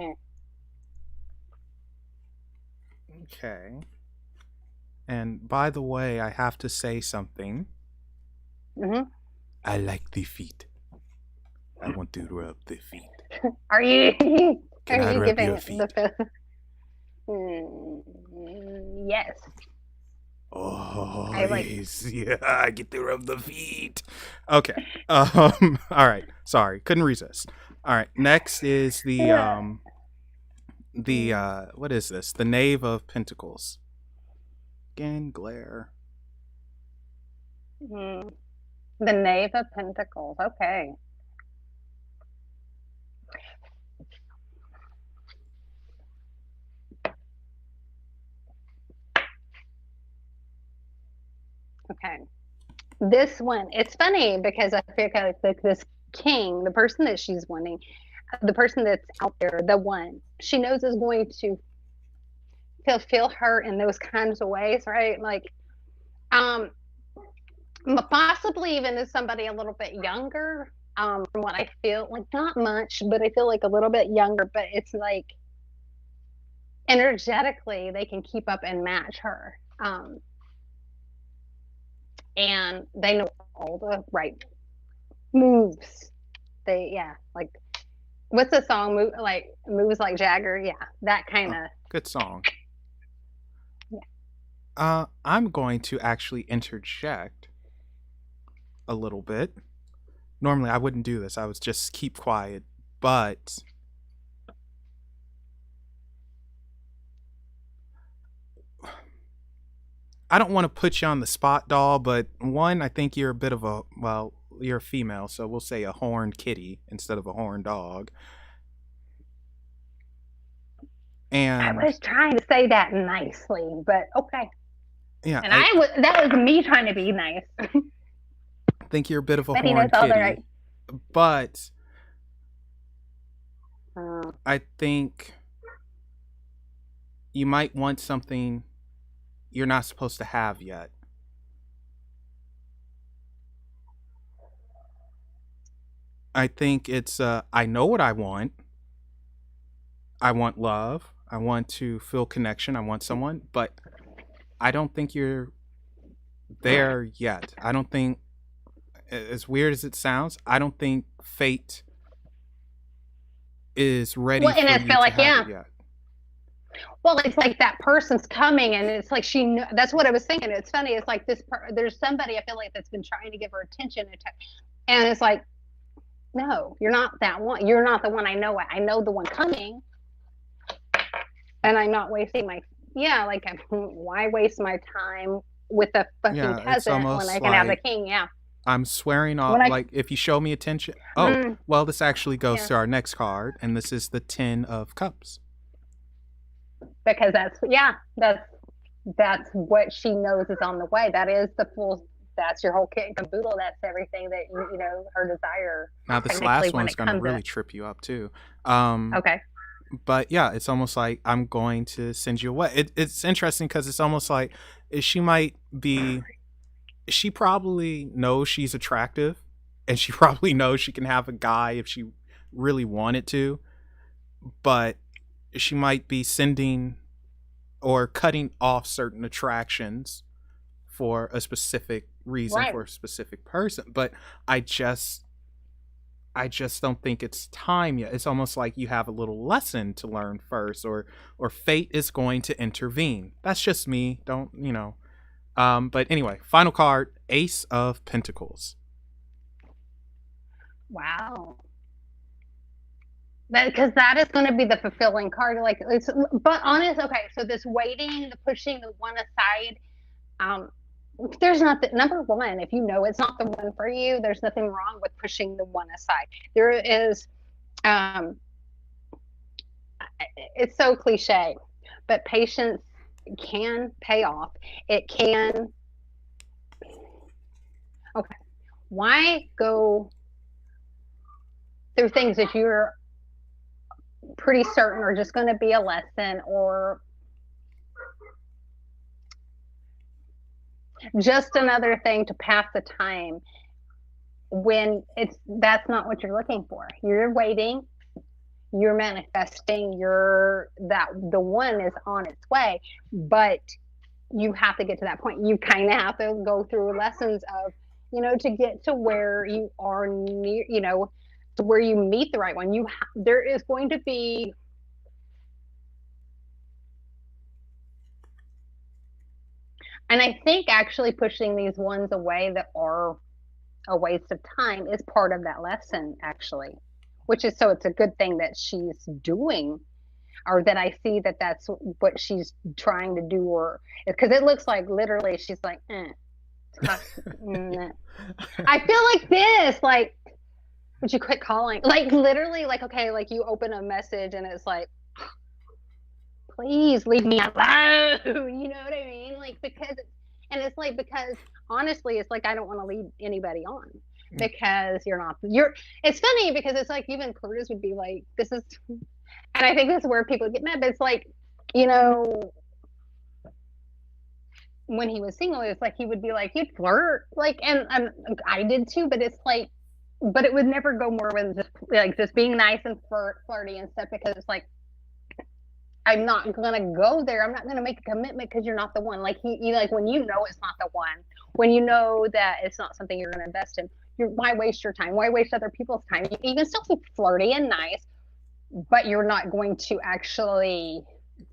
Okay. And by the way, I have to say something. Mm-hmm. I like the feet. I want to rub the feet. Are you Can I rub giving your the feet? fifth? Yes. Oh, I like. yes. Yeah, I get to rub the feet. Okay. All right. Sorry. Couldn't resist. All right. Next is what is this? The Knave of Pentacles. Again, glare. Mm, the Knave of Pentacles. Okay. Okay. This one, it's funny because I feel like this king, the person that she's wanting, the person that's out there, the one she knows is going to fulfill her in those kinds of ways, right? Like, um, possibly even as somebody a little bit younger, from what I feel, like not much, but I feel like a little bit younger, but it's like energetically they can keep up and match her. And they know all the right moves. Yeah, like what's the song? Like moves like Jagger. Yeah, that kind Oh, of. good song. Yeah. I'm going to actually interject a little bit. Normally, I wouldn't do this. I would just keep quiet. But I don't want to put you on the spot, doll. But one, I think you're a bit of a, well, you're a female, so we'll say a horned kitty instead of a horned dog. I And was trying to say that nicely, but okay. yeah, And I that was me trying to be nice. think you're a bit of a Betty knows horned all the right. kitty. But Uh, I think you might want something you're not supposed to have yet. I think it's I know what I want. I want love. I want to feel connection. I want someone, but I don't think you're there yet. I don't think, as weird as it sounds, I don't think fate is ready well, and for I you feel to like have it yet. well, it's like that person's coming, and it's like that's what I was thinking. It's funny. It's like there's somebody I feel like that's been trying to give her attention, and it's like, no, you're not that one. You're not the one. I know it. I know the one coming, and I'm not wasting my like why waste my time with a fucking Yeah, it's peasant when I almost can have the like king? Yeah, I'm swearing when off. I Like, if you show me attention. Oh, mm, well, this actually goes yeah, to our next card, and this is the Ten of Cups. because that's what she knows is on the way. That is the full. That's your whole kit and caboodle. That's everything that her desire. Now, this Technically, last when one's it going to comes to really trip you up, too. Um, okay, but yeah, it's almost like I'm going to send you away. It's interesting because it's almost like she might be. She probably knows she's attractive, and she probably knows she can have a guy if she really wanted to, but she might be sending or cutting off certain attractions for a specific reason, right. for a specific person. But I just I just don't think it's time yet. It's almost like you have a little lesson to learn first, or fate is going to intervene. That's just me. Don't you know? But anyway, final card: Ace of Pentacles. Wow. Because that is going to be the fulfilling card. Like, but honest. Okay, so this waiting, the pushing the one aside. Um, there's nothing. Number one, if you know it's not the one for you, there's nothing wrong with pushing the one aside. There is. Um, it's so cliche, but patience can pay off. It can. Okay. Why go through things that you're pretty certain are just going to be a lesson or just another thing to pass the time when that's not what you're looking for. You're waiting, you're manifesting, the one is on its way, but you have to get to that point. You kind of have to go through lessons of to get to where you are near, where you meet the right one. There is going to be, and I think actually pushing these ones away that are a waste of time is part of that lesson, actually, which is, so it's a good thing that she's doing, or that I see that that's what she's trying to do, or because it looks like literally she's like, I feel like this, like, would you quit calling? Like literally, like, okay, like you open a message and it's like, please leave me alone. You know what I mean? Like, and it's like, because honestly, it's like, I don't want to lead anybody on because it's funny because it's like, even Curtis would be like, this is, and I think this is where people get mad, but it's like, you know, when he was single, it's like, he would be like, he'd flirt, like, and I did too, but it's like, but it would never go more than just like just being nice and flirty and stuff, because it's like, I'm not gonna go there. I'm not gonna make a commitment because you're not the one. Like like, when you know it's not the one, when you know that it's not something you're gonna invest in, why waste your time? Why waste other people's time? You can still be flirty and nice, but you're not going to actually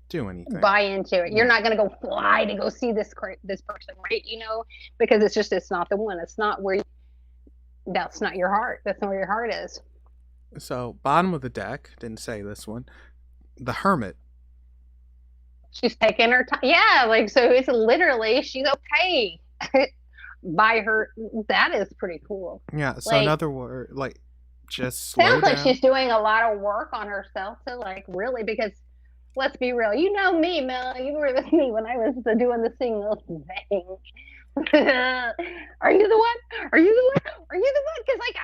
do anything, buy into it. You're not going to go fly to go see this person, right? You know, because it's not the one. It's not where that's not your heart. That's not where your heart is. So, bottom of the deck, didn't say this one, the Hermit. She's taking her time. Yeah, like, so it's literally, she's okay by her. That is pretty cool. Yeah, so like, in other words, like, just slow sounds like down. she's doing a lot of work on herself to, like, really, because let's be real, you know me, Mel, you were with me when I was doing the single thing. Are you the one? Are you the one? Are you the one? Because like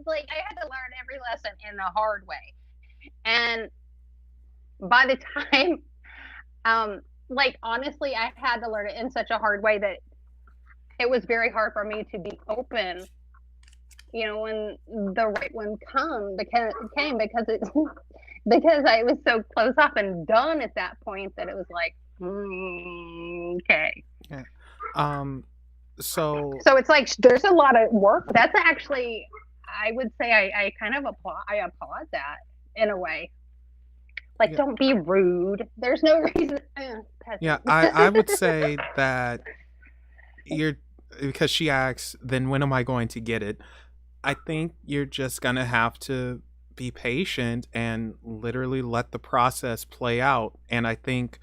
like, I had to learn every lesson in a hard way, and by the time, like, honestly, I had to learn it in such a hard way that it was very hard for me to be open, you know, when the right one came, because it's because I was so close off and done at that point that it was like, okay. Yeah. So it's like, there's a lot of work. That's actually, I would say, I kind of applaud that in a way. Like, yeah. Don't be rude. There's no reason. Yeah, I would say that because she asks, then when am I going to get it? I think you're just gonna have to be patient and literally let the process play out. And I think,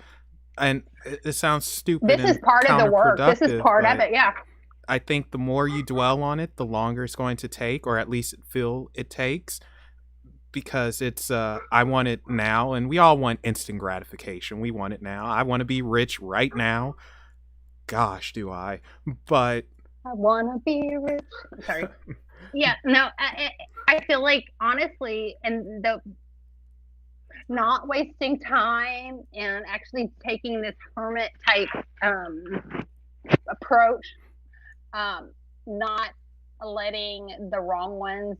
and it sounds stupid. This is part of the work. This is part of it. Yeah. I think the more you dwell on it, the longer it's going to take, or at least feel it takes, because it's I want it now, and we all want instant gratification. We want it now. I want to be rich right now. Gosh, do I? But I want to be rich. I'm sorry. Yeah, no, I feel like, honestly, and the not wasting time and actually taking this hermit type approach, not letting the wrong ones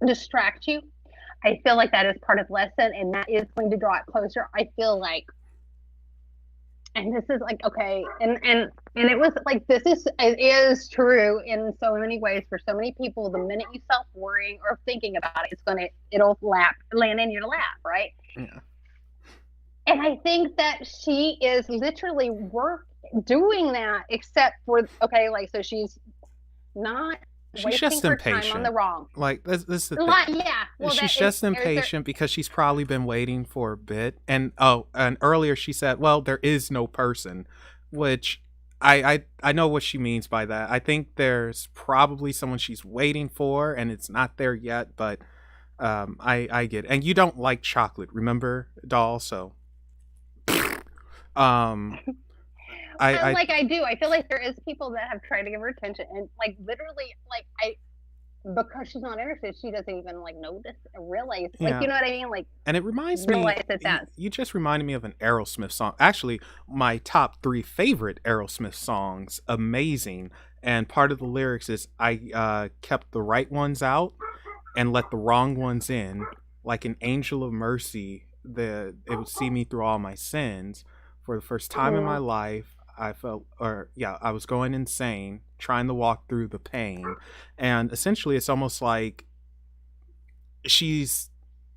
distract you. I feel like that is part of the lesson, and that is going to draw it closer. I feel like, and this is like, okay, and it was like, it is true in so many ways for so many people. The minute you stop worrying or thinking about it, it'll land in your lap, right? Yeah. And I think that she is literally doing that, except for, okay, like, so she's not. She's just impatient. On the wrong. Like, this is the thing. Yeah. Well, she's just impatient because she's probably been waiting for a bit. And earlier she said, well, there is no person, which I know what she means by that. I think there's probably someone she's waiting for and it's not there yet, but I get it. And you don't like chocolate, remember, doll? So I do. I feel like there is people that have tried to give her attention, and like, literally, like, because she's not interested, she doesn't even, like, notice or realize, like, yeah. You know what I mean? Like, and it reminds me, you just reminded me of an Aerosmith song. Actually, my top 3 favorite Aerosmith songs. Amazing. And part of the lyrics is, I kept the right ones out and let the wrong ones in, like an angel of mercy. It would see me through all my sins. For the first time in my life, I felt, or yeah, I was going insane trying to walk through the pain. And essentially, it's almost like she's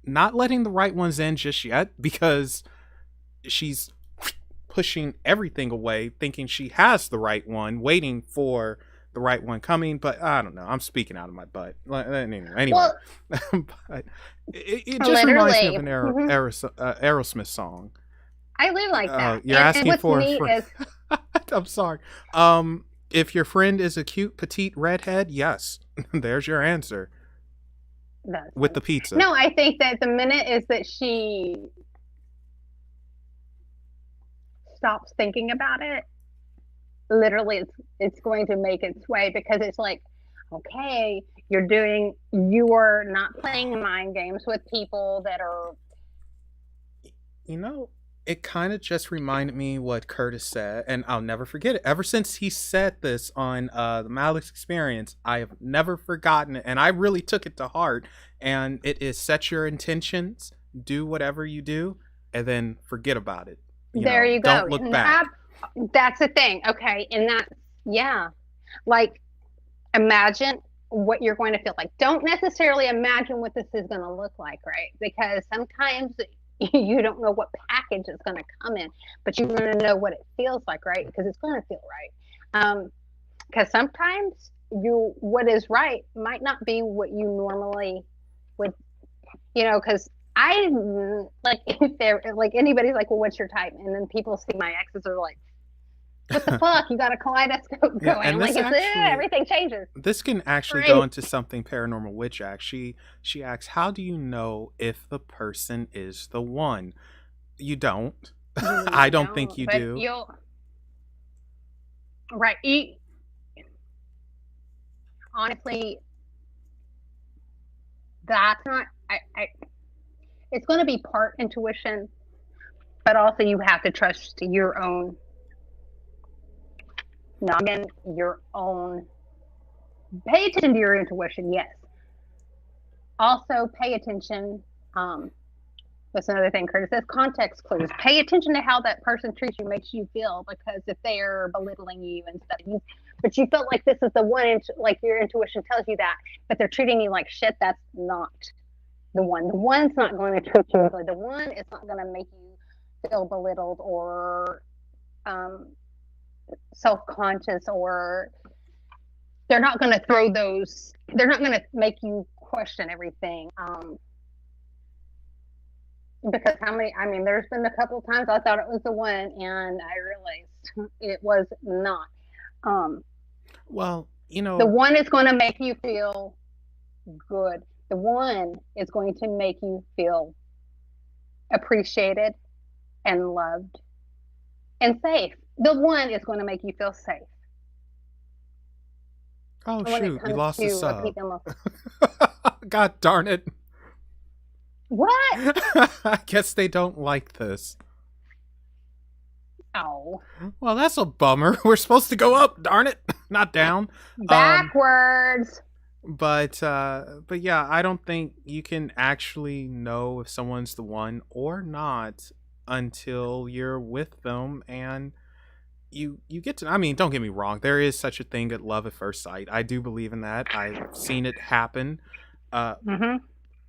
not letting the right ones in just yet because she's pushing everything away, thinking she has the right one, waiting for the right one coming. But I don't know. I'm speaking out of my butt. Anyway, Well, but it just reminds me of literally, an mhm. Aerosmith song. I live like that. You're And asking what's for a neat friend. is I'm sorry. If your friend is a cute petite redhead, yes, there's your answer that's with funny. the pizza. No, I think that the minute is that she stops thinking about it, literally it's going to make its way because it's like, okay, you are not playing mind games with people that are You know, it kind of just reminded me what Curtis said, and I'll never forget it. Ever since he said this on the Malice Experience, I have never forgotten it, and I really took it to heart. And it is set your intentions, do whatever you do, and then forget about it. there you Don't go. look And back. that's the thing. Okay. And that's, yeah. Like, imagine what you're going to feel like. Don't necessarily imagine what this is going to look like, right? Because sometimes you don't know what package is going to come in, but you're going to know what it feels like, right? Because it's going to feel right. Because sometimes what is right might not be what you normally would, because I like if they're like anybody's like, well, what's your type? And then people see my exes are like, what the fuck? You got a kaleidoscope Yeah, going. and I'm like, everything changes. this can actually go Right. into something Paranormal Witch acts. She asks, "How do you know if the person is the one?" You don't. I You don't think don't, you but do. you'll right. Honestly, that's not. It's going to be part intuition, but also you have to trust your own noggin, your own. Pay attention to your intuition. Yes. Also, pay attention. Um, That's another thing Curtis says, context clues. Pay attention to how that person treats you, makes you feel, because if they're belittling you and stuff, but you felt like this is the one, like your intuition tells you that, but they're treating you like shit, that's not the one. The one's not going to treat you good. The one is not going to make you feel belittled or um, self-conscious, or they're not going to they're not going to make you question everything. Because I mean, there's been a couple of times I thought it was the one and I realized it was not. Um, Well, the one is going to make you feel good. The one is going to make you feel appreciated and loved and safe. The one is going to make you feel safe. oh When it shoot, we comes lost the to a sub. people, God darn it. what? I guess they don't like this. Oh, Well, that's a bummer. We're supposed to go up, darn it, not down. Um, backwards. but yeah, I don't think you can actually know if someone's the one or not until you're with them and you get to. I mean, don't get me wrong. There is such a thing as love at first sight. I do believe in that. I've seen it happen. Uh, Mm-hmm.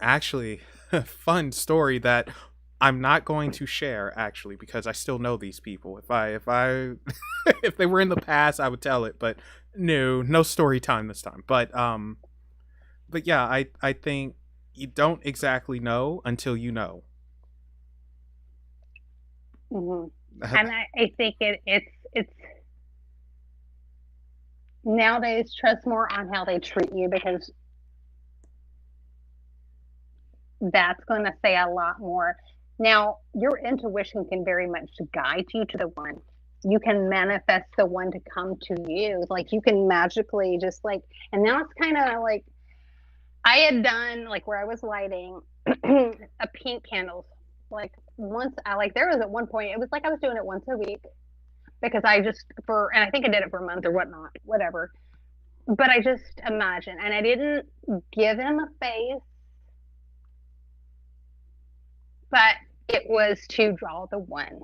actually, fun story that I'm not going to share actually because I still know these people. If I if they were in the past, I would tell it, but no story time this time. But yeah, I think you don't exactly know until you know. Mm-hmm. And I think it's nowadays trust more on how they treat you, because that's going to say a lot more. Now, your intuition can very much guide you to the one. You can manifest the one to come to you. Like you can magically just like, and now it's kind of like I had done like where I was lighting a pink candles. Like once I like there was at one point it was like I was doing it once a week because I just for and I think I did it for a month or whatnot, whatever. But I just imagine, and I didn't give him a face, but it was to draw the one.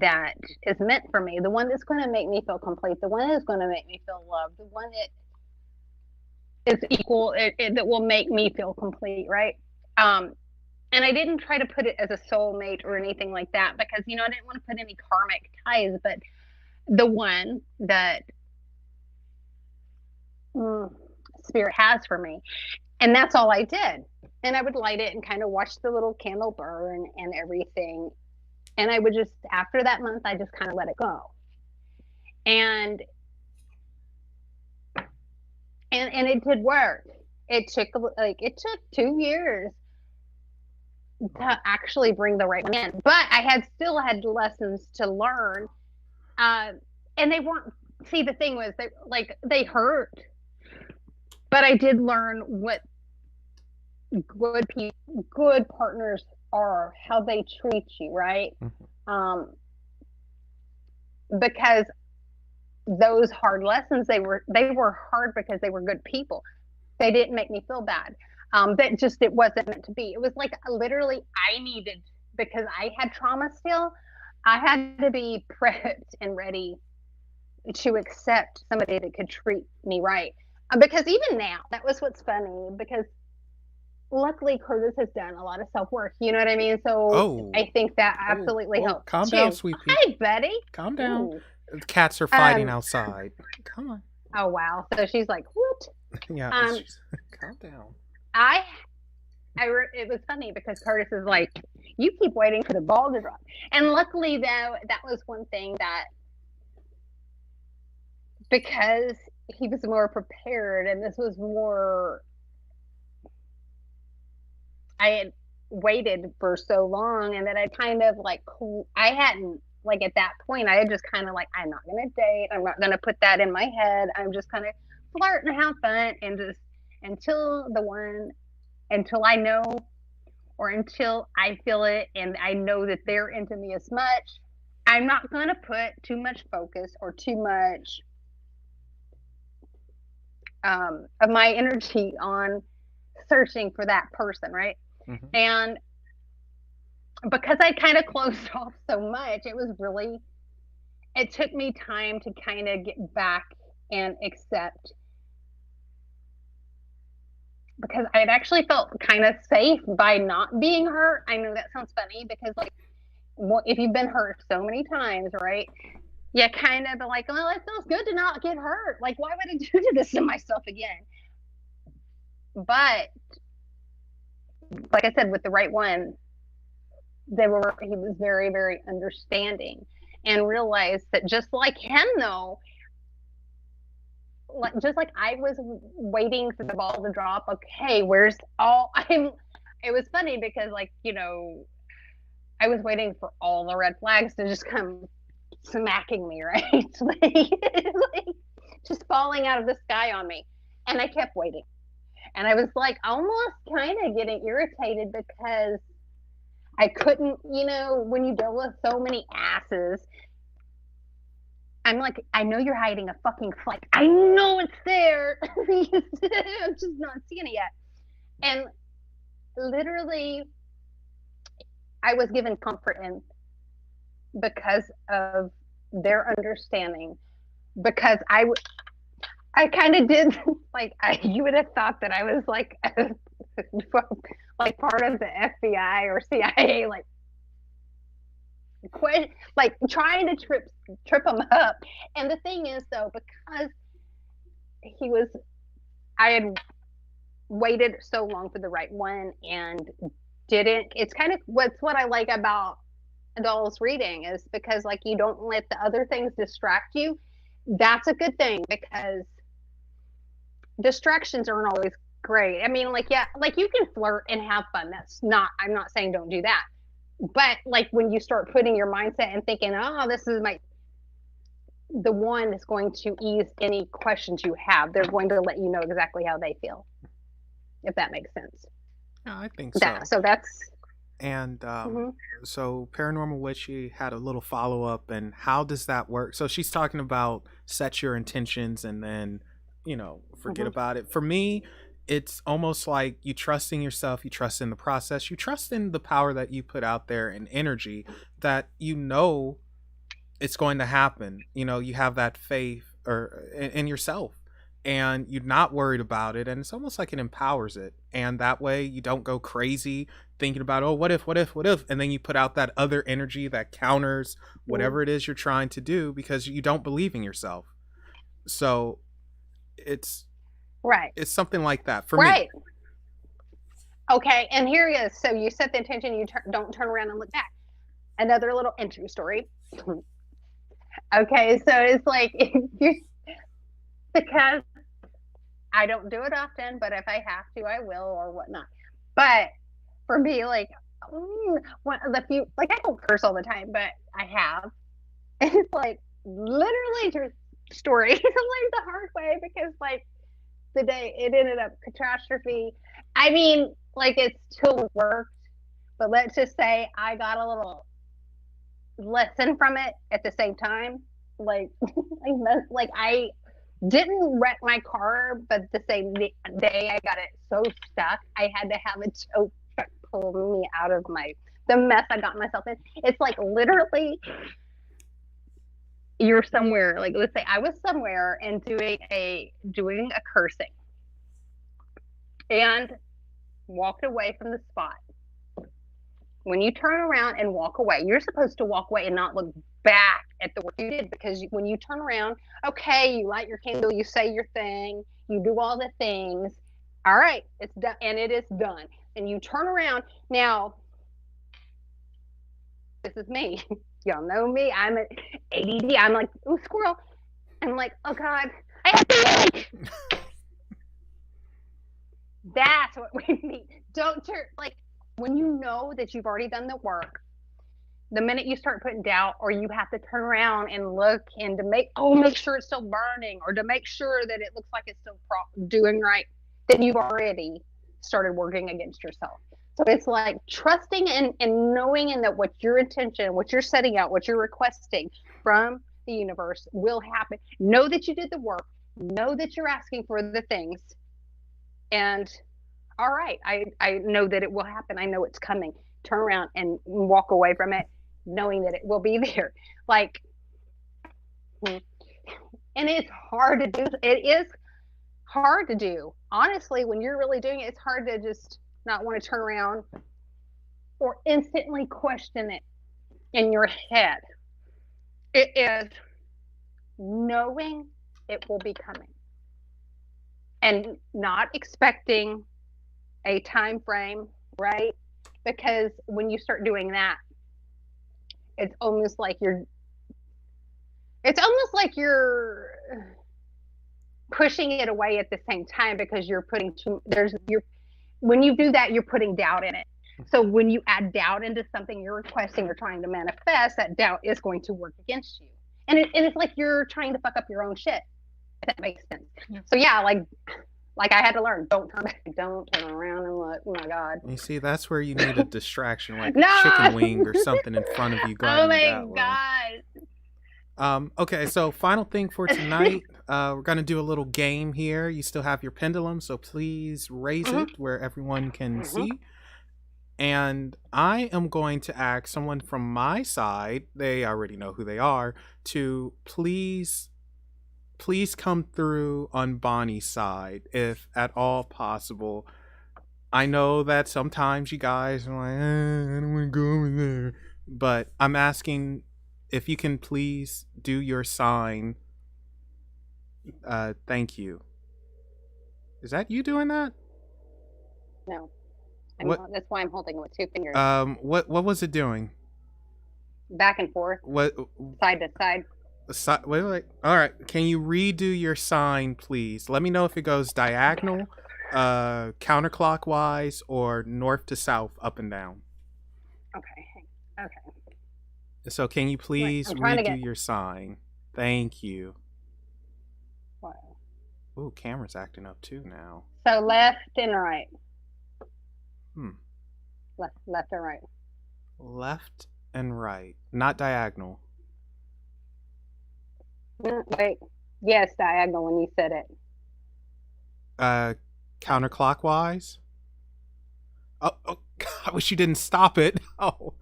that is meant for me, the one that's going to make me feel complete, the one that's going to make me feel loved, the one that is equal, that will make me feel complete, right? Um, and I didn't try to put it as a soulmate or anything like that because, I didn't want to put any karmic ties, but the one that spirit has for me. And that's all I did. And I would light it and kind of watch the little candle burn and everything. And I would just, after that month, I just kind of let it go. And it did work. It took 2 years to actually bring the right one in. But I still had lessons to learn. And they weren't, see, the thing was, they hurt. But I did learn what good partners are, how they treat you, right? Mm-hmm. Because those hard lessons, they were hard because they were good people. They didn't make me feel bad. That just, it wasn't meant to be. It was like literally I needed, because I had trauma still, I had to be prepped and ready to accept somebody that could treat me right. Because even now, that was what's funny, because luckily Curtis has done a lot of self-work, you know what I mean? So I think that absolutely helps. Calm down, sweet pea. Hi, Betty. Calm down. Ooh. The cats are fighting outside. Come on. Oh, wow. So she's like, what? Yeah, calm down. It was funny because Curtis is like, you keep waiting for the ball to drop. And luckily, though, that was one thing that, because he was more prepared and this was more, I had waited for so long, and that I kind of I hadn't, at that point, I had just kind of I'm not going to date. I'm not going to put that in my head. I'm just kind of flirt and have fun, and just until I know, or until I feel it and I know that they're into me as much, I'm not going to put too much focus or too much of my energy on searching for that person, right? Mm-hmm. And because I kind of closed off so much, it took me time to kind of get back and accept, because I had actually felt kind of safe by not being hurt. I know that sounds funny, because if you've been hurt so many times, right? You kind of like, well, it feels good to not get hurt. Why would I do this to myself again? But like I said, with the right one, he was very, very understanding, and realized that just like him, though, just like I was waiting for the ball to drop. Okay, it was funny because I was waiting for all the red flags to just come smacking me, right? Just falling out of the sky on me. And I kept waiting. And I was almost kind of getting irritated, because I couldn't, when you deal with so many asses, I'm like, I know you're hiding a fucking flight. I know it's there. I'm just not seeing it yet. And literally, I was given comfort because of their understanding. Because I kind of did, you would have thought that I was part of the FBI or CIA, trying to trip him up. And the thing is, though, because I had waited so long for the right one and didn't, it's kind of what I like about Doll's reading, is because you don't let the other things distract you. That's a good thing, because distractions aren't always great. I mean, you can flirt and have fun. I'm not saying don't do that. But when you start putting your mindset and thinking, oh, this is the one that's going to ease any questions you have, they're going to let you know exactly how they feel, if that makes sense. Yeah, I think so. So that's. And so Paranormal Witchy had a little follow-up, and how does that work? So she's talking about set your intentions and then, forget about it. For me, it's almost like you trust in yourself, you trust in the process, you trust in the power that you put out there and energy that it's going to happen. You know, you have that faith or in yourself, and you're not worried about it, and it's almost like it empowers it. And that way you don't go crazy thinking about, oh, what if, and then you put out that other energy that counters Mm. whatever it is you're trying to do because you don't believe in yourself. So it's Right. it's something like that for me. Right. Okay. And here he is. So you set the intention. You don't turn around and look back. Another little entry story. Okay. So it's like, if you, because I don't do it often, but if I have to, I will or whatnot. But for me, like, one of the few, like, I don't curse all the time, but I have. And it's like literally just story. I learned the hard way because, like, the day it ended up catastrophe. I mean, like, it still worked, but let's just say I got a little lesson from it at the same time. Like, like I didn't wreck my car, but the same day I got it so stuck, I had to have a tow truck pull me out of the mess I got myself in. It's like literally you're somewhere, like, let's say I was somewhere and doing a cursing and walked away from the spot. When you turn around and walk away, you're supposed to walk away and not look back at the work you did, because when you turn around, okay, you light your candle, you say your thing, you do all the things. All right, it's done, and it is done. And you turn around. Now, this is me. Y'all know me. I'm at ADD. I'm like, ooh, squirrel. I'm like, oh God, I have to look. That's what we need. Don't turn, like, when you know that you've already done the work, the minute you start putting doubt, or you have to turn around and look and to make sure it's still burning, or to make sure that it looks like it's still doing right, then you've already started working against yourself. So it's like trusting and knowing, and that what your intention, what you're setting out, what you're requesting from the universe will happen. Know that you did the work. Know that you're asking for the things. And all right, I know that it will happen. I know it's coming. Turn around and walk away from it, knowing that it will be there. Like, and it's hard to do. It is hard to do. Honestly, when you're really doing it, it's hard to just not want to turn around or instantly question it in your head. It is knowing it will be coming and not expecting a time frame, right? Because when you start doing that, it's almost like you're pushing it away at the same time, because you're putting when you do that, you're putting doubt in it. So when you add doubt into something you're requesting or trying to manifest, that doubt is going to work against you. And it's like you're trying to fuck up your own shit, if that makes sense. Yeah. So yeah, like I had to learn, don't turn around and look. Oh my God. You see, that's where you need a distraction, like a chicken wing or something in front of you. Oh my God. Okay, so final thing for tonight. We're gonna do a little game here. You still have your pendulum, so please raise it where everyone can see. And I am going to ask someone from my side, they already know who they are, to please come through on Bonnie's side, if at all possible. I know that sometimes you guys are like, I don't want to go over there. But I'm asking if you can please do your sign. Thank you. Is that you doing that? No. That's why I'm holding it with two fingers. What was it doing? Back and forth. What? Side to side. Wait. All right. Can you redo your sign, please? Let me know if it goes diagonal, counterclockwise, or north to south, up and down. Okay. So can you please redo your sign? Thank you. What? Ooh, camera's acting up too now. So left and right. Left and right. Left and right, not diagonal. Wait. Yes, diagonal when you said it. Counterclockwise. Oh, I wish you didn't stop it. Oh,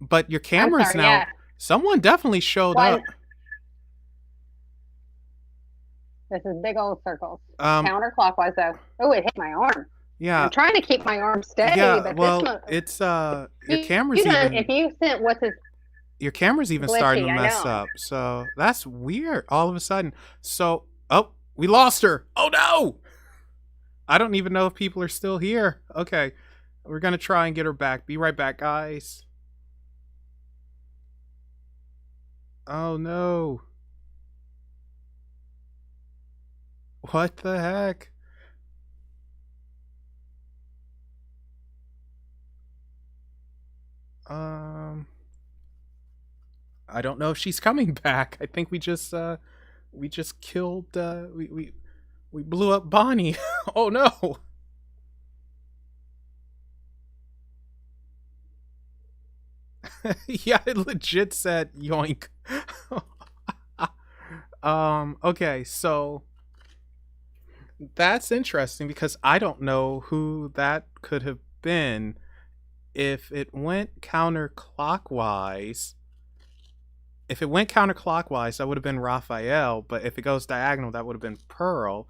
but your camera's now. Yeah. Someone definitely showed One. up. This is big old circles. Um, Counterclockwise though. Oh, it hit my arm. yeah, I'm trying to keep my arm steady, yeah. but this Well, one, it's your you camera's done. If even you sent what's his starting to glitchy, I mess know. up. So that's weird. All of a sudden. So oh, we lost her. Oh no! I don't even know if people are still here. Okay, we're gonna try and get her back. Be right back, guys. Oh no! What the heck? Um, I don't know if she's coming back. I think we just killed we blew up Bonnie. Oh no. Yeah, it legit said yoink. Okay, so that's interesting because I don't know who that could have been. If it went counterclockwise, that would have been Raphael. But if it goes diagonal, that would have been Pearl.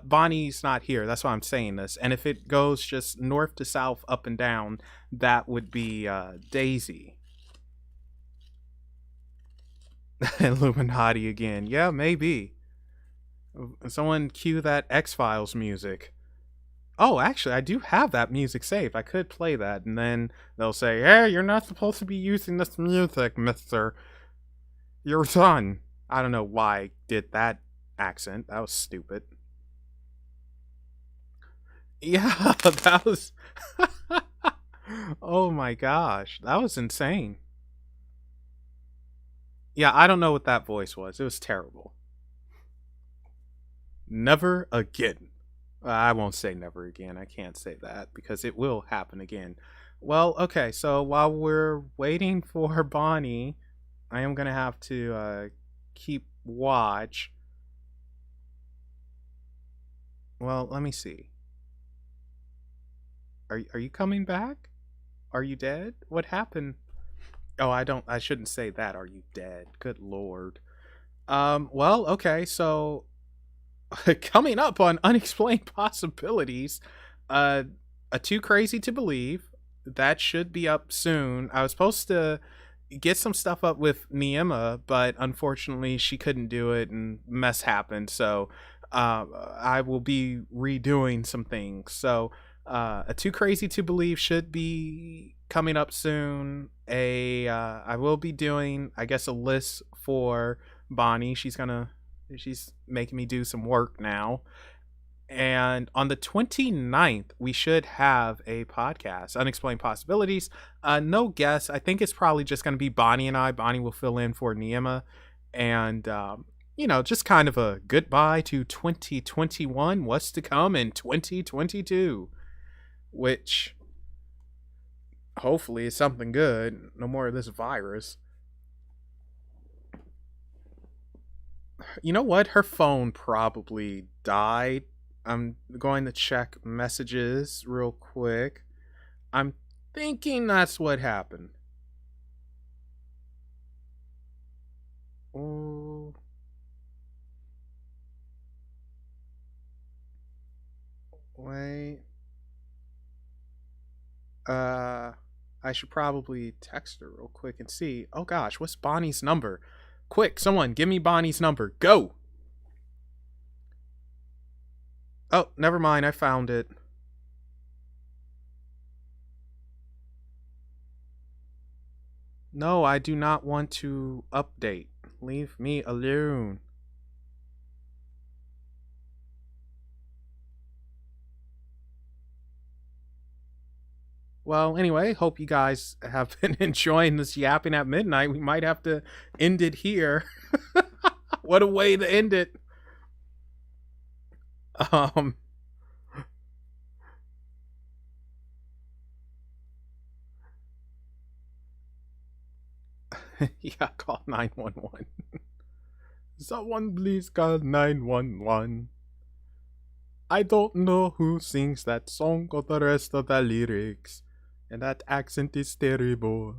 Bonnie's not here. That's why I'm saying this. And if it goes just north to south, up and down, that would be Daisy. Illuminati again. Yeah, maybe. Someone cue that X-Files music. Oh, actually, I do have that music saved. I could play that, and then they'll say, "Hey, you're not supposed to be using this music, mister. You're done." I don't know why I did that accent. That was stupid. Yeah, that was. Oh my gosh, that was insane. Yeah, I don't know what that voice was. It was terrible. Never again. I won't say never again. I can't say that because it will happen again. Well, okay, so while we're waiting for Bonnie, I am going to have to keep watch. Well, let me see. Are you coming back? Are you dead? What happened? Oh, I shouldn't say that. Are you dead? Good lord. Well, okay, so coming up on Unexplained Possibilities, uh, a Too Crazy to Believe. That should be up soon. I was supposed to get some stuff up with Niema, but unfortunately she couldn't do it and mess happened. So I will be redoing some things. So a Too Crazy to Believe should be coming up soon. I will be doing, I guess, a list for Bonnie. She's making me do some work now. And on the 29th, we should have a podcast, Unexplained Possibilities. No guess. I think it's probably just going to be Bonnie and I. Bonnie will fill in for Niema. And, just kind of a goodbye to 2021. What's to come in 2022? Which hopefully is something good. No more of this virus. You know what? Her phone probably died. I'm going to check messages real quick. I'm thinking that's what happened. Oh, wait. Uh, I should probably text her real quick and see. Oh gosh, what's Bonnie's number? Quick, someone, give me Bonnie's number. Go! Oh, never mind. I found it. No, I do not want to update. Leave me alone. Well, anyway, hope you guys have been enjoying this yapping at midnight. We might have to end it here. What a way to end it. Um yeah, call 911. Someone please call 911. I don't know who sings that song or the rest of the lyrics. And that accent is terrible.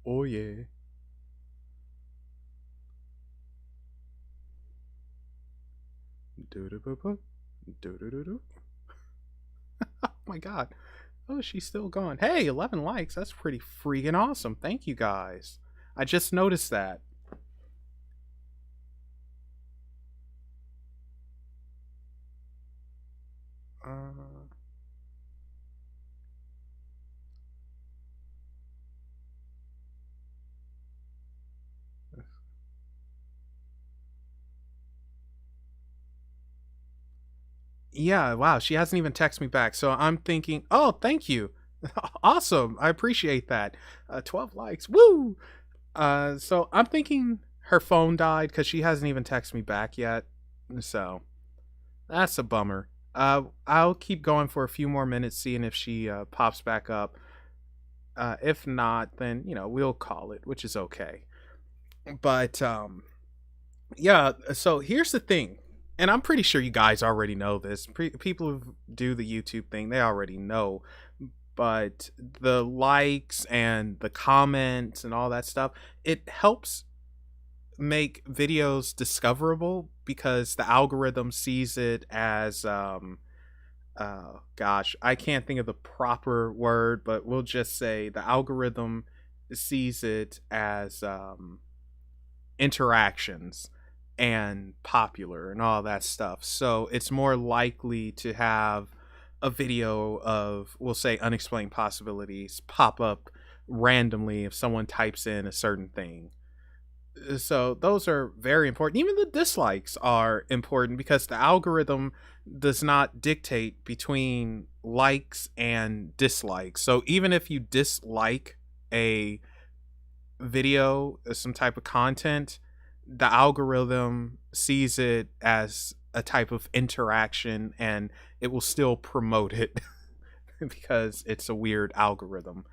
Oh yeah. Do-do-boo-boo. Do-do-do-do. Oh my god. Oh, she's still gone. Hey, 11 likes. That's pretty freaking awesome. Thank you guys. I just noticed that. Uh, yeah, wow. She hasn't even texted me back. So I'm thinking, oh, thank you. Awesome. I appreciate that. 12 likes. Woo! So I'm thinking her phone died because she hasn't even texted me back yet. So that's a bummer. I'll keep going for a few more minutes, seeing if she pops back up. If not, then we'll call it, which is okay. But yeah. So here's the thing, and I'm pretty sure you guys already know this. People who do the YouTube thing, they already know. But the likes and the comments and all that stuff, it helps make videos discoverable because the algorithm sees it as gosh, I can't think of the proper word, but we'll just say the algorithm sees it as interactions and popular and all that stuff. So it's more likely to have a video of, we'll say, unexplained possibilities pop up randomly if someone types in a certain thing. So those are very important. Even the dislikes are important because the algorithm does not dictate between likes and dislikes. So even if you dislike a video, some type of content, the algorithm sees it as a type of interaction and it will still promote it because it's a weird algorithm.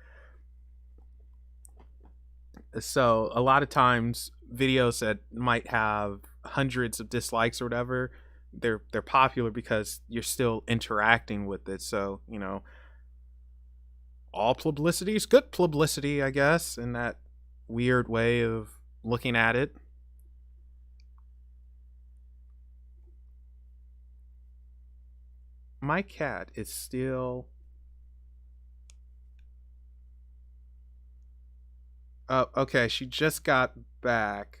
So a lot of times videos that might have hundreds of dislikes or whatever, they're popular because you're still interacting with it. So all publicity is good publicity, I guess, in that weird way of looking at it. My cat is still... Oh, okay, she just got back.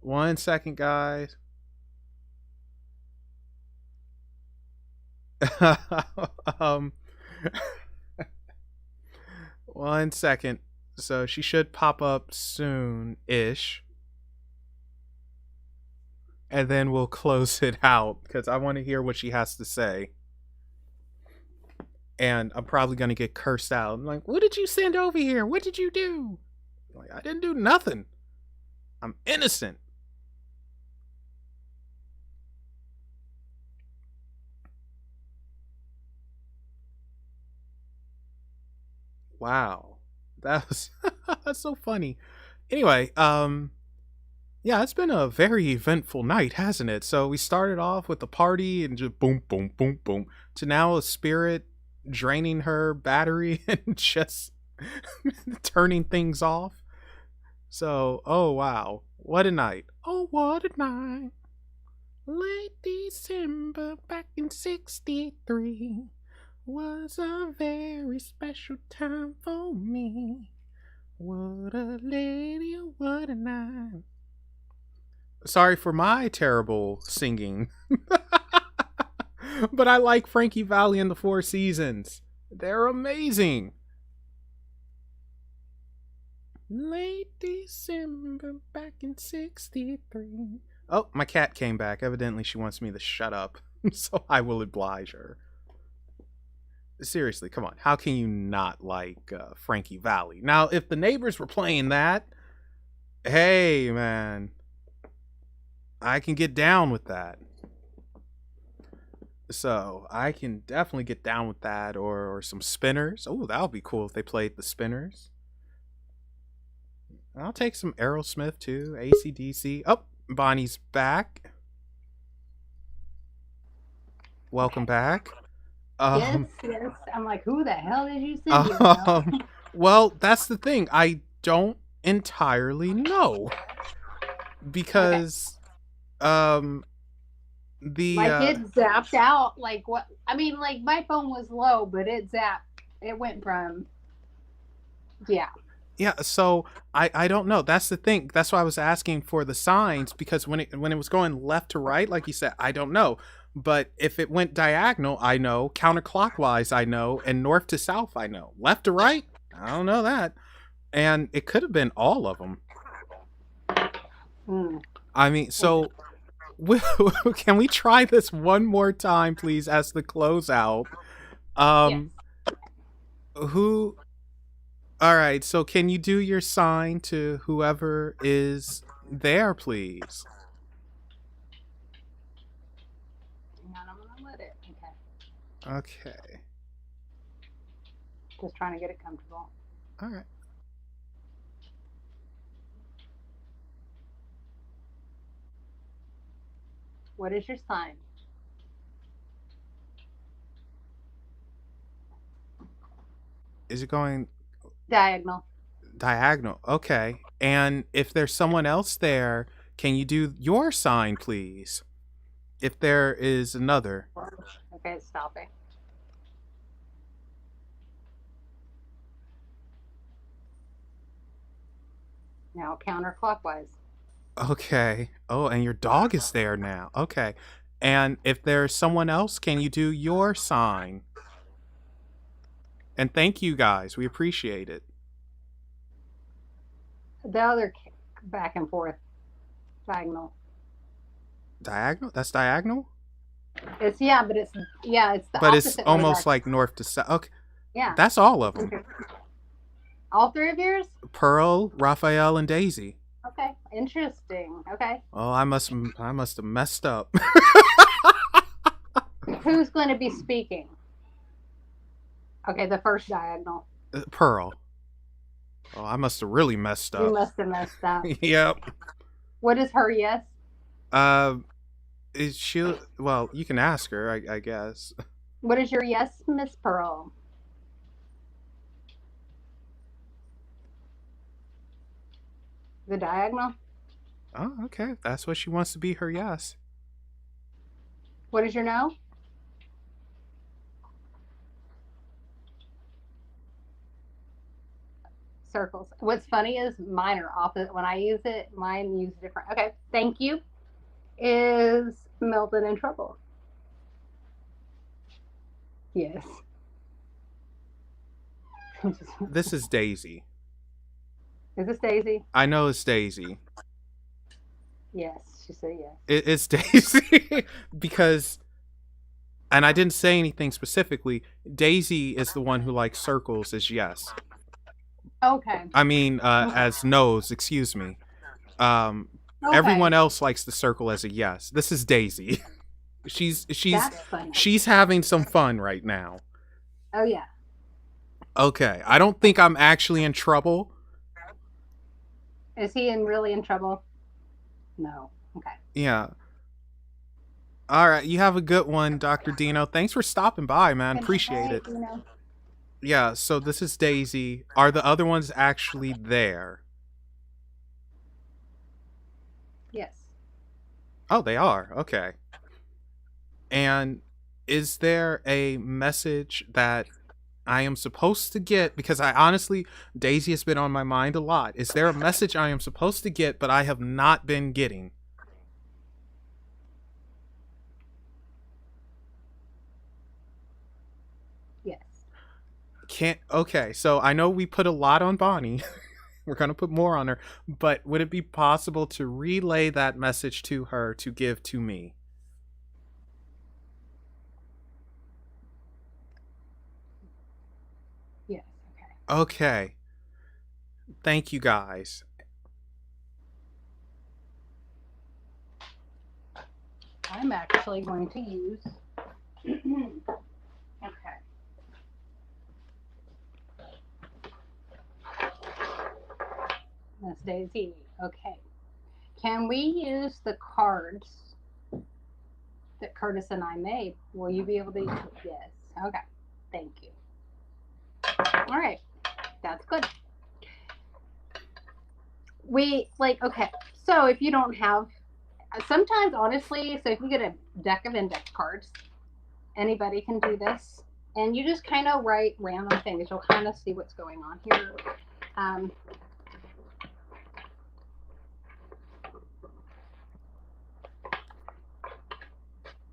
1 second, guys. um 1 second. So she should pop up soon-ish. And then we'll close it out because I want to hear what she has to say. And I'm probably going to get cursed out. I'm like, what did you send over here? What did you do? Like, I didn't do nothing. I'm innocent. Wow. That was that's so funny. Anyway, yeah, it's been a very eventful night, hasn't it? So we started off with the party and just boom, boom, boom, boom, to now a spirit draining her battery and just turning things off. So, oh wow, what a night. Oh, what a night. Late December back in 63 was a very special time for me. What a lady, what a night. Sorry for my terrible singing. But I like Frankie Valli and the Four Seasons. They're amazing. Late December back in 63. Oh, my cat came back. Evidently she wants me to shut up. So I will oblige her. Seriously, come on. How can you not like Frankie Valli? Now, if the Neighbors were playing that, hey, man, I can get down with that. So I can definitely get down with that, or some Spinners. Oh, that would be cool if they played the Spinners. I'll take some Aerosmith too. AC/DC. Oh, Bonnie's back. Welcome back. Yes. I'm like, who the hell did you send me? Well, that's the thing. I don't entirely know Okay. because um the Like it zapped out. Like what? I mean, like my phone was low, but it zapped. It went from yeah. yeah, so I don't know. That's the thing. That's why I was asking for the signs, because when it was going left to right, like you said, I don't know. But if it went diagonal, I know. Counterclockwise, I know. And north to south, I know. Left to right, I don't know that. And it could have been all of them. Mm. I mean, so can we try this one more time, please, as the closeout? Yes. Um, who? All right. So can you do your sign to whoever is there, please? Hang on, I'm gonna let it. Okay. Okay. Just trying to get it comfortable. All right. What is your sign? Is it going Diagonal. diagonal? Okay. And if there's someone else there, can you do your sign, please? If there is another. Okay, it's stopping. Now counterclockwise. Okay. Oh, and your dog is there now. Okay. And if there's someone else, can you do your sign? And thank you guys. We appreciate it. The other back and forth. Diagonal. Diagonal? That's diagonal? It's but it's the But it's opposite way almost back. like north to south. Okay. Yeah. That's all of them. All three of yours? Pearl, Raphael, and Daisy. Okay. Interesting. Okay. Oh, I must have messed up. Who's going to be speaking? Okay, the first diagonal. Pearl. Oh, I must have really messed You up. must have messed up. Yep. What is her yes? Uh, is she? Well, you can ask her, I guess. What is your yes, Miss Pearl? The diagonal? Oh, okay. If that's what she wants to be, her yes. What is your no? Circles. What's funny is mine are opposite. When I use it, mine use different. Okay, thank you. Is Melvin in trouble? Yes. This is Daisy. Is this Daisy? I know it's Daisy. Yes, she said yes. It's Daisy because, and I didn't say anything specifically. Daisy is the one who likes circles as yes. Okay. I mean, as no's. Excuse me. Um, Okay. Everyone else likes the circle as a yes. This is Daisy. she's That's funny. she's having some fun right now. Oh yeah. Okay, I don't think I'm actually in trouble. Is he really in trouble? No. Okay. Yeah. All right, you have a good one, Dr. Dino. Thanks for stopping by, man. Appreciate it. Yeah, so this is Daisy. Are the other ones actually there? Yes. Oh, they are. Okay. And is there a message that I am supposed to get? Because I honestly, Daisy has been on my mind a lot. Is there a message I am supposed to get, but I have not been getting? Yes. Can't. Okay, so I know we put a lot on Bonnie. We're going to put more on her. But would it be possible to relay that message to her to give to me? Yes. Okay. Okay. Thank you guys. I'm actually going to use. Okay. Miss Daisy. Okay. Can we use the cards that Curtis and I made? Will you be able to use it? Yes. Okay. Thank you. All right. That's good. We okay. So if you don't have, sometimes honestly, so if you get a deck of index cards, anybody can do this, and you just kind of write random things. You'll kind of see what's going on here. Um,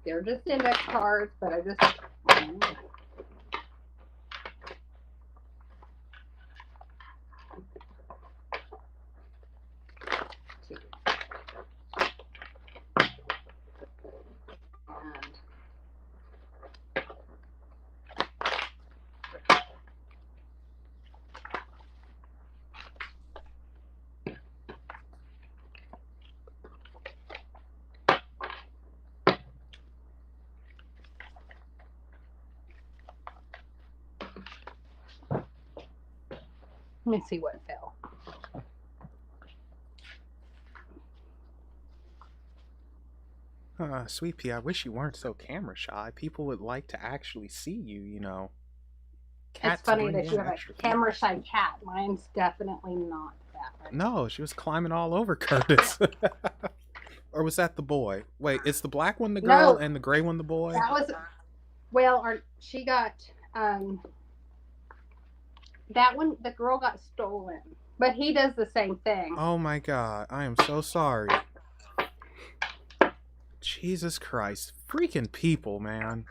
they're just index cards, but I just. Let me see what fell. Sweet pea, I wish you weren't so camera shy. People would like to actually see you, you know. It's Cats funny bring that you in have a extra camera views. shy cat. Mine's definitely not that way. No, she was climbing all over Curtis. Or was that the boy? Wait, is the black one the girl No, and the gray one the boy? that was, well, she got, that one, the girl got stolen. But he does the same thing. Oh my god, I am so sorry. Jesus Christ. Freaking people, man.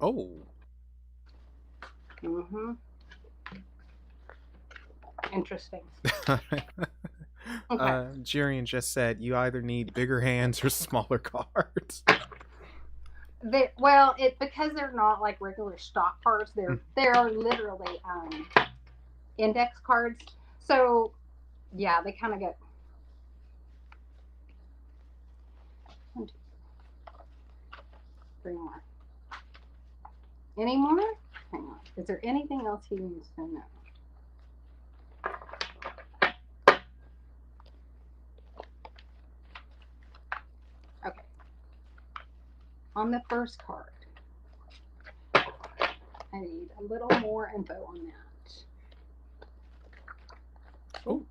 Oh. Mm-hmm. Interesting. Jirian just said you either need bigger hands or smaller cards. Well, it's because they're not like regular stock cards. They're literally index cards. So yeah, they kind of get. 1, 2, 3 more. Any more? Hang on. Is there anything else he needs to know? Okay. On the first card, I need a little more info on that. Oh.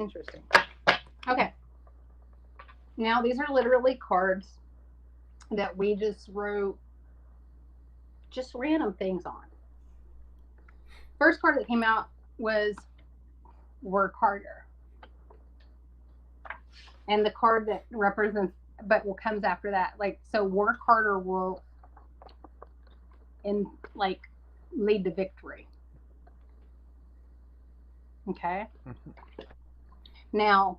Interesting. Okay. Now these are literally cards that we just wrote just random things on. First card that came out was Work Harder. And the card that represents, but what comes after that, like, so Work Harder will lead to victory. Okay. Mm-hmm. Now,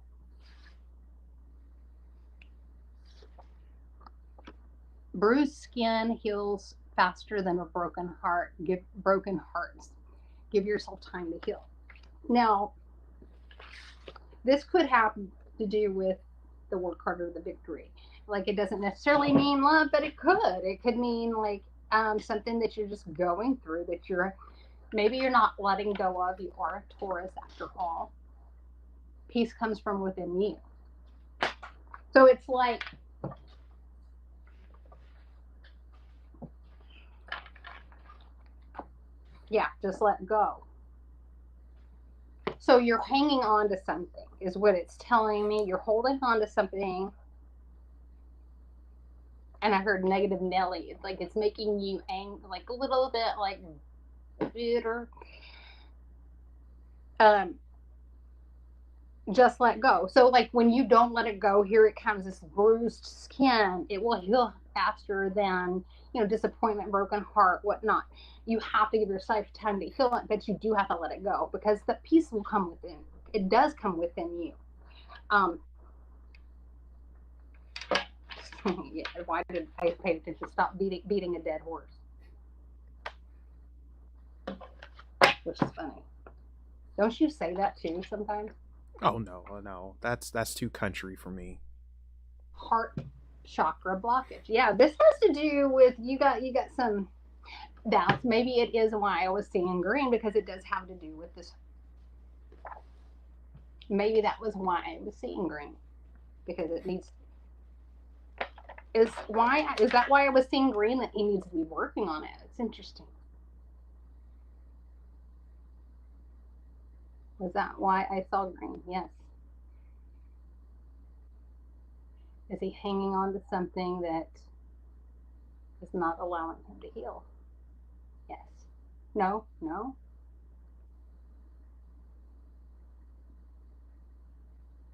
bruised skin heals faster than a broken heart. Give broken hearts. Give yourself time to heal. Now, this could have to do with the work harder, the victory. Like, it doesn't necessarily mean love, but it could. It could mean like something that you're just going through, that maybe you're not letting go of. You are a Taurus after all. Peace comes from within you. So it's like, yeah, just let go. So you're hanging on to something, is what it's telling me. You're holding on to something. And I heard negative Nelly. It's like it's making you angry, like a little bit like bitter. Just let go. So like when you don't let it go, here it comes, this bruised skin. It will heal faster than disappointment, broken heart, whatnot. You have to give yourself time to heal it, but you do have to let it go because the peace will come within. It does come within you. Um, yeah, why did I pay attention? Stop beating a dead horse, which is funny. Don't you say that too sometimes? Oh no, that's too country for me. Heart chakra blockage. Yeah, this has to do with you got some doubts. Maybe it is why I was seeing green because it does have to do with this. Maybe that was why I was seeing green because it needs. Is that why I was seeing green that he needs to be working on it? It's interesting. Was that why I saw green? Yes. Is he hanging on to something that is not allowing him to heal? Yes. No.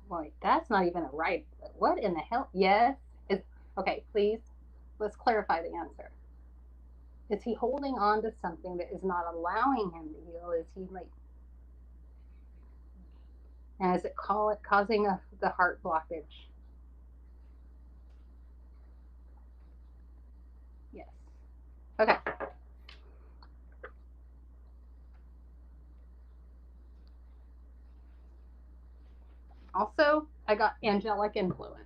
Wait, that's not even a right. What in the hell? Yes. Okay, please. Let's clarify the answer. Is he holding on to something that is not allowing him to heal? Is he like, and is it causing the heart blockage? Yes. Okay. Also, I got angelic influence.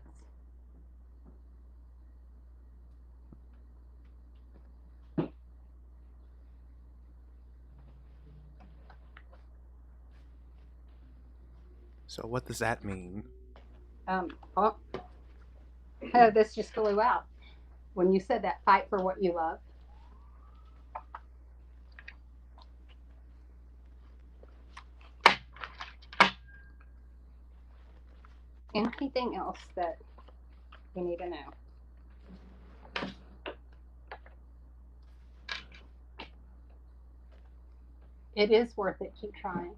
So what does that mean? Oh, this just flew out. When you said that, fight for what you love. Anything else that we need to know? It is worth it. Keep trying.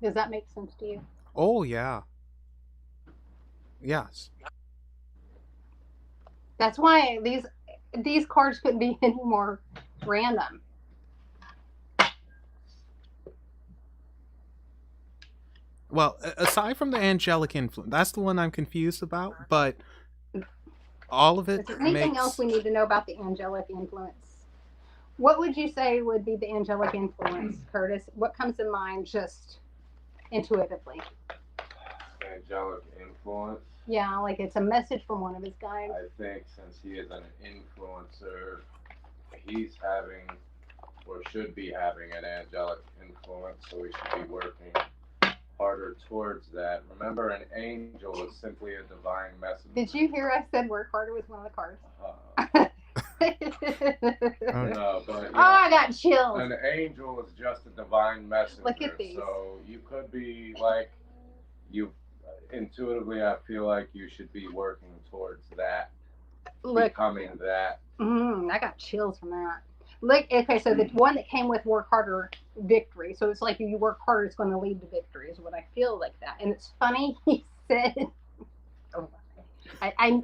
Does that make sense to you? Oh yeah. Yes. That's why these cards couldn't be any more random. Well, aside from the angelic influence, that's the one I'm confused about. But all of it Is there anything makes. else we need to know about the angelic influence? What would you say would be the angelic influence, Curtis? What comes to mind just intuitively? Angelic influence. Yeah, like it's a message from one of his guides. I think since he is an influencer, he's having or should be having an angelic influence, so he should be working harder towards that. Remember, an angel is simply a divine messenger. Did you hear I said work harder was one of the cards? No, but oh, I got chills. An angel is just a divine messenger. Look at these. So you could be like, you intuitively, I feel like you should be working towards that, becoming that. I got chills from that. Look, okay, so the one that came with work harder, victory. So it's like if you work harder, it's going to lead to victory, is what I feel like that. And it's funny, he said, oh,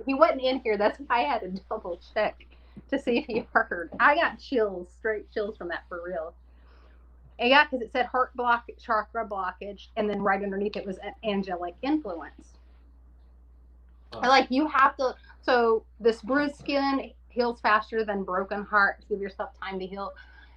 he wasn't in here. That's why I had to double check to see if he heard. I got chills, straight chills from that for real. And yeah, because it said heart blockage, chakra blockage, and then right underneath it was an angelic influence. Like you have to, so this bruised skin heals faster than broken heart. Give yourself time to heal.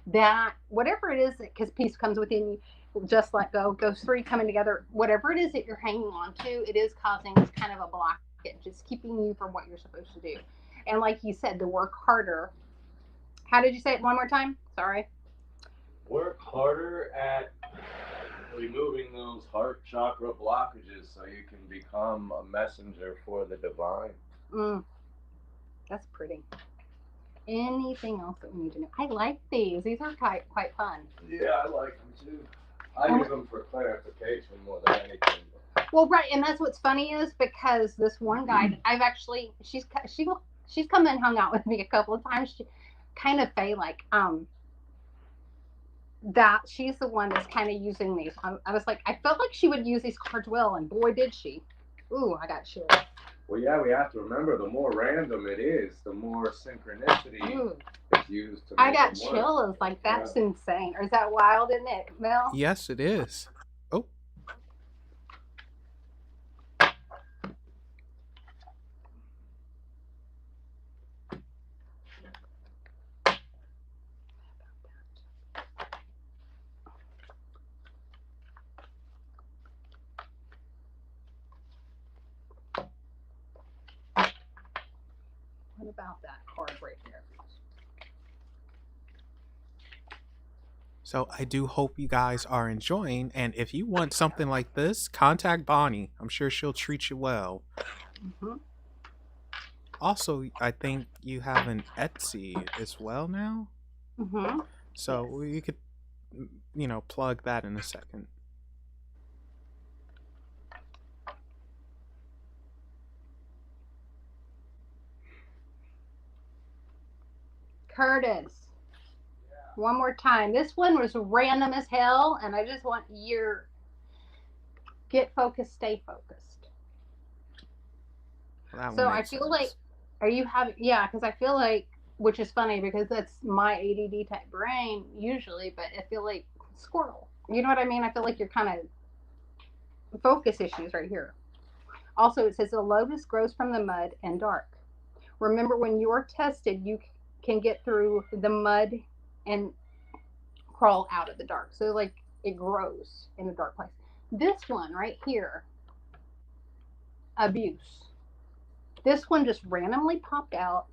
That, whatever it is, because peace comes within you, just let go. Those three coming together, whatever it is that you're hanging on to, it is causing this kind of a blockage. It's keeping you from what you're supposed to do. And like you said, to work harder. How did you say it one more time? Sorry. Work harder at removing those heart chakra blockages so you can become a messenger for the divine. That's pretty. Anything else that we need to know? I like these. These are quite fun. Yeah, I like them too. I use them for clarification more than anything. Well, right, and that's what's funny is because this one guy, I've actually, she's come and hung out with me a couple of times. She kind of like that she's the one that's kind of using these. I was like, I felt like she would use these cards well, and boy, did she. Ooh, I got chills. Well, yeah, we have to remember the more random it is, the more synchronicity Ooh, is used to I make got it work. chills. Like, that's insane. Or is that wild, isn't it, Mel? Yes, it is. Oh, What about that card right there? so I do hope you guys are enjoying. And if you want something like this, contact Bonnie. I'm sure she'll treat you well. Hmm. Also, I think you have an Etsy as well now. Hmm. So you could, plug that in a second. Curtis, one more time. This one was random as hell, and I just want your get focused, stay focused. Well, that So one I makes feel sense. like, are you having, yeah, because I feel like, which is funny because that's my ADD type brain usually, but I feel like squirrel. You know what I mean? I feel like you're kind of focus issues right here. Also, it says the lotus grows from the mud and dark. Remember, when you're tested, you can get through the mud and crawl out of the dark. So, like, it grows in a dark place. This one right here, abuse. This one just randomly popped out.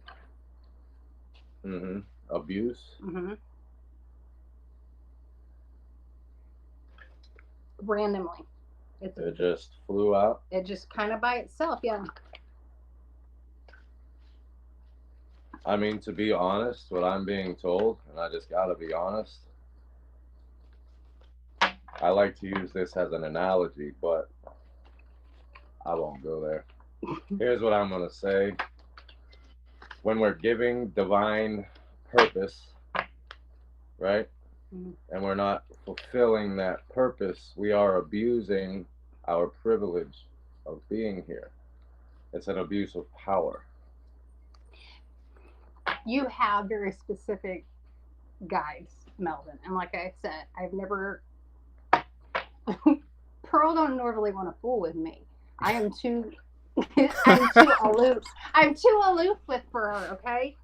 Mm-hmm. Abuse. Mm-hmm. Randomly. It just flew out. It just kind of by itself, yeah. I mean, to be honest, what I'm being told, and I just gotta be honest, I like to use this as an analogy, but I won't go there. Here's what I'm gonna say. When we're giving divine purpose, right? Mhm. And we're not fulfilling that purpose, we are abusing our privilege of being here. It's an abuse of power. You have very specific guides, Melvin. And like I said, I've never. Pearl don't normally want to fool with me. I am too. I'm too aloof. I'm too aloof with for her. Okay,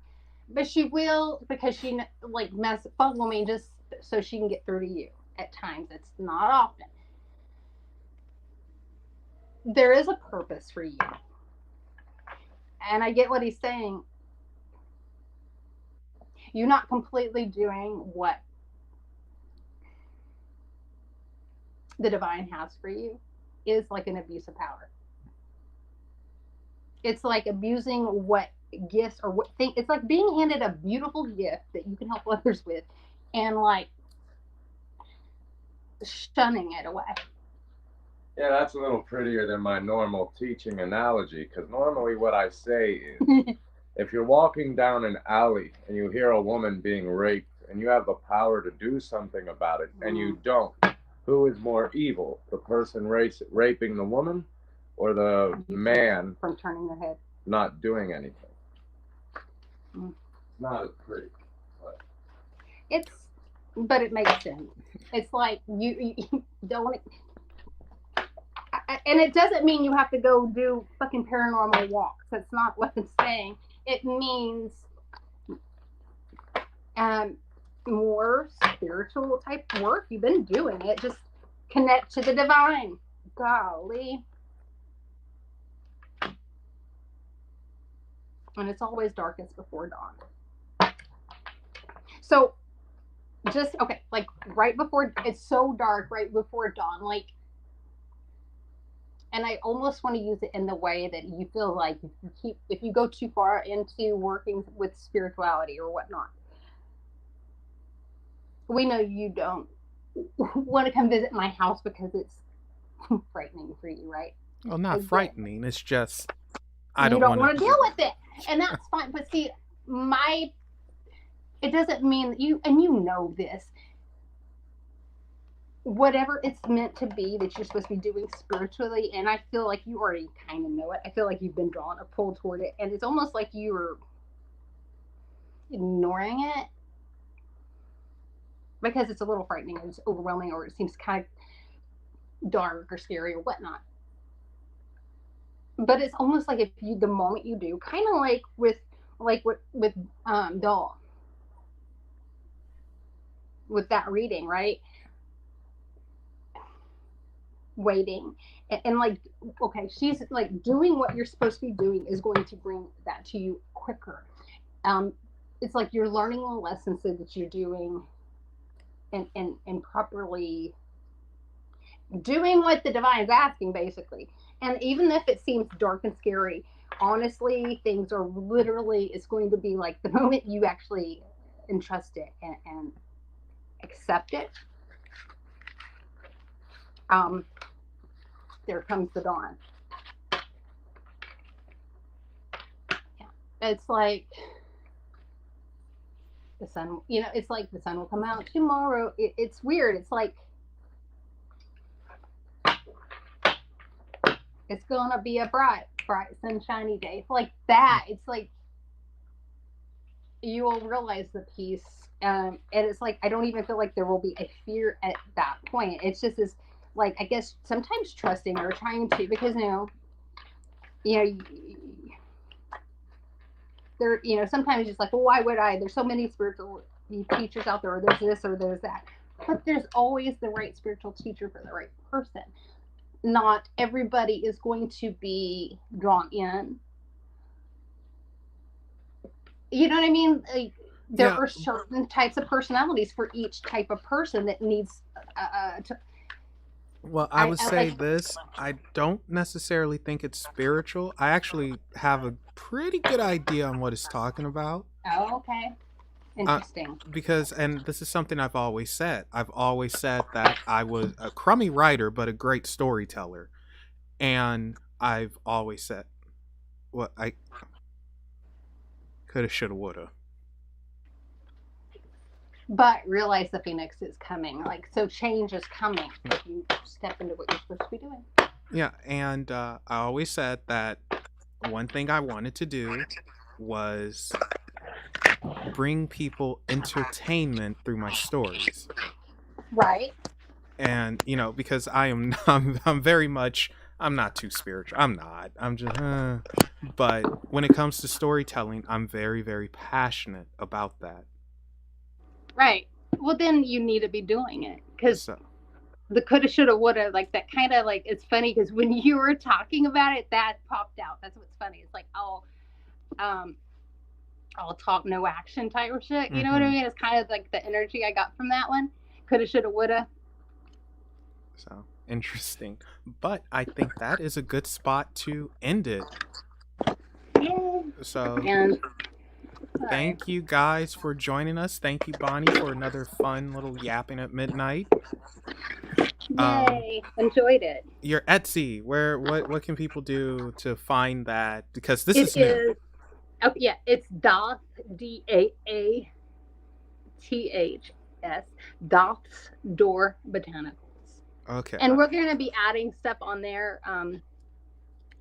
but she will because she like mess fumble me just so she can get through to you. At times, it's not often. There is a purpose for you, and I get what he's saying. You're not completely doing what the divine has for you is like an abuse of power. It's like abusing what gifts or what thing. It's like being handed a beautiful gift that you can help others with, and like shunning it away. Yeah, that's a little prettier than my normal teaching analogy, because normally what I say is if you're walking down an alley and you hear a woman being raped and you have the power to do something about it and you don't, who is more evil? The person raping the woman or the man from turning their head, not doing anything? It's not as pretty. But it makes sense. It's like you don't. And it doesn't mean you have to go do fucking paranormal walks. That's not what I'm saying. It means more spiritual type work. You've been doing it. Just connect to the divine. Golly. And it's always darkest before dawn. So just, okay, like right before, it's so dark right before dawn. Like, and I almost want to use it in the way that you feel like if you go too far into working with spirituality or whatnot, we know you don't want to come visit my house because it's frightening for you, right? Well, not frightening. It's just I don't want to deal with it, and that's fine. But see, it doesn't mean that you know this. whatever it's meant to be that you're supposed to be doing spiritually, and I feel like you already kind of know it. I feel like you've been drawn or pulled toward it, and it's almost like you're ignoring it because it's a little frightening or it's overwhelming or it seems kind of dark or scary or whatnot. But it's almost like if you, the moment you do, kind of like with Doll, with that reading, right? Waiting and like, okay, she's like doing what you're supposed to be doing is going to bring that to you quicker. It's like you're learning the lessons that you're doing and properly doing what the divine's asking, basically. And even if it seems dark and scary, honestly, things are literally, it's going to be like the moment you actually entrust it and accept it, there comes the dawn. Yeah. It's like the sun, it's like the sun will come out tomorrow. It's weird. It's like it's gonna be a bright, sunshiny day. Like that. It's like you will realize the peace, and it's like I don't even feel like there will be a fear at that point. It's just this, like, I guess sometimes trusting or trying to, because there, sometimes it's like, well, why would I? There's so many spiritual teachers out there, or there's this or there's that. But there's always the right spiritual teacher for the right person. Not everybody is going to be drawn in. You know what I mean? Like, there are certain types of personalities for each type of person that needs to. Well, I would say this. I don't necessarily think it's spiritual. I actually have a pretty good idea on what it's talking about. Oh, okay. Interesting. Because, and this is something I've always said. I've always said that I was a crummy writer, but a great storyteller. And I've always said, well, I coulda, shoulda, woulda. But realize the phoenix is coming. Like, so change is coming if you step into what you're supposed to be doing. Yeah, and I always said that one thing I wanted to do was bring people entertainment through my stories. Right. And, because I'm very much, I'm not too spiritual. I'm not. I'm just, but when it comes to storytelling, I'm very, very passionate about that. Right. Well, then you need to be doing it, because the coulda, shoulda, woulda, like that kind of, like, it's funny because when you were talking about it, that popped out. That's what's funny. It's like, I'll talk, no action type of shit. You know what I mean? It's kind of like the energy I got from that one. Coulda, shoulda, woulda. So interesting. But I think that is a good spot to end it. Yeah. So. And thank you guys for joining us. Thank you, Bonnie, for another fun little yapping at midnight. Yay! Enjoyed it. Your Etsy, what can people do to find that? Because this is new. Oh yeah, it's Daths, Daahs, Daths Door Botanicals. Okay. And we're going to be adding stuff on there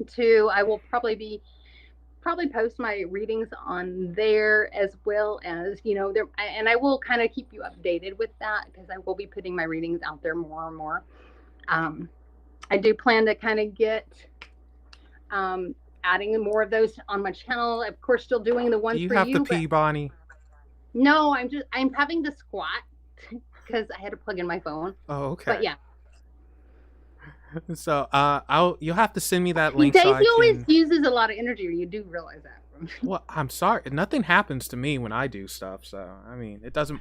too. I will probably post my readings on there, as well as, there, and I will kind of keep you updated with that, because I will be putting my readings out there more and more. I do plan to kind of get adding more of those on my channel. Of course, still doing the ones for you. Do you have to pee, Bonnie? No, I'm having to squat because I had to plug in my phone. Oh, okay. But yeah. So you'll have to send me that link. Daisy always uses a lot of energy. You do realize that. Well, I'm sorry. Nothing happens to me when I do stuff. So, I mean, it doesn't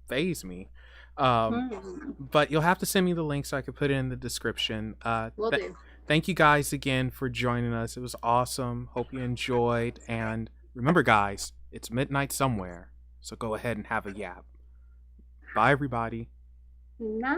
faze me. But you'll have to send me the link so I could put it in the description. Will do. Thank you guys again for joining us. It was awesome. Hope you enjoyed. And remember, guys, it's midnight somewhere. So go ahead and have a yap. Bye, everybody. Night.